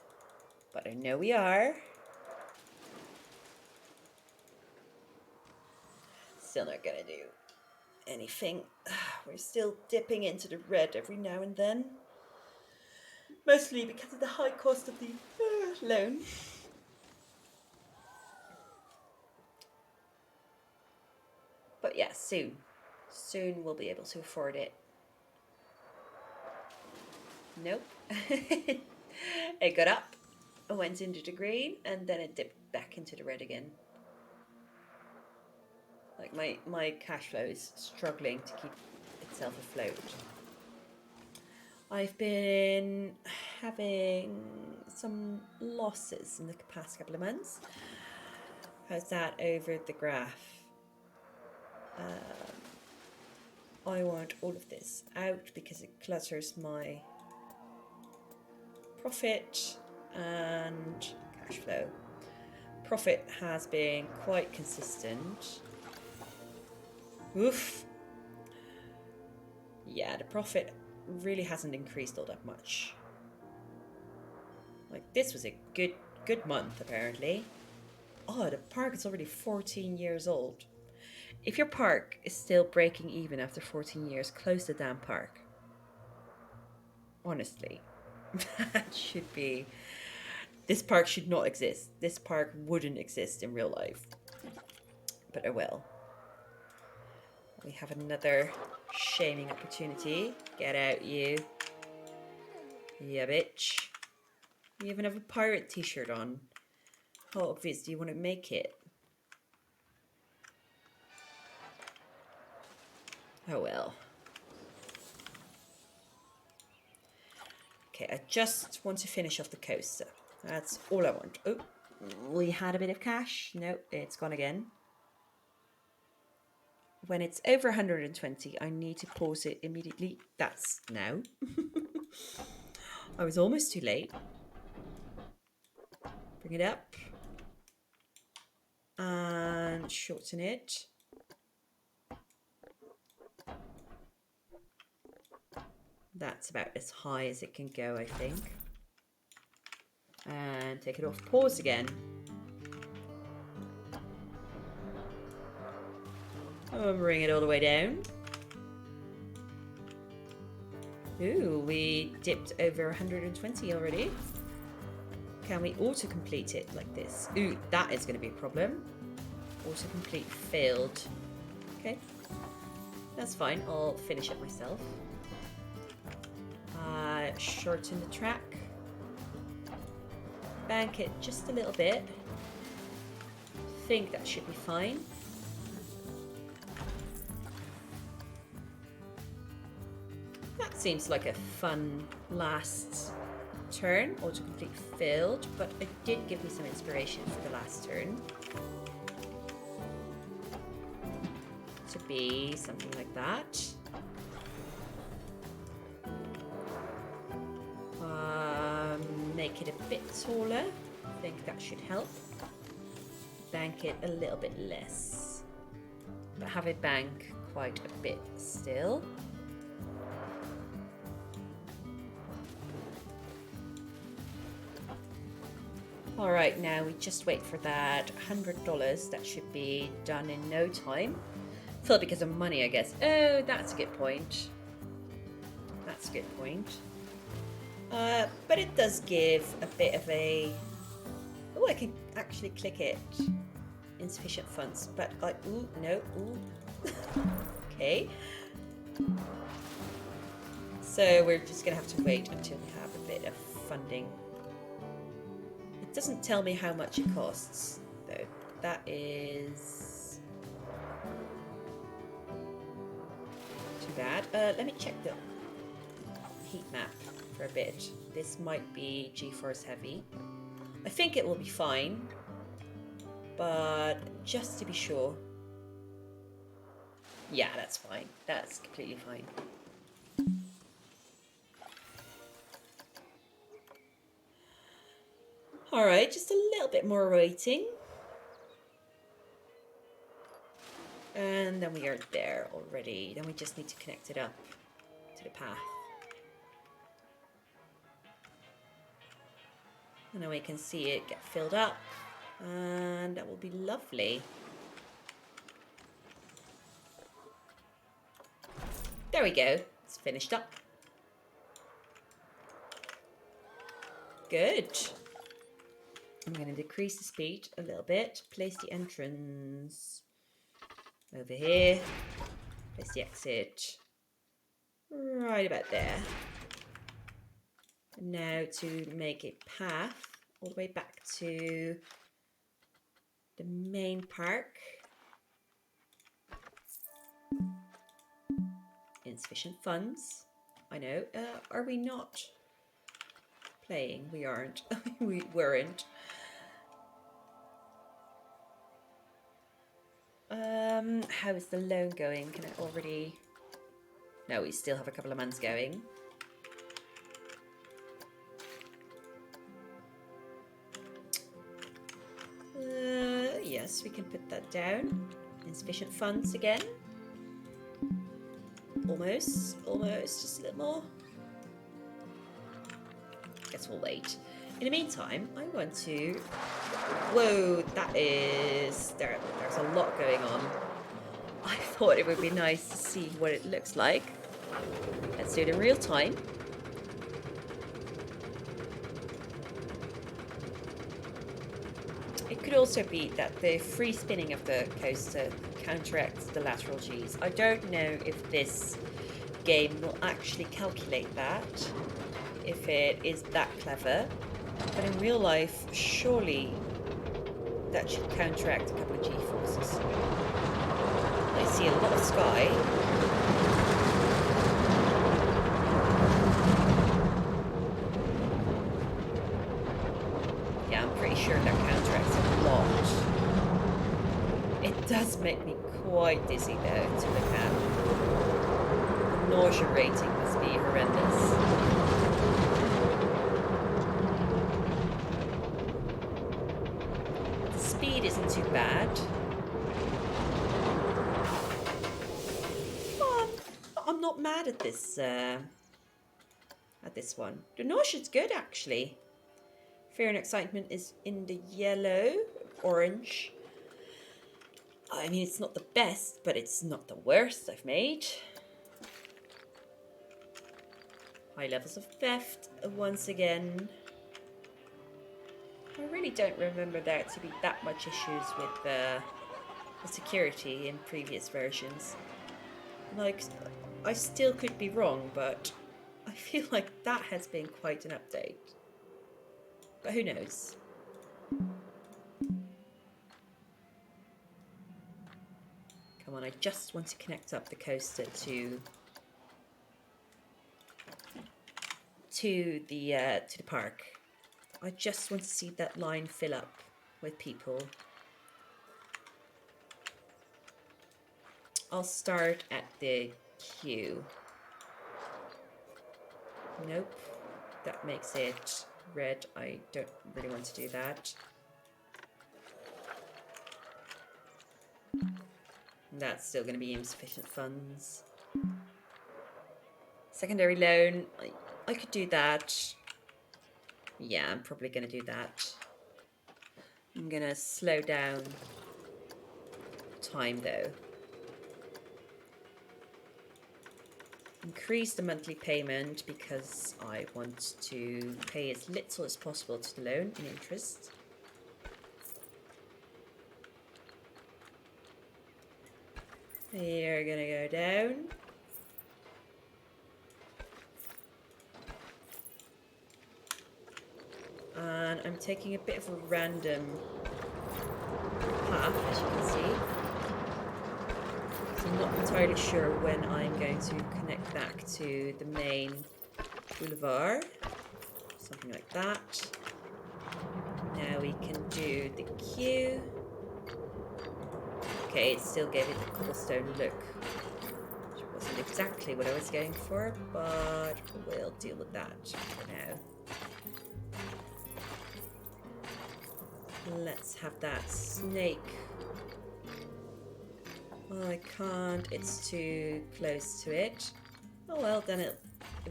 but I know we are. Still not gonna do anything. We're still dipping into the red every now and then. Mostly because of the high cost of the loan. But yeah, soon. Soon we'll be able to afford it. Nope. It got up, went into the green, and then it dipped back into the red again. Like my cash flow is struggling to keep itself afloat. I've been having some losses in the past couple of months. How's that over the graph? I want all of this out because it clutters my profit and cash flow. Profit has been quite consistent. Oof. Yeah, the profit really hasn't increased all that much. Like this was a good month apparently. Oh, the park is already 14 years old. If your park is still breaking even after 14 years, close the damn park. Honestly. That should be... This park should not exist. This park wouldn't exist in real life. But oh well. We have another shaming opportunity. Get out, you. Yeah, bitch. You even have a pirate t-shirt on. How obvious do you want to make it? Oh well. Okay, I just want to finish off the coaster. That's all I want. Oh, we had a bit of cash. No, it's gone again. When it's over 120, I need to pause it immediately. That's now. I was almost too late. Bring it up. And shorten it. That's about as high as it can go, I think. And take it off pause again. Oh, bring it all the way down. Ooh, we dipped over 120 already. Can we auto-complete it like this? Ooh, that is going to be a problem. Autocomplete failed. Okay. That's fine. I'll finish it myself. Shorten the track. Bank it just a little bit. Think that should be fine. That seems like a fun last turn. Autocomplete failed, but it did give me some inspiration for the last turn. To be something like that. Make it a bit taller. I think that should help. Bank it a little bit less, but have it bank quite a bit still. All right, now we just wait for that $100. That should be done in no time. Filled because of money, I guess. Oh, that's a good point. That's a good point. But it does give a bit of a... Oh, I can actually click it. Insufficient funds, but like, ooh, no, ooh. Okay. So we're just gonna have to wait until we have a bit of funding. It doesn't tell me how much it costs, though. That is too bad. Let me check the heat map for a bit. This might be G-force heavy. I think it will be fine, but just to be sure. Yeah, that's fine. That's completely fine. All right, just a little bit more waiting. And then we are there already. Then we just need to connect it up to the path. And then we can see it get filled up. And that will be lovely. There we go. It's finished up. Good. I'm going to decrease the speed a little bit. Place the entrance over here. Place the exit right about there. And now to make a path all the way back to the main park. Insufficient funds. I know. Are we not playing? We aren't. We weren't. How is the loan going? Can I already... No, we still have a couple of months going. Yes, we can put that down. Insufficient funds again. Almost, just a little more. Guess we'll wait. In the meantime, I want to... Whoa, that is... There's a lot going on. I thought it would be nice to see what it looks like. Let's do it in real time. It could also be that the free spinning of the coaster counteracts the lateral G's. I don't know if this game will actually calculate that, if it is that clever, but in real life, surely that should counteract a couple of G-forces. I see a lot of sky. Yeah, I'm pretty sure that counteracts a lot. It does make me quite dizzy though to look at. The nausea rating must be horrendous. Speed isn't too bad. I'm not mad at this one. The nausea's good actually. Fear and excitement is in the yellow, orange. I mean, it's not the best, but it's not the worst I've made. High levels of theft once again. I really don't remember there to be that much issues with the the security in previous versions. Like, I still could be wrong, but I feel like that has been quite an update. But who knows? Come on, I just want to connect up the coaster to the park. I just want to see that line fill up with people. I'll start at the queue. Nope, that makes it red. I don't really want to do that. That's still going to be insufficient funds. Secondary loan, I could do that. Yeah, I'm probably going to do that. I'm going to slow down time though. Increase the monthly payment because I want to pay as little as possible to the loan in interest. You're going to go down. And I'm taking a bit of a random path, as you can see. So I'm not entirely sure when I'm going to connect back to the main boulevard. Something like that. Now we can do the queue. Okay, it still gave it the cobblestone look. Which wasn't exactly what I was going for, but we'll deal with that for now. Let's have that snake. Oh, I can't. It's too close to it. Oh well, then it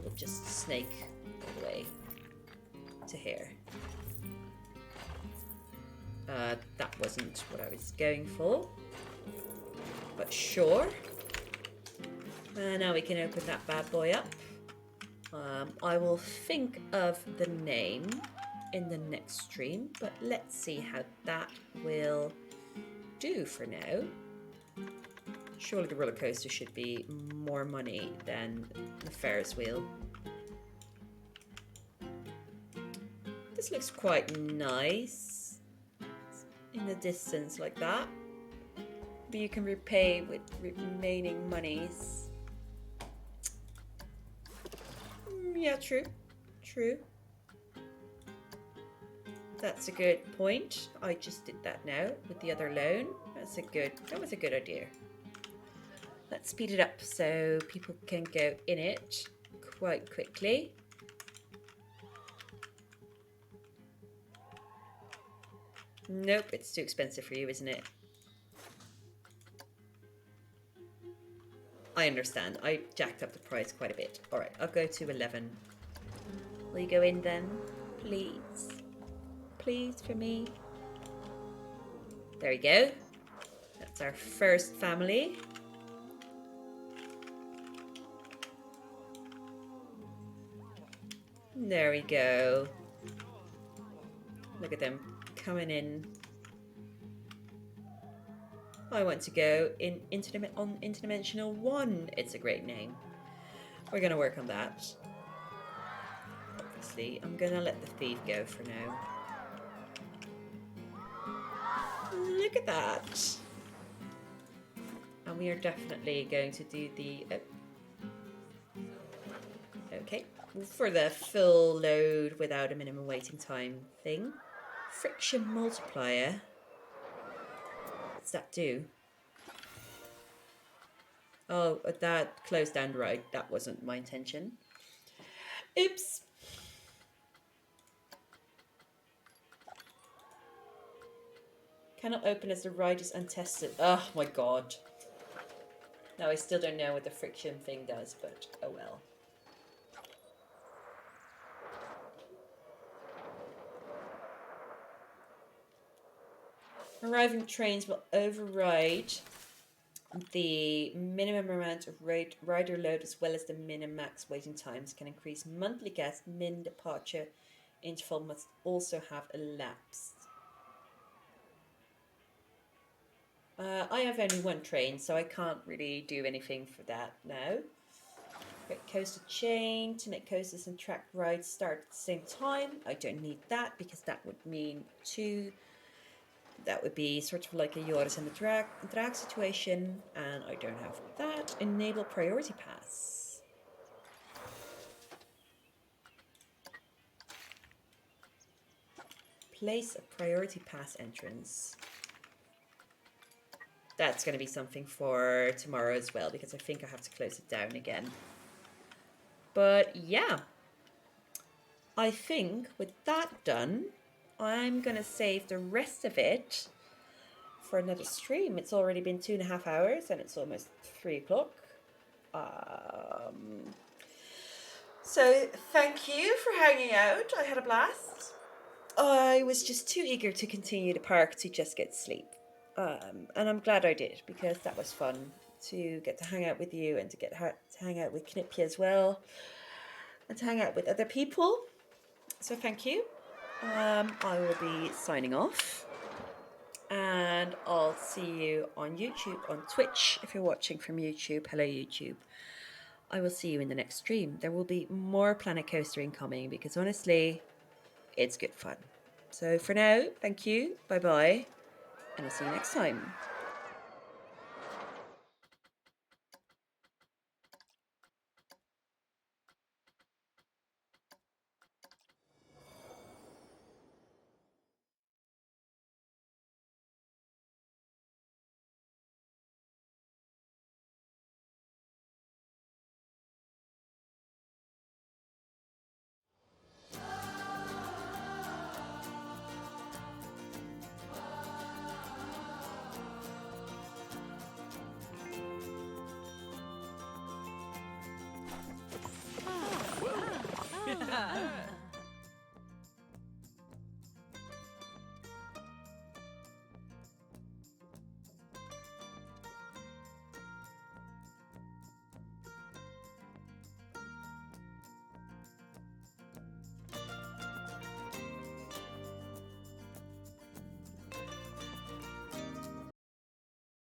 will just snake all the way to here. That wasn't what I was going for. But sure. Now we can open that bad boy up. I will think of the name in the next stream, but let's see how that will do for now. Surely the roller coaster should be more money than the Ferris wheel. This looks quite nice in the distance like that. But you can repay with remaining monies. Yeah, true. True. That's a good point. I just did that now with the other loan. That was a good idea. Let's speed it up so people can go in it quite quickly. Nope, it's too expensive for you, isn't it? I understand. I jacked up the price quite a bit. All right, I'll go to 11. Will you go in then, please? Please, for me. There we go. That's our first family. There we go. Look at them coming in. I want to go in Interdimensional 1. It's a great name. We're going to work on that. Obviously, I'm going to let the thief go for now. Look at that. And we are definitely going to do the... okay. For the full load without a minimum waiting time thing. Friction multiplier. What's that do? Oh, that closed down right. That wasn't my intention. Oops. Cannot open as the ride is untested. Oh my god. Now I still don't know what the friction thing does, but oh well. Arriving trains will override the minimum amount of rider load as well as the min-max waiting times. Can increase monthly guest min departure interval must also have elapsed. I have only one train, so I can't really do anything for that now. But coaster chain to make coasters and track rides start at the same time. I don't need that because that would mean two. That would be sort of like a Joris and the drag situation, and I don't have that. Enable priority pass. Place a priority pass entrance. That's going to be something for tomorrow as well, because I think I have to close it down again. But yeah, I think with that done, I'm going to save the rest of it for another stream. It's already been 2.5 hours and it's almost 3 o'clock. So thank you for hanging out. I had a blast. I was just too eager to continue the park to just get sleep. And I'm glad I did, because that was fun to get to hang out with you and to get to hang out with Knipje as well and to hang out with other people. So thank you. I will be signing off and I'll see you on YouTube, on Twitch if you're watching from YouTube. Hello YouTube. I will see you in the next stream. There will be more Planet Coastering coming because honestly, it's good fun. So for now, thank you, bye bye, and I'll see you next time. Well.